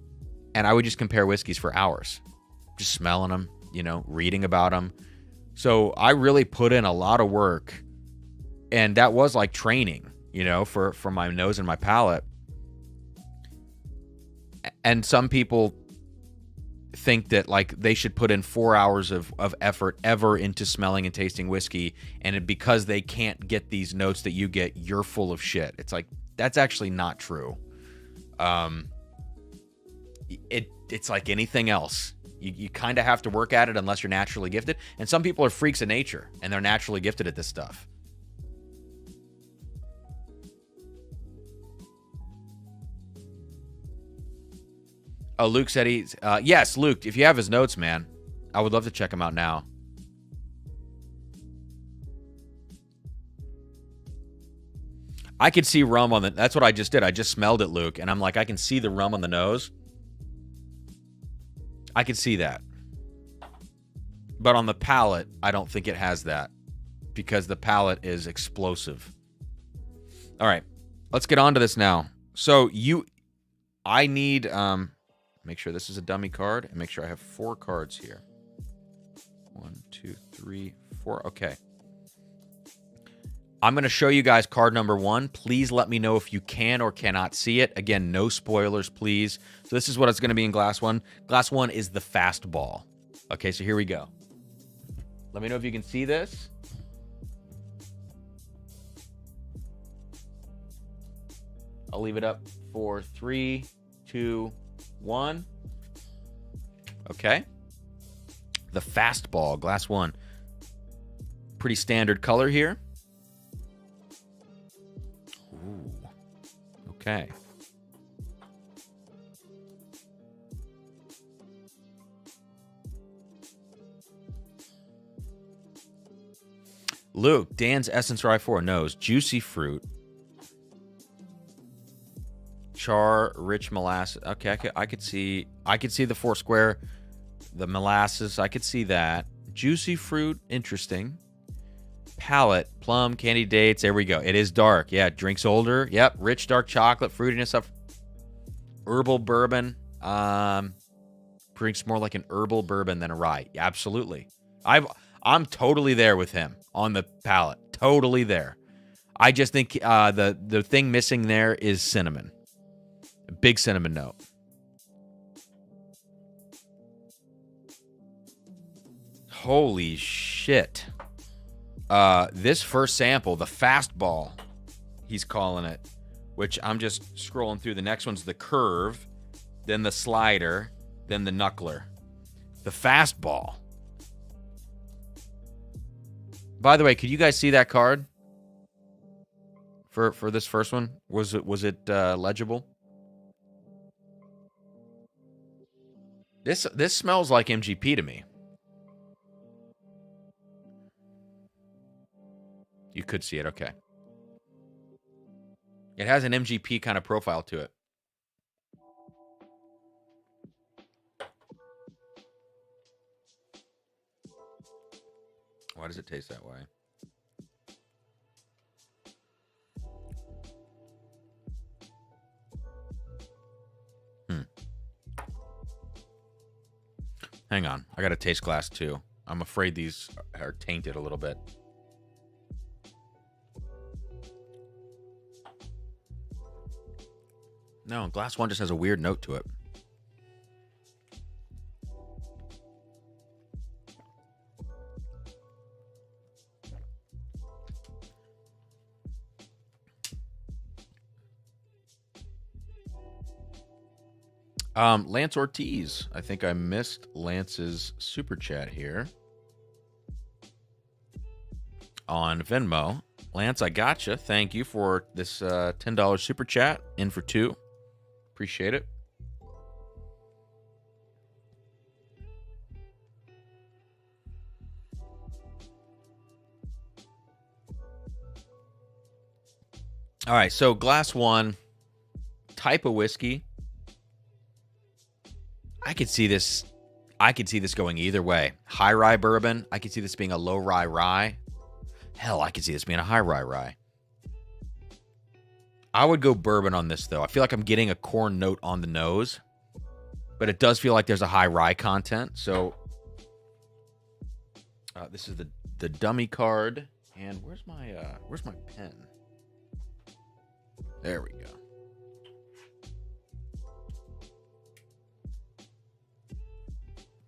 and I would just compare whiskeys for hours, just smelling them, reading about them. So I really put in a lot of work, and that was like training, for my nose and my palate. And some people think that like they should put in 4 hours of effort ever into smelling and tasting whiskey, and because they can't get these notes that you get, you're full of shit. It's like, that's actually not true. It's like anything else. You kind of have to work at it unless you're naturally gifted. And some people are freaks of nature and they're naturally gifted at this stuff. Oh, Luke said he's... yes, Luke, if you have his notes, man, I would love to check them out now. I could see rum on the... That's what I just did. I just smelled it, Luke, and I'm like, I can see the rum on the nose. I can see that. But on the palate, I don't think it has that, because the palate is explosive. All right, let's get on to this now. So I need... make sure this is a dummy card, and make sure I have 4 cards here. 1, 2, 3, 4. Okay. I'm going to show you guys card number 1. Please let me know if you can or cannot see it. Again, no spoilers, please. So this is what it's going to be in glass 1. Glass 1 is the fastball. Okay, so here we go. Let me know if you can see this. I'll leave it up for 3, 2, 1. Okay. The fastball, glass 1. Pretty standard color here. Ooh. Okay. Luke, Dan's Essence Rye 4 knows juicy fruit. Char, rich molasses. Okay, I could see the 4 square, the molasses. I could see that. Juicy fruit, interesting. Palate, plum, candy dates. There we go. It is dark. Yeah, drinks older. Yep, rich dark chocolate, fruitiness of herbal bourbon. Drinks more like an herbal bourbon than a rye. Yeah, absolutely. I'm totally there with him on the palate. Totally there. I just think the thing missing there is cinnamon. A big cinnamon note. Holy shit. This first sample, the fastball, he's calling it, which I'm just scrolling through. The next one's the curve, then the slider, then the knuckler. The fastball. By the way, could you guys see that card for this first one? Was it legible? This smells like MGP to me. You could see it, okay. It has an MGP kind of profile to it. Why does it taste that way? Hang on. I got a taste glass too. I'm afraid these are tainted a little bit. No, glass 1 just has a weird note to it. Lance Ortiz. I think I missed Lance's super chat here on Venmo. Lance, I gotcha. Thank you for this $10 super chat. In for two. Appreciate it. All right, so glass one, type of whiskey. I could see this going either way. High rye bourbon. I could see this being a low rye rye. Hell, I could see this being a high rye rye. I would go bourbon on this, though. I feel like I'm getting a corn note on the nose, but it does feel like there's a high rye content. So this is the dummy card. And where's my pen? There we go.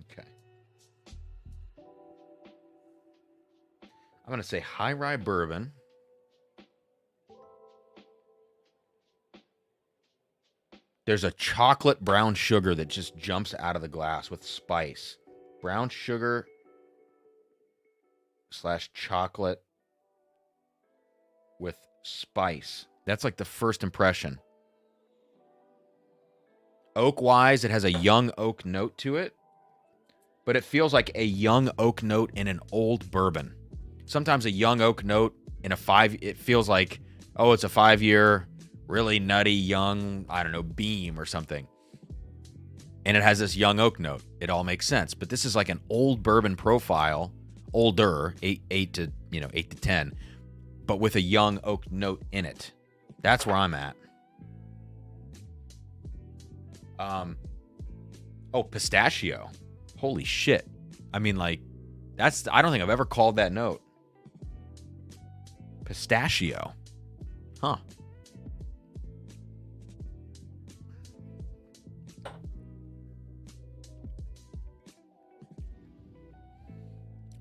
Okay. I'm going to say high rye bourbon. There's a chocolate brown sugar that just jumps out of the glass with spice. Brown sugar / chocolate with spice. That's like the first impression. Oak-wise, it has a young oak note to it, but it feels like a young oak note in an old bourbon. Sometimes a young oak note in it feels like, oh, it's a 5-year, really nutty, young, I don't know, beam or something. And it has this young oak note. It all makes sense. But this is like an old bourbon profile, older, 8 to 10, but with a young oak note in it. That's where I'm at. Oh, pistachio. Holy shit. I mean, like, I don't think I've ever called that note. Pistachio. Huh.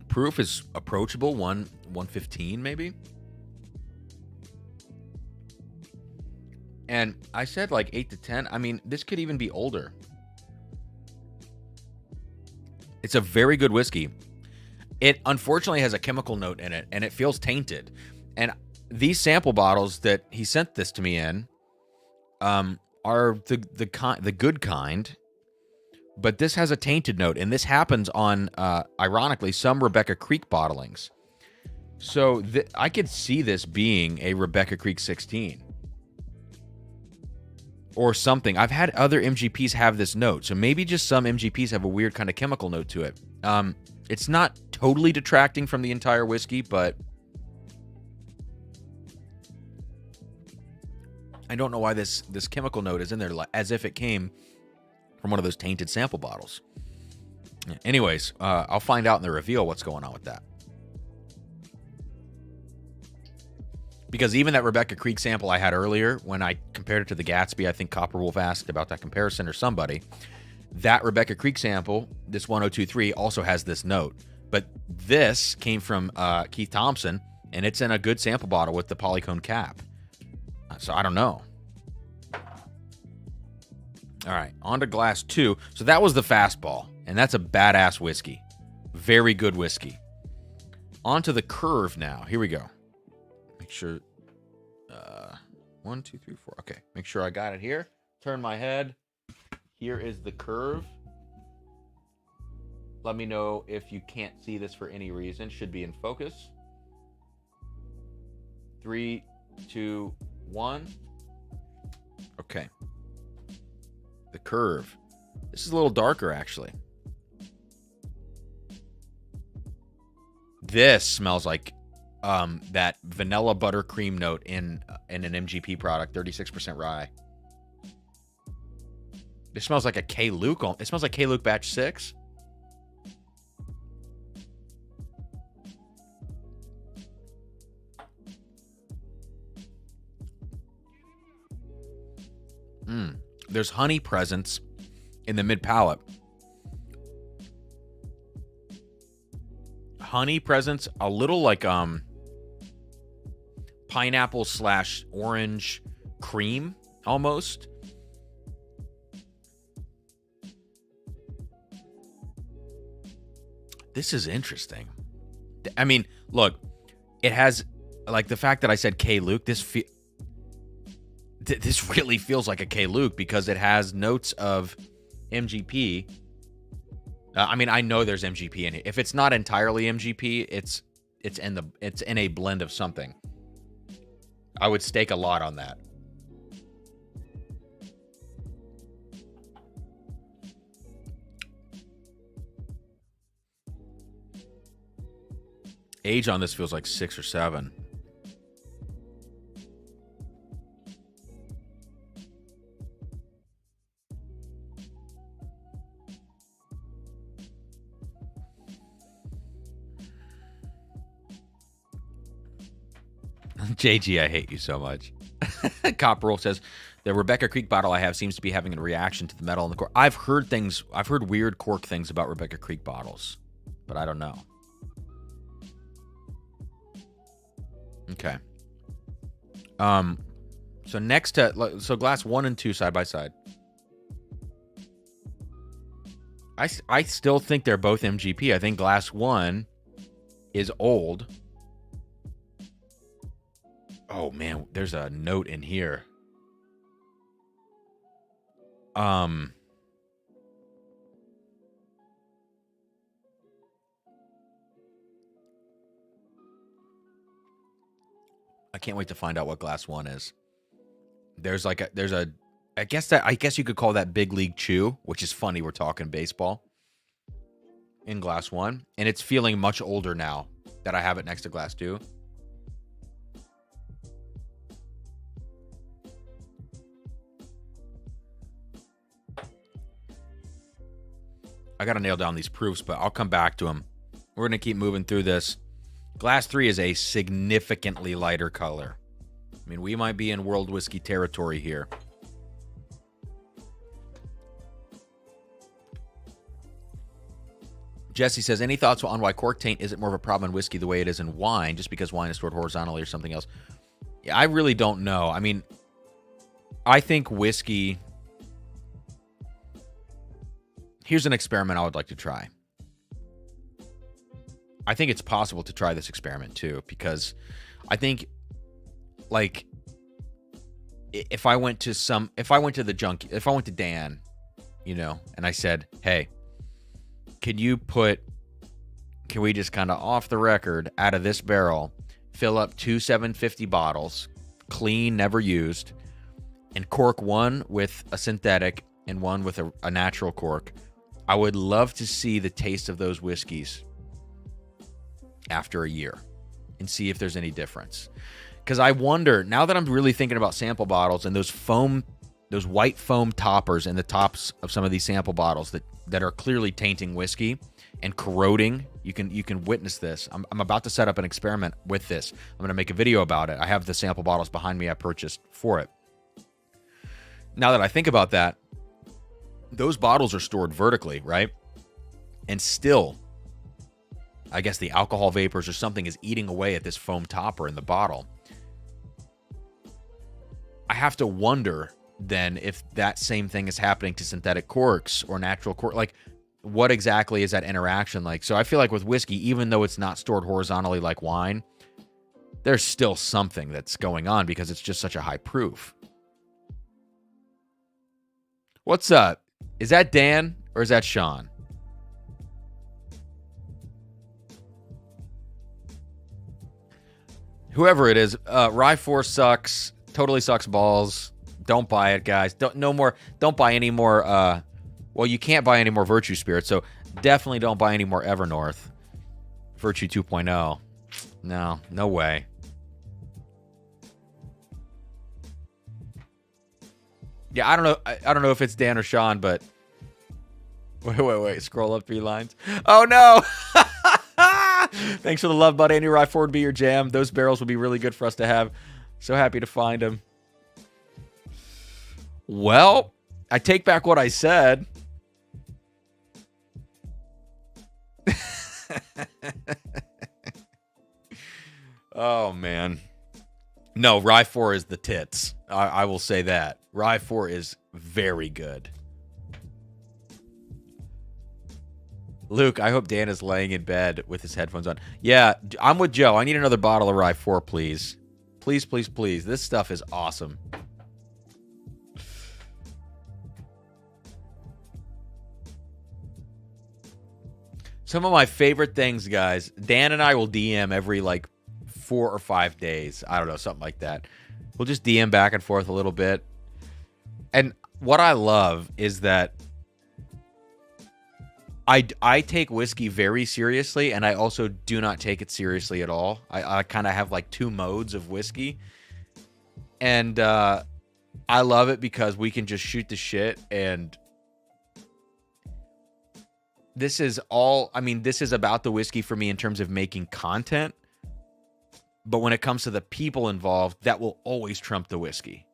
Proof is approachable, 115 maybe. And I said like 8 to 10. I mean, this could even be older. It's a very good whiskey. It unfortunately has a chemical note in it, and it feels tainted. And these sample bottles that he sent this to me in are the good kind. But this has a tainted note, and this happens on, ironically, some Rebecca Creek bottlings. So I could see this being a Rebecca Creek 16. Or something. I've had other MGPs have this note, so maybe just some MGPs have a weird kind of chemical note to it. It's not totally detracting from the entire whiskey, but I don't know why this chemical note is in there, as if it came from one of those tainted sample bottles. Anyways, I'll find out in the reveal what's going on with that. Because even that Rebecca Creek sample I had earlier, when I compared it to the Gatsby, I think Copper Wolf asked about that comparison or somebody. That Rebecca Creek sample, this 1023, also has this note. But this came from Keith Thompson, and it's in a good sample bottle with the polycone cap. So I don't know. All right, on to glass 2. So that was the fastball, and that's a badass whiskey. Very good whiskey. On to the curve now. Here we go. Make sure, 1, 2, 3, 4. Okay, make sure I got it here. Turn my head. Here is the curve. Let me know if you can't see this for any reason. Should be in focus. 3, 2, 1. Okay. The curve. This is a little darker, actually. This smells like that vanilla buttercream note in an MGP product, 36% rye. This smells like a K-Luke. It smells like K-Luke Batch 6. There's honey presence in the mid palate. Honey presence, a little like pineapple / orange cream almost. This is interesting. I mean, look, it has, like, the fact that I said K. Luke, this really feels like a K. Luke because it has notes of MGP. I mean, I know there's MGP in it. If it's not entirely MGP, it's in a blend of something. I would stake a lot on that. Age on this feels like 6 or 7. JG, I hate you so much. Copperl says, the Rebecca Creek bottle I have seems to be having a reaction to the metal in the cork. I've heard weird cork things about Rebecca Creek bottles, but I don't know. Okay. So next to, so glass 1 and 2 side by side. I still think they're both MGP. I think glass 1 is old. Oh man, there's a note in here. I can't wait to find out what glass 1 is. I guess you could call that Big League Chew, which is funny. We're talking baseball in glass 1, and it's feeling much older now that I have it next to glass 2. I got to nail down these proofs, but I'll come back to them. We're going to keep moving through this. Glass 3 is a significantly lighter color. I mean, we might be in world whiskey territory here. Jesse says, any thoughts on why cork taint isn't more of a problem in whiskey the way it is in wine, just because wine is stored horizontally or something else? Yeah, I really don't know. I mean, I think whiskey... Here's an experiment I would like to try. I think it's possible to try this experiment too, because I think, like, if I went to Dan, you know, and I said, hey, can we just kind of off the record, out of this barrel, fill up 2 750 bottles, clean, never used, and cork one with a synthetic and one with a natural cork. I would love to see the taste of those whiskeys after a year and see if there's any difference. Because I wonder, now that I'm really thinking about sample bottles and those white foam toppers in the tops of some of these sample bottles that are clearly tainting whiskey and corroding, you can witness this. I'm about to set up an experiment with this. I'm going to make a video about it. I have the sample bottles behind me I purchased for it. Now that I think about that, those bottles are stored vertically, right? And still, I guess the alcohol vapors or something is eating away at this foam topper in the bottle. I have to wonder then if that same thing is happening to synthetic corks or natural cork. Like, what exactly is that interaction like? So I feel like with whiskey, even though it's not stored horizontally like wine, there's still something that's going on because it's just such a high proof. What's up? Is that Dan or is that Sean? Whoever it is, Rye 4 sucks. Totally sucks balls. Don't buy it, guys. Don't buy any more. Well, you can't buy any more Virtue Spirits, so definitely don't buy any more Evernorth. Virtue 2.0. No way. Yeah, I don't know if it's Dan or Sean, but wait. Scroll up 3 lines. Oh no! Thanks for the love, buddy. I knew Rye 4 would be your jam. Those barrels would be really good for us to have. So happy to find them. Well, I take back what I said. Oh man. No, Rye 4 is the tits. I will say that. Rye 4 is very good. Luke, I hope Dan is laying in bed with his headphones on. Yeah, I'm with Joe. I need another bottle of Rye 4, please. Please, please, please. This stuff is awesome. Some of my favorite things, guys. Dan and I will DM every, like, 4 or 5 days. I don't know, something like that. We'll just DM back and forth a little bit. And what I love is that I take whiskey very seriously, and I also do not take it seriously at all. I kind of have, like, 2 modes of whiskey. And I love it because we can just shoot the shit, and this is all, I mean, this is about the whiskey for me in terms of making content. But when it comes to the people involved, that will always trump the whiskey.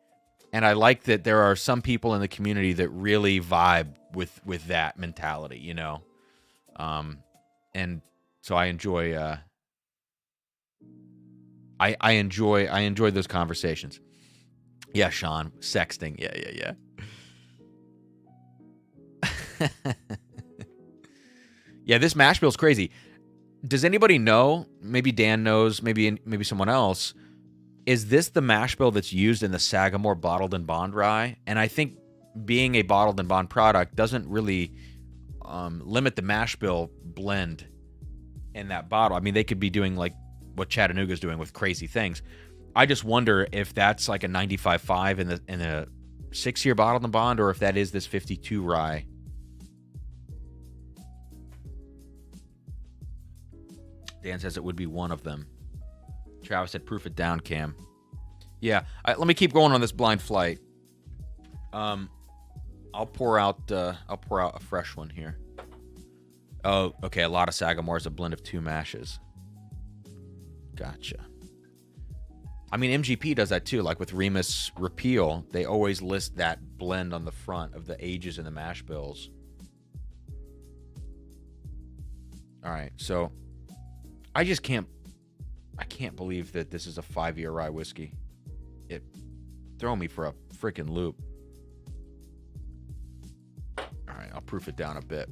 And I like that there are some people in the community that really vibe with that mentality, you know? And so I enjoy, I enjoy those conversations. Yeah, Sean, sexting. Yeah. Yeah, this mash bill's crazy. Does anybody know? Maybe Dan knows. Maybe someone else. Is this the mash bill that's used in the Sagamore Bottled and Bond rye? And I think being a Bottled and Bond product doesn't really limit the mash bill blend in that bottle. I mean, they could be doing like what Chattanooga's doing with crazy things. I just wonder if that's like a 95.5 in a 6-year Bottled and Bond, or if that is this 52 rye. Dan says it would be one of them. Travis said, "Proof it down, Cam." Yeah, let me keep going on this blind flight. I'll pour out a fresh one here. Oh, okay. A lot of Sagamore is a blend of 2 mashes. Gotcha. I mean, MGP does that too. Like with Remus Repeal, they always list that blend on the front of the ages in the mash bills. All right, so I can't believe that this is a 5-year rye whiskey. It throw me for a freaking loop. All right, I'll proof it down a bit.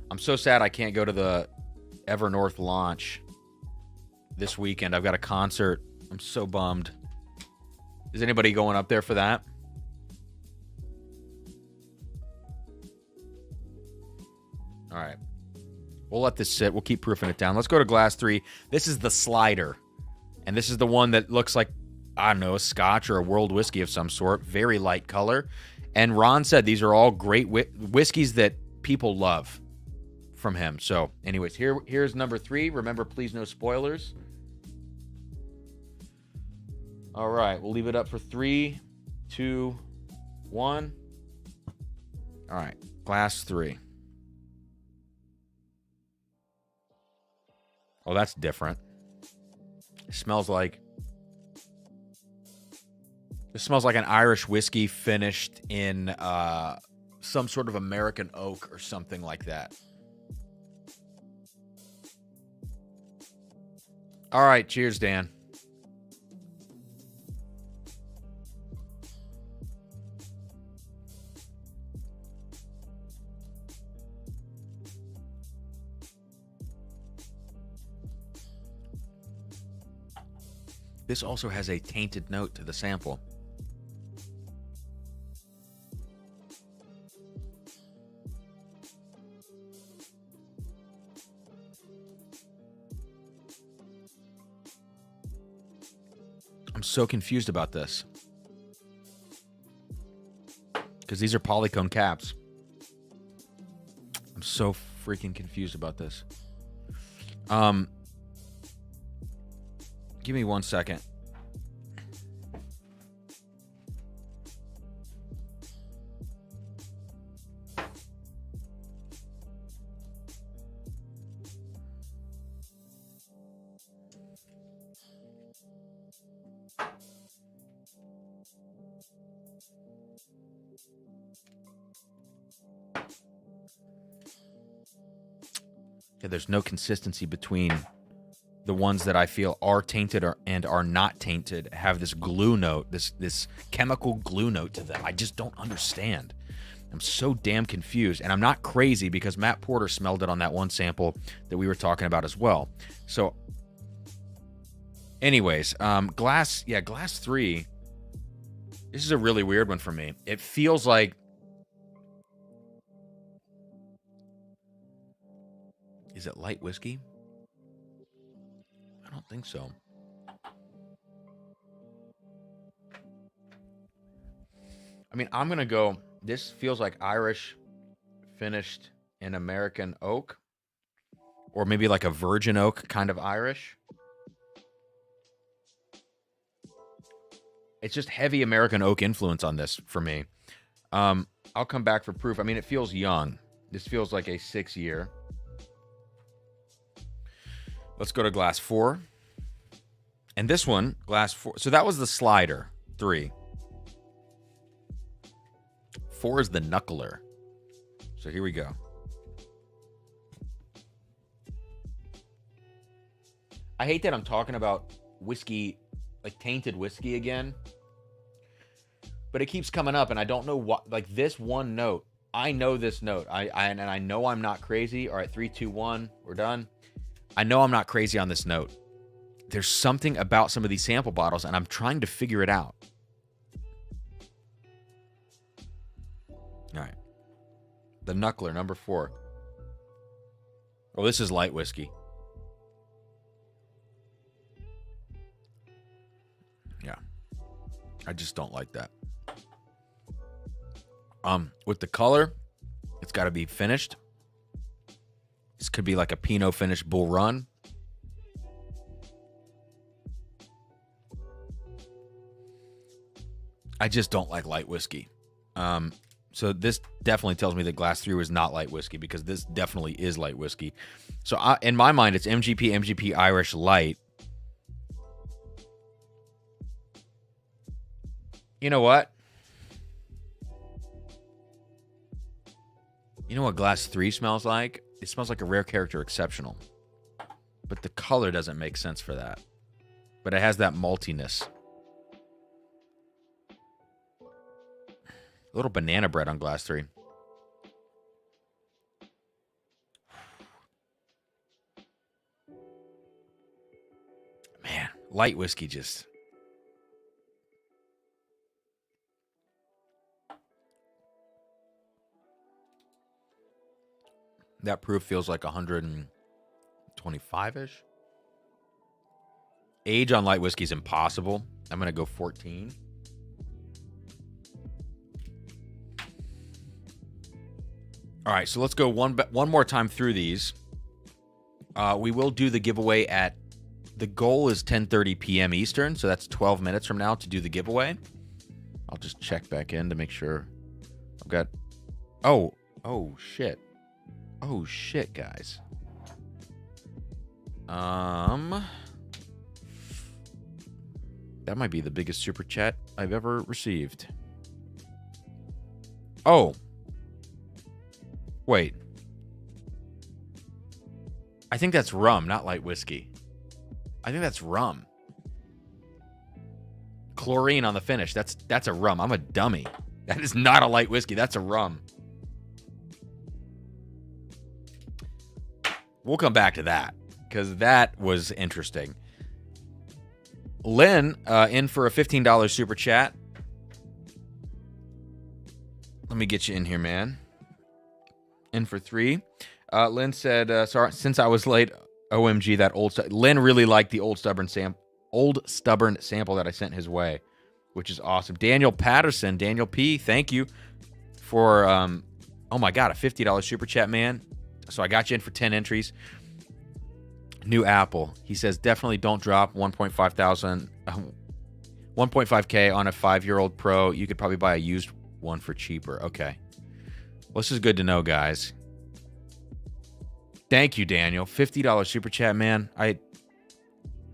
I'm so sad I can't go to the Evernorth launch this weekend. I've got a concert. I'm so bummed. Is anybody going up there for that? All right. We'll let this sit. We'll keep proofing it down. Let's go to glass 3. This is the slider. And this is the one that looks like, I don't know, a Scotch or a world whiskey of some sort. Very light color. And Ron said these are all great whiskeys that people love from him. So, anyways, here's number 3. Remember, please no spoilers. All right. We'll leave it up for 3, 2, 1. All right. Glass 3. Oh, that's different. It smells like... This smells like an Irish whiskey finished in some sort of American oak or something like that. All right, cheers, Dan. This also has a tainted note to the sample. I'm so confused about this. Because these are polycone caps. I'm so freaking confused about this. Give me 1 second. Yeah, there's no consistency between the ones that I feel are tainted and are not tainted, have this glue note, this chemical glue note to them. I just don't understand. I'm so damn confused, and I'm not crazy because Matt Porter smelled it on that one sample that we were talking about as well. So, anyways, glass 3. This is a really weird one for me. It feels like... Is it light whiskey? I don't think so. I mean, I'm going to go... This feels like Irish finished in American oak. Or maybe like a virgin oak kind of Irish. It's just heavy American oak influence on this for me. I'll come back for proof. I mean, it feels young. This feels like a 6-year. Let's go to glass 4. And this one, glass 4. So that was the slider, 3. 4 is the knuckler. So here we go. I hate that I'm talking about whiskey, like tainted whiskey again. But it keeps coming up, and I don't know what, like this one note. I know this note. And I know I'm not crazy. All right, 3, 2, 1. We're done. I know I'm not crazy on this note. There's something about some of these sample bottles, and I'm trying to figure it out. All right. The knuckler, number 4. Oh, this is light whiskey. Yeah. I just don't like that. With the color, it's got to be finished. This could be like a Pinot finished Bull Run. I just don't like light whiskey. So this definitely tells me that glass 3 was not light whiskey, because this definitely is light whiskey. So in my mind, it's MGP Irish Light. You know what? You know what glass 3 smells like? It smells like a Rare Character Exceptional. But the color doesn't make sense for that. But it has that maltiness. A little banana bread on glass 3. Man, light whiskey just... That proof feels like 125-ish. Age on light whiskey is impossible. I'm going to go 14. All right, so let's go one more time through these. We will do the giveaway at... The goal is 10:30 p.m. Eastern, so that's 12 minutes from now to do the giveaway. I'll just check back in to make sure. I've got... Oh, shit. Oh, shit, guys. That might be the biggest super chat I've ever received. Oh. Wait. I think that's rum, not light whiskey. I think that's rum. Chlorine on the finish. That's a rum. I'm a dummy. That is not a light whiskey. That's a rum. We'll come back to that, because that was interesting. Lynn, in for a $15 super chat. Let me get you in here, man. In for 3. Lynn said, sorry, since I was late, OMG, that old... Lynn really liked the old stubborn sample that I sent his way, which is awesome. Daniel Patterson, Daniel P., thank you for, oh my God, a $50 super chat, man. So I got you in for 10 entries. New Apple. He says, definitely don't drop 1.5K on a 5-year-old Pro. You could probably buy a used one for cheaper. Okay. Well, this is good to know, guys. Thank you, Daniel. $50 super chat, man.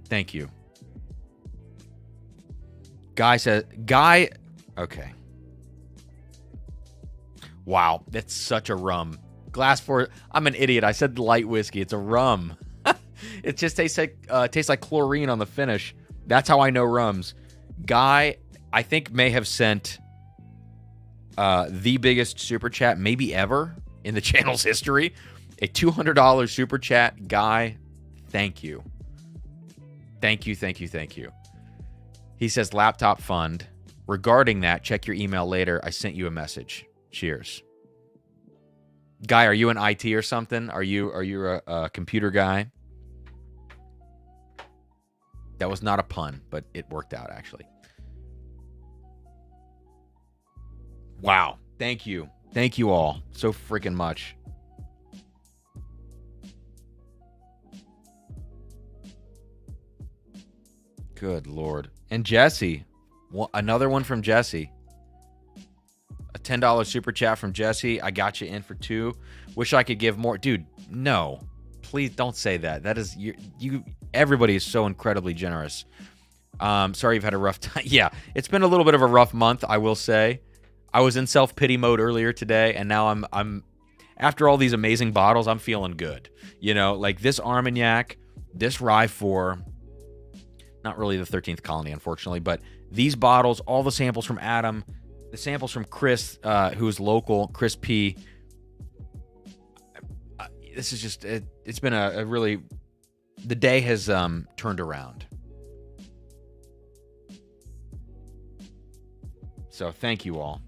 Thank you. Guy. Okay. Wow. That's such a rum. Glass 4. I'm an idiot. I said light whiskey. It's a rum. It just tastes like chlorine on the finish. That's how I know rums. Guy, I think, may have sent the biggest super chat maybe ever in the channel's history. A $200 super chat. Guy, thank you. Thank you, thank you, thank you. He says, laptop fund. Regarding that, check your email later. I sent you a message. Cheers. Guy, are you in IT or something? Are you a computer guy? That was not a pun, but it worked out, actually. Wow. Thank you. Thank you all so freaking much. Good Lord. And Jesse. Another one from Jesse. A $10 super chat from Jesse. I got you in for 2. Wish I could give more. Dude, no. Please don't say that. That is you. Everybody is so incredibly generous. Sorry you've had a rough time. Yeah, it's been a little bit of a rough month, I will say. I was in self-pity mode earlier today, and now I'm after all these amazing bottles, I'm feeling good. You know, like this Armagnac, this Rye 4, not really the 13th Colony, unfortunately, but these bottles, all the samples from Adam, the samples from Chris, who's local, Chris P. This is just, it's been a really, the day has turned around. So thank you all.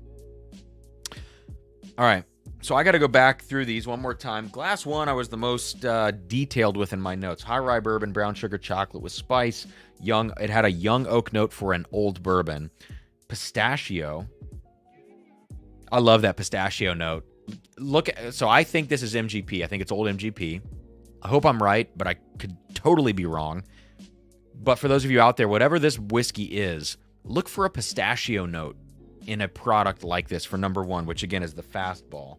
All right. So I got to go back through these one more time. Glass 1, I was the most detailed with in my notes. High rye bourbon, brown sugar chocolate with spice. Young. It had a young oak note for an old bourbon. Pistachio. I love that pistachio note. So I think this is MGP. I think it's old MGP. I hope I'm right, but I could totally be wrong. But for those of you out there, whatever this whiskey is, look for a pistachio note in a product like this for number 1, which again is the Fastball.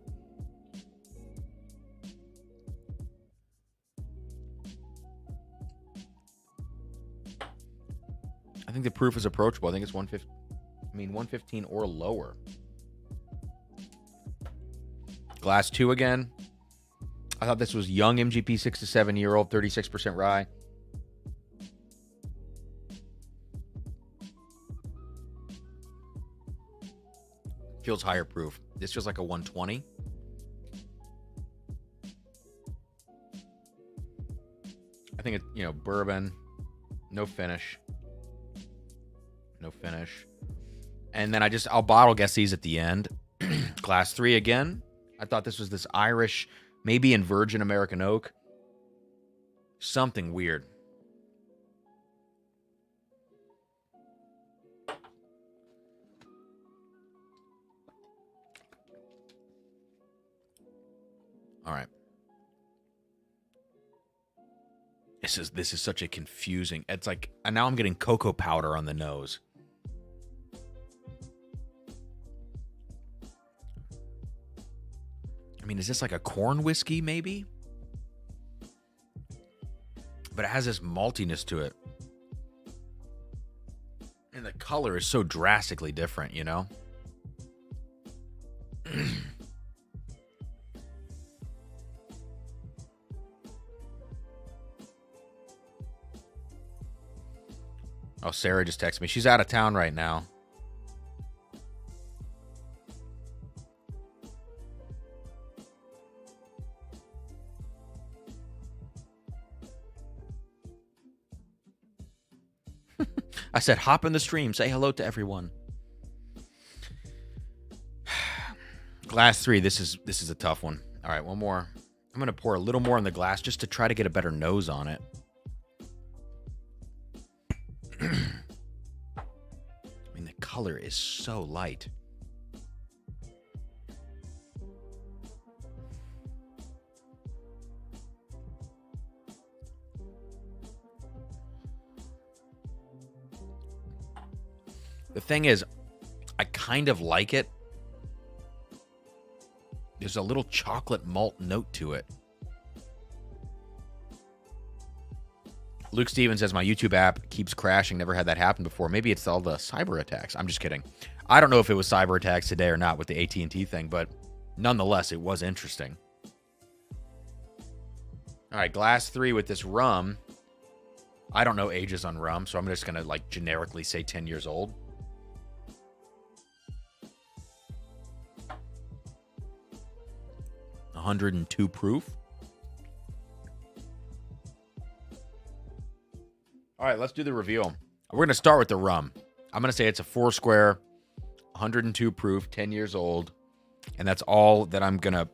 I think the proof is approachable. I think it's 115 or lower. Glass 2 again. I thought this was young MGP, 6 to 7 year old, 36% rye. Feels higher proof. This feels like a 120. I think it's, bourbon, no finish. No finish. And then I'll bottle guess these at the end. Glass 3 again. I thought this was this Irish, maybe in virgin American oak. Something weird. All right. This is such a confusing. It's like, and now I'm getting cocoa powder on the nose. I mean, is this like a corn whiskey maybe? But it has this maltiness to it. And the color is so drastically different, you know? Oh, Sarah just texted me. She's out of town right now. I said, hop in the stream. Say hello to everyone. Glass 3. This is a tough one. All right, one more. I'm going to pour a little more in the glass just to try to get a better nose on it. I mean, the color is so light. The thing is, I kind of like it. There's a little chocolate malt note to it. Luke Stevens says, my YouTube app keeps crashing. Never had that happen before. Maybe it's all the cyber attacks. I'm just kidding. I don't know if it was cyber attacks today or not with the AT&T thing, but nonetheless, it was interesting. All right, glass 3 with this rum. I don't know ages on rum, so I'm just going to like generically say 10 years old. 102 proof. All right, let's do the reveal. We're going to start with the rum. I'm going to say it's a Foursquare, 102 proof, 10 years old. And that's all that I'm going to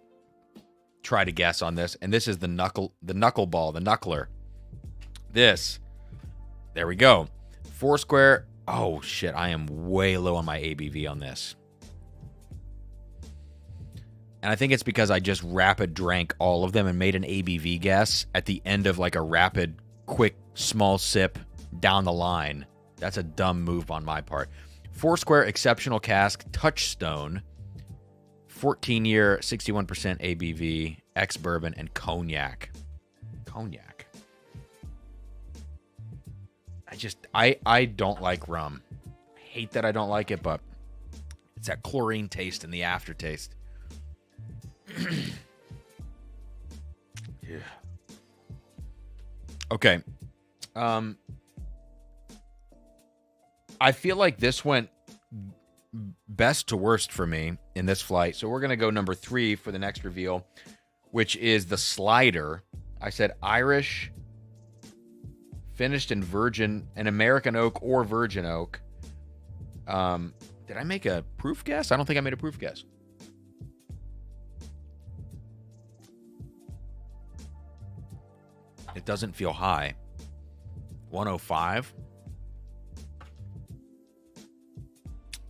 try to guess on this. And this is the knuckleball, the knuckler. This. There we go. Foursquare. Oh, shit. I am way low on my ABV on this. And I think it's because I just rapid drank all of them and made an ABV guess at the end of like a rapid, quick, small sip down the line. That's a dumb move on my part. Foursquare Exceptional Cask Touchstone. 14-year, 61% ABV, ex-bourbon, and cognac. Cognac. I don't like rum. I hate that I don't like it, but it's that chlorine taste and the aftertaste. Yeah. Okay. I feel like this went best to worst for me in this flight. So we're going to go number 3 for the next reveal, which is the Slider. I said Irish, finished in American oak or virgin oak. Did I make a proof guess? I don't think I made a proof guess. It doesn't feel high. 105.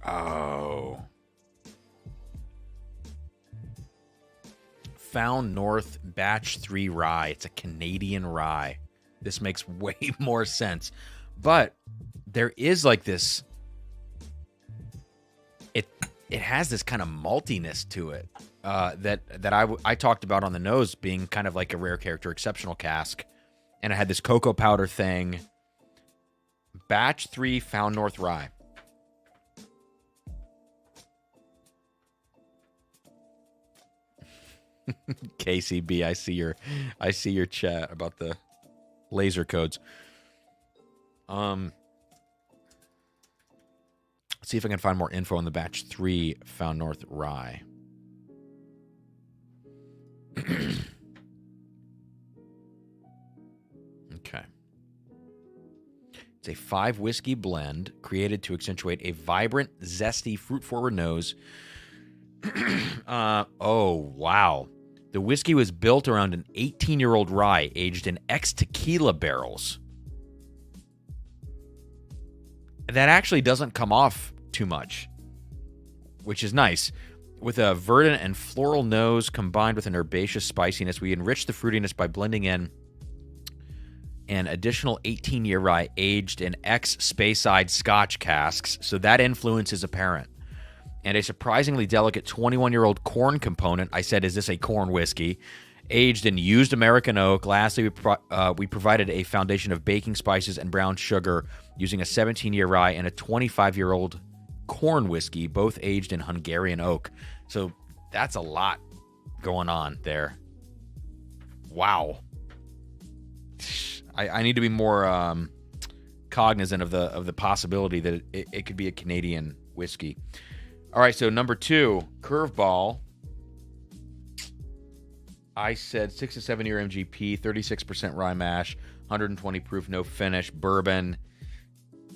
Oh. Found North Batch 3 Rye. It's a Canadian rye. This makes way more sense. But there is like this... It has this kind of maltiness to it that I talked about on the nose being kind of like a rare character exceptional cask. And it had this cocoa powder thing. Batch 3 Found North Rye. KCB, I see your chat about the laser codes. Let's see if I can find more info on the Batch 3 Found North Rye. Okay. It's a 5 whiskey blend created to accentuate a vibrant, zesty, fruit-forward nose. Oh, wow. The whiskey was built around an 18-year-old rye aged in ex-tequila barrels. That actually doesn't come off too much, which is nice. With a verdant and floral nose combined with an herbaceous spiciness, we enrich the fruitiness by blending in an additional 18-year rye aged in ex-Speyside Scotch casks, so that influence is apparent. And a surprisingly delicate 21-year-old corn component. I said, is this a corn whiskey? Aged in used American oak. Lastly, we provided a foundation of baking spices and brown sugar using a 17-year rye and a 25-year-old corn whiskey, both aged in Hungarian oak. So that's a lot going on there. Wow. I need to be more cognizant of the possibility that it could be a Canadian whiskey. All right, so number 2, Curveball. I said 6 to 7 year MGP, 36% rye mash, 120 proof, no finish, bourbon.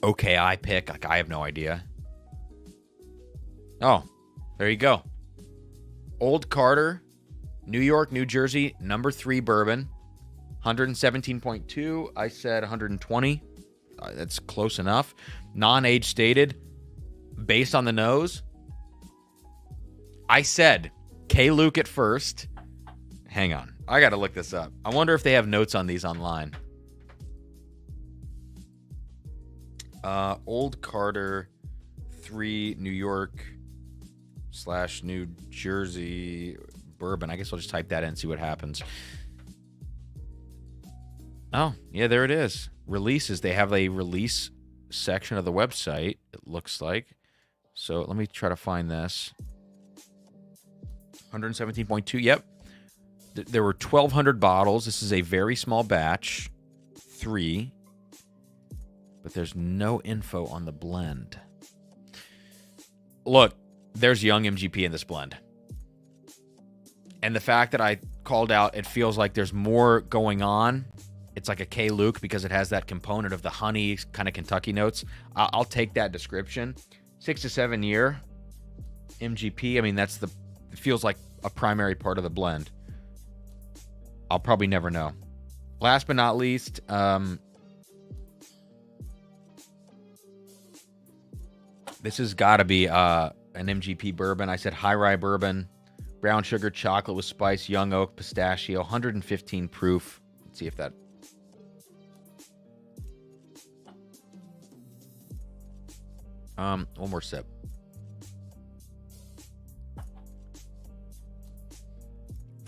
Okay, I pick. Like, I have no idea. Oh, there you go. Old Carter, New York, New Jersey, number 3 bourbon, 117.2. I said 120. That's close enough. Non-age stated, based on the nose. I said K-Luke at first. Hang on. I got to look this up. I wonder if they have notes on these online. Old Carter 3 New York / New Jersey bourbon. I guess I'll just type that in and see what happens. Oh, yeah, there it is. Releases. They have a release section of the website, it looks like. So let me try to find this. 117.2, yep. There were 1,200 bottles. This is a very small batch. 3. But there's no info on the blend. Look, there's young MGP in this blend. And the fact that I called out, it feels like there's more going on. It's like a K. Luke because it has that component of the honey kind of Kentucky notes. I'll take that description. 6 to 7 year MGP. I mean, it feels like a primary part of the blend. I'll probably never know. Last but not least, this has got to be an MGP bourbon. I said high rye bourbon, brown sugar, chocolate with spice, young oak, pistachio, 115 proof. Let's see if that. One more sip.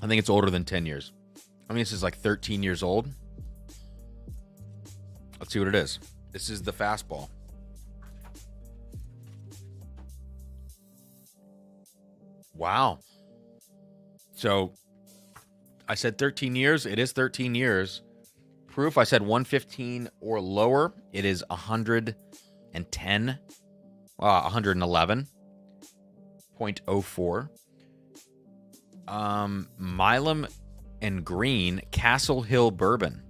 I think it's older than 10 years. I mean, this is like 13 years old. Let's see what it is. This is the fastball. Wow. So I said 13 years. It is 13 years. Proof, I said 115 or lower. It is 110. 111.04. Milam and Green Castle Hill Bourbon.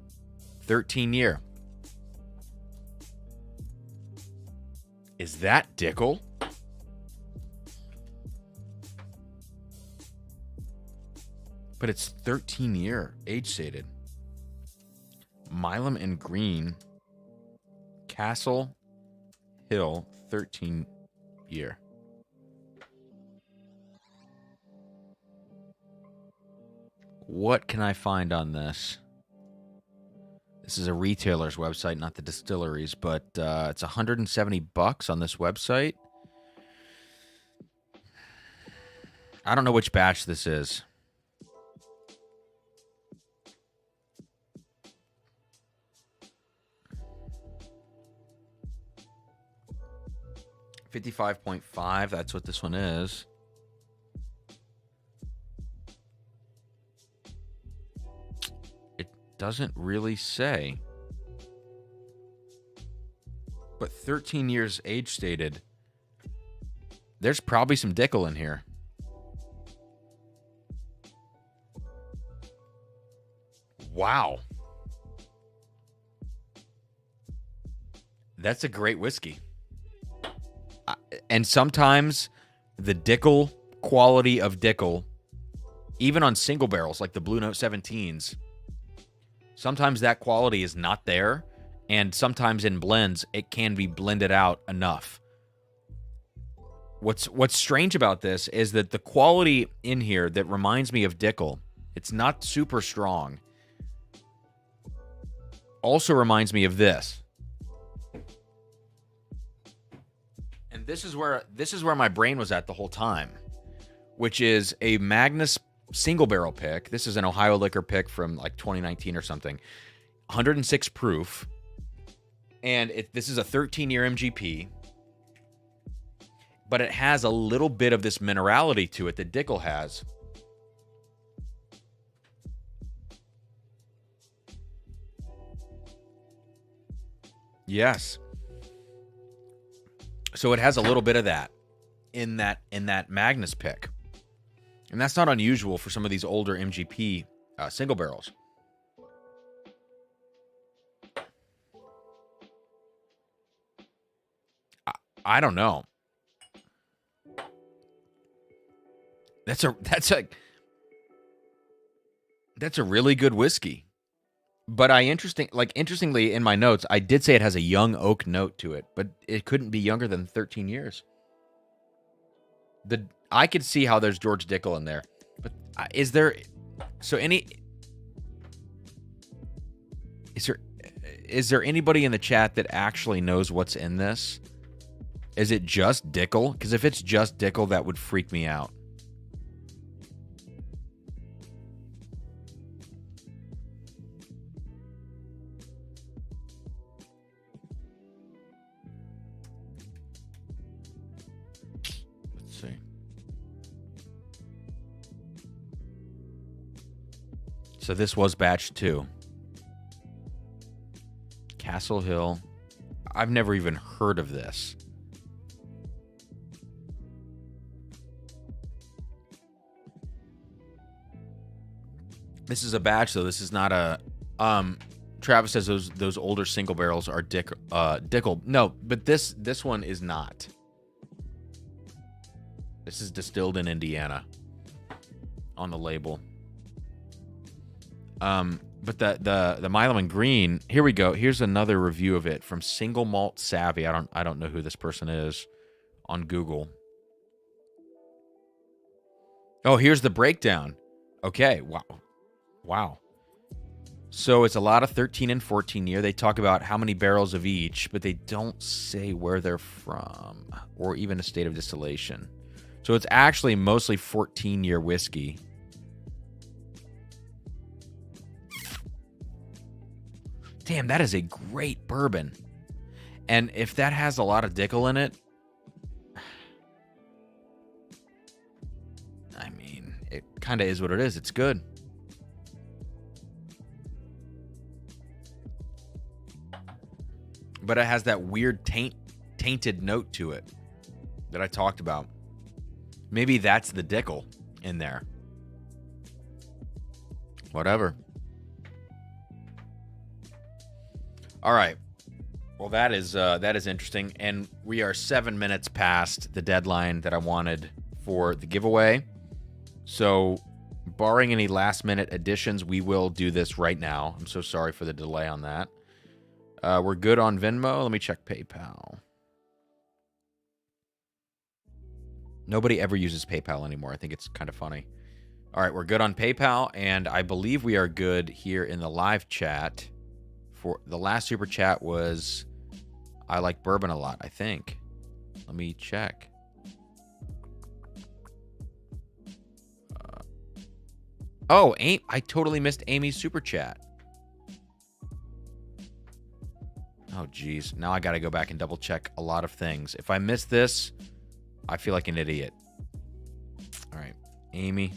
13 year. Is that Dickel? But it's 13 year age stated. Milam and Green Castle Hill 13 year. What can I find on this? This is a retailer's website, not the distillery's, but it's $170 on this website. I don't know which batch this is. $55.5, that's what this one is. It doesn't really say. But 13 years age stated. There's probably some Dickel in here. Wow. That's a great whiskey. And sometimes the Dickel quality of Dickel, even on single barrels like the Blue Note 17s, sometimes that quality is not there. And sometimes in blends, it can be blended out enough. What's strange about this is that the quality in here that reminds me of Dickel, it's not super strong, also reminds me of this. And this is where my brain was at the whole time, which is a Magnus single barrel pick. This is an Ohio liquor pick from like 2019 or something. 106 proof. And this is a 13-year MGP. But it has a little bit of this minerality to it that Dickel has. Yes. So it has a little bit of that in that Magnus pick. And that's not unusual for some of these older MGP single barrels. I don't know. That's a really good whiskey. But interestingly, in my notes, I did say it has a young oak note to it, but it couldn't be younger than 13 years. I could see how there's George Dickel in there, but is there anybody in the chat that actually knows what's in this? Is it just Dickel? Because if it's just Dickel, that would freak me out. So this was batch 2. Castle Hill. I've never even heard of this. This is a batch, though. This is not a... Travis says those older single barrels are Dickel. No, but this one is not. This is distilled in Indiana on the label. But the Milo and Green, here we go. Here's another review of it from Single Malt Savvy. I don't know who this person is on Google. Oh, here's the breakdown. Okay, wow. So it's a lot of 13 and 14 year. They talk about how many barrels of each, but they don't say where they're from or even a state of distillation. So it's actually mostly 14-year whiskey. Damn, that is a great bourbon. And if that has a lot of Dickel in it, I mean, it kind of is what it is. It's good. But it has that weird tainted note to it that I talked about. Maybe that's the Dickel in there. Whatever. All right. Well, that is interesting, and we are 7 minutes past the deadline that I wanted for the giveaway. So, barring any last-minute additions, we will do this right now. I'm so sorry for the delay on that. We're good on Venmo. Let me check PayPal. Nobody ever uses PayPal anymore. I think it's kind of funny. All right, we're good on PayPal, and I believe we are good here in the live chat. For the last super chat was, I like bourbon a lot, I think. Let me check. Oh, I totally missed Amy's super chat. Oh, geez. Now I got to go back and double check a lot of things. If I miss this, I feel like an idiot. All right. Amy,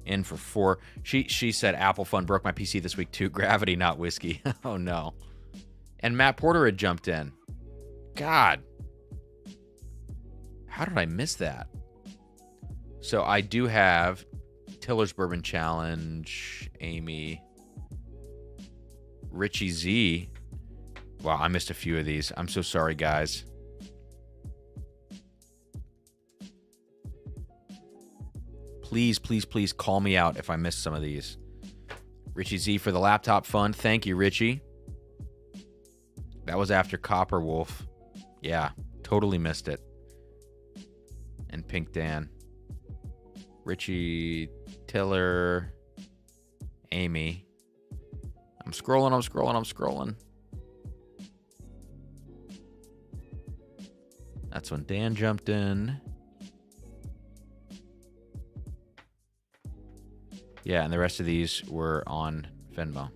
in for 4. She said, Apple Fun broke my PC this week too. Gravity, not whiskey. Oh, no. And Matt Porter had jumped in. God. How did I miss that? So I do have Tiller's Bourbon Challenge, Amy, Richie Z. Wow, I missed a few of these. I'm so sorry, guys. Please, please, please call me out if I missed some of these. Richie Z for the laptop fund. Thank you, Richie. That was after Copper Wolf. Yeah, totally missed it. And Pink Dan. Richie, Tiller, Amy. I'm scrolling. That's when Dan jumped in. Yeah, and the rest of these were on Venmo.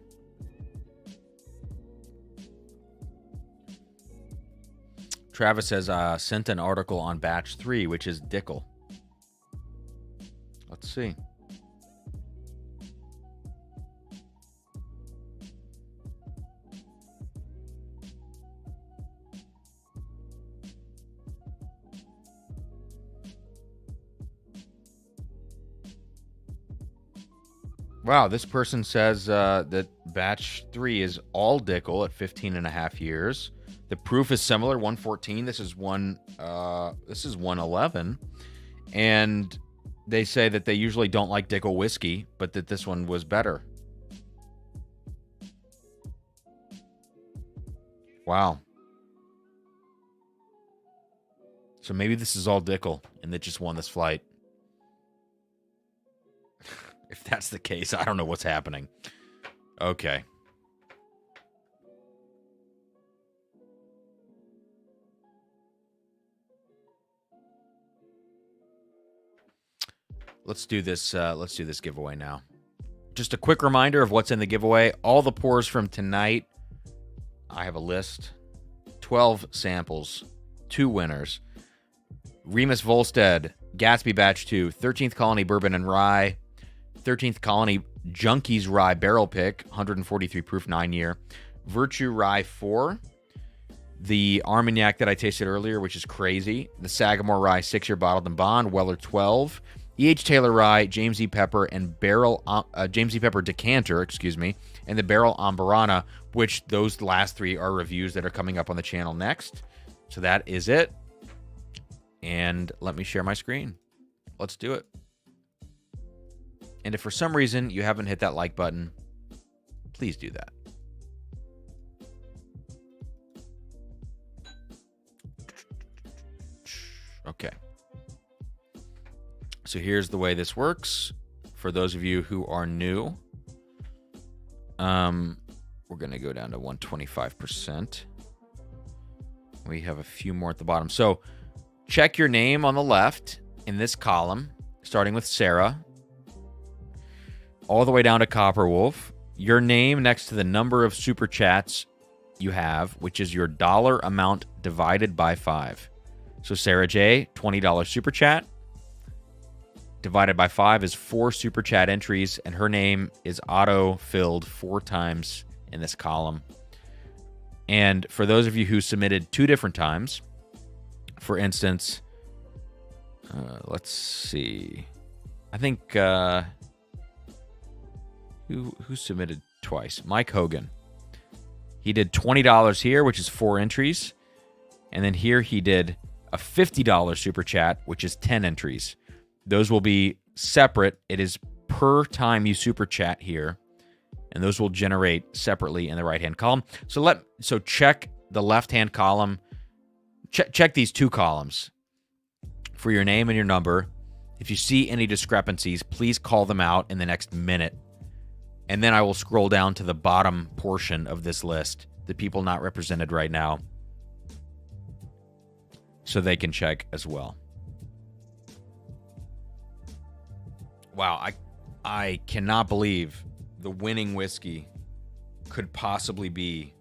Travis says, sent an article on batch 3, which is Dickel. Let's see. Wow, this person says that batch 3 is all Dickel at 15.5 years. The proof is similar, 114. This is 111. And they say that they usually don't like Dickel whiskey, but that this one was better. Wow. So maybe this is all Dickel, and they just won this flight. If that's the case, I don't know what's happening. Okay. Let's do this giveaway now. Just a quick reminder of what's in the giveaway. All the pours from tonight. I have a list. 12 samples. 2 winners. Remus Volstead, Gatsby Batch 2, 13th Colony Bourbon and Rye, 13th Colony Junkies Rye Barrel Pick, 143 proof, 9-year. Virtue Rye 4. The Armagnac that I tasted earlier, which is crazy. The Sagamore Rye 6-year bottled and bond. Weller 12. E.H. Taylor Rye, James E. Pepper, and James E. Pepper Decanter, and the Barrel Ambarana, which those last three are reviews that are coming up on the channel next. So that is it. And let me share my screen. Let's do it. And if for some reason you haven't hit that like button, please do that. Okay. So here's the way this works. For those of you who are new, we're going to go down to 125%. We have a few more at the bottom. So check your name on the left in this column, starting with Sarah, all the way down to Copperwolf. Your name next to the number of super chats you have, which is your dollar amount divided by 5. So Sarah J, $20 super chat. Divided by 5 is 4 super chat entries, and her name is auto-filled 4 times in this column. And for those of you who submitted 2 different times, for instance, let's see. I think who submitted twice? Mike Hogan. He did $20 here, which is 4 entries. And then here he did a $50 super chat, which is 10 entries. Those will be separate. It is per time you super chat here, and those will generate separately in the right-hand column. So check the left-hand column. Check these 2 columns for your name and your number. If you see any discrepancies, please call them out in the next minute. And then I will scroll down to the bottom portion of this list, the people not represented right now, so they can check as well. Wow, I cannot believe the winning whiskey could possibly be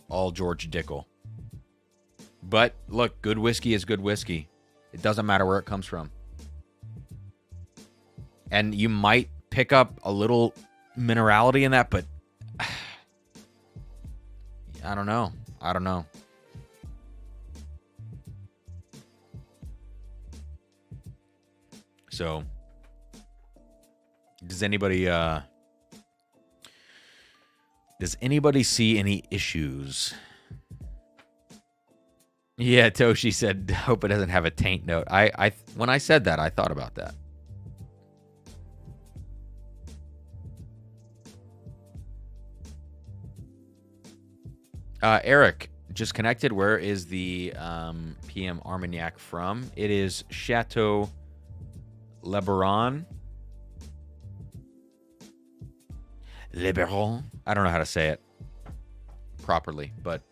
all George Dickel. But look, good whiskey is good whiskey. It doesn't matter where it comes from. And you might pick up a little minerality in that, but I don't know. So does anybody see any issues? Yeah, Toshi said, hope it doesn't have a taint note. When I said that, I thought about that. Eric, just connected. Where is the PM Armagnac from? It is Chateau Lebaron. Lebaron. I don't know how to say it properly, but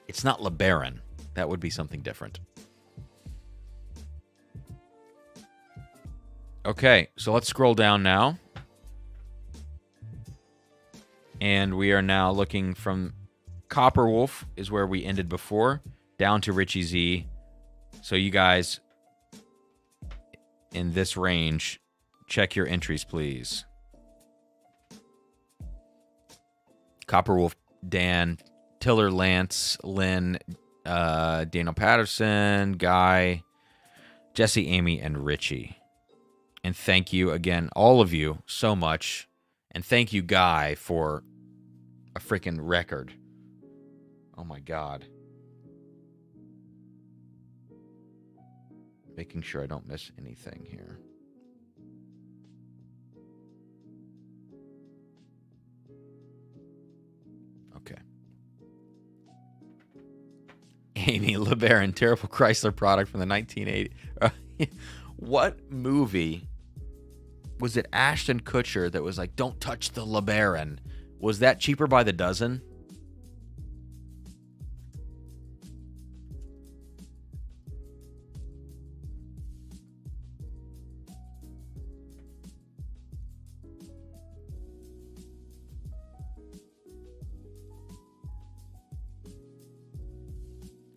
it's not LeBaron. That would be something different. Okay, so let's scroll down now. And we are now looking from Copperwolf is where we ended before, down to Richie Z. So you guys in this range, check your entries, please. Copperwolf, Dan, Tiller, Lance, Lynn, Daniel Patterson, Guy, Jesse, Amy, and Richie. And thank you again, all of you, so much. And thank you, Guy, for a freaking record. Oh my God. Making sure I don't miss anything here. Okay. Amy LeBaron, terrible Chrysler product from the 1980s. What movie was it? Ashton Kutcher that was like, "Don't touch the LeBaron." Was that Cheaper by the Dozen?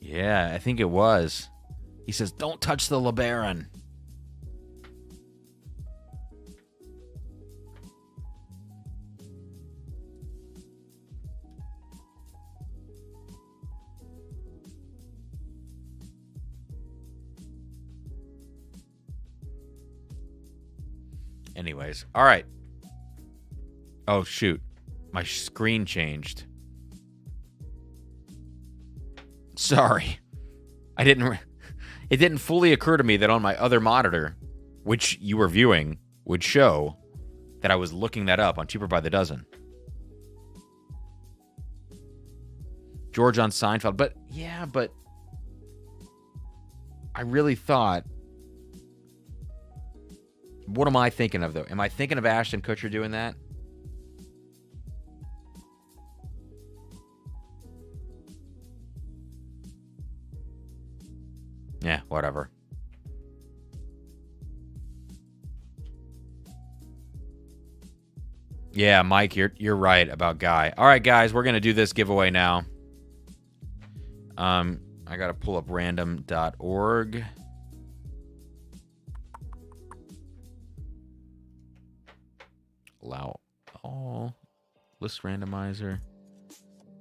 Yeah, I think it was. He says, "Don't touch the LeBaron." Anyways, all right. Oh, shoot. My screen changed. Sorry. It didn't fully occur to me that on my other monitor, which you were viewing, would show that I was looking that up on Cheaper by the Dozen. George on Seinfeld. But I really thought, what am I thinking of, though? Am I thinking of Ashton Kutcher doing that? Yeah, whatever. Yeah, Mike, you're right about Guy. All right, guys, we're gonna do this giveaway now. I gotta pull up random.org. Allow all list randomizer.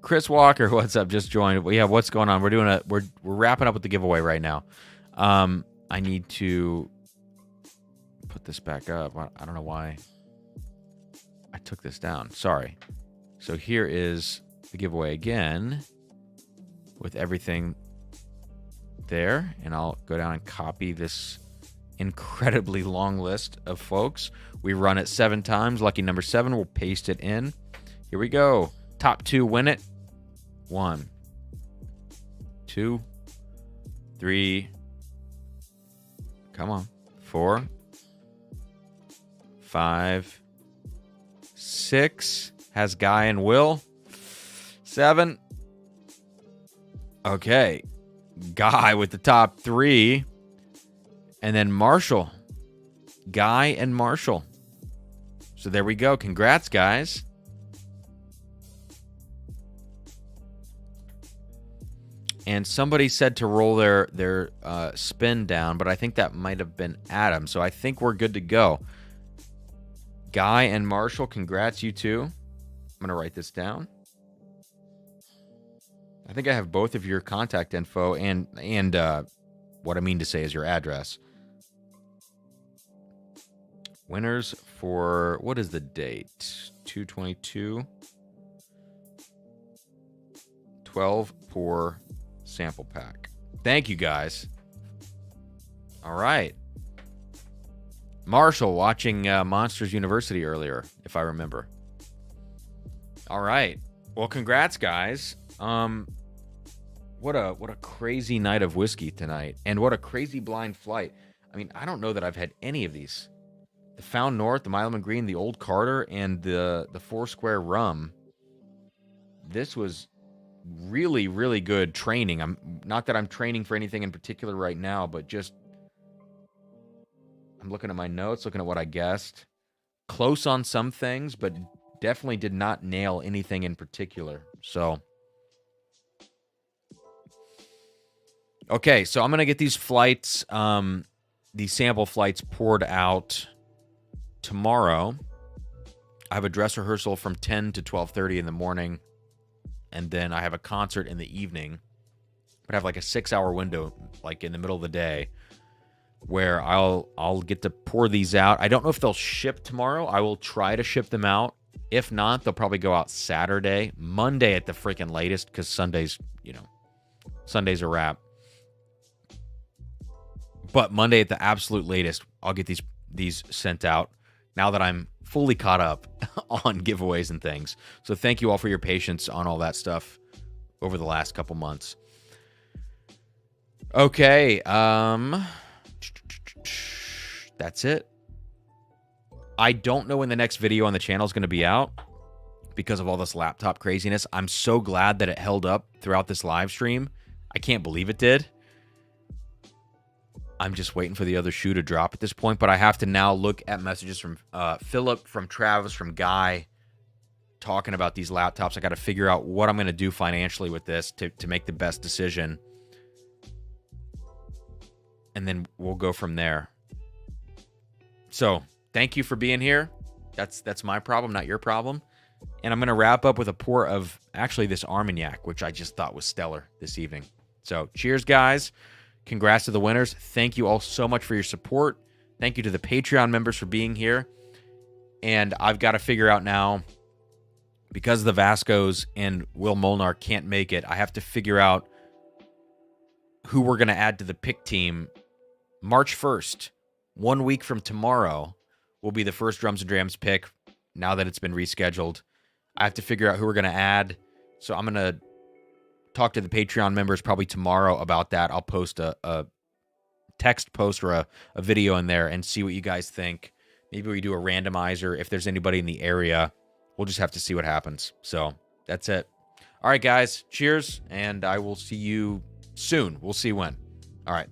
Chris Walker, what's up? Just joined. Yeah, what's going on? We're wrapping up with the giveaway right now. I need to put this back up. I don't know why I took this down. Sorry. So here is the giveaway again with everything there, and I'll go down and copy this incredibly long list of folks. We run it 7 times. Lucky number 7. We'll paste it in. Here we go. Top 2 win it. 1, 2, 3. Come on. 4, 5, 6. Has Guy and Will. 7. Okay. Guy with the top 3. And then Marshall. Guy and Marshall. So there we go. Congrats, guys. And somebody said to roll their spin down, but I think that might have been Adam. So I think we're good to go. Guy and Marshall, congrats, you two. I'm going to write this down. I think I have both of your contact info and what I mean to say is your address. Winners for, what is the date? 2/22. 12 pour sample pack. Thank you, guys. All right. Marshall watching Monsters University earlier, if I remember. All right. Well, congrats, guys. What a crazy night of whiskey tonight, and what a crazy blind flight. I mean, I don't know that I've had any of these. The Found North, the Milam and Green, the Old Carter, and the Four Square Rum. This was really, really good training. I'm not that I'm training for anything in particular right now, but just I'm looking at my notes, looking at what I guessed. Close on some things, but definitely did not nail anything in particular. So, okay, so I'm going to get these flights, these sample flights poured out tomorrow. I have a dress rehearsal from 10 to 12:30 in the morning, and then I have a concert in the evening. But I have like a 6-hour window, like in the middle of the day, where I'll get to pour these out. I don't know if they'll ship tomorrow. I will try to ship them out. If not, they'll probably go out Saturday, Monday at the freaking latest, because Sunday's a wrap. But Monday at the absolute latest, I'll get these sent out now that I'm fully caught up on giveaways and things. So thank you all for your patience on all that stuff over the last couple months. Okay, that's it. I don't know when the next video on the channel is going to be out because of all this laptop craziness. I'm so glad that it held up throughout this live stream. I can't believe it did. I'm just waiting for the other shoe to drop at this point, but I have to now look at messages from Philip, from Travis, from Guy, talking about these laptops. I got to figure out what I'm going to do financially with this to make the best decision. And then we'll go from there. So, thank you for being here. That's my problem, not your problem. And I'm going to wrap up with a pour of, actually, this Armagnac, which I just thought was stellar this evening. So, cheers, guys. Congrats to the winners. Thank you all so much for your support. Thank you to the Patreon members for being here. And I've got to figure out now, because the Vascos and Will Molnar can't make it, I have to figure out who we're going to add to the pick team. March 1st, 1 week from tomorrow, will be the first Drums and Drams pick now that it's been rescheduled. I have to figure out who we're going to add. So I'm going to talk to the Patreon members probably tomorrow about that. I'll post a text post or a video in there and see what you guys think. Maybe we do a randomizer if there's anybody in the area. We'll just have to see what happens. So that's it. All right, guys. Cheers, and I will see you soon. We'll see when. All right.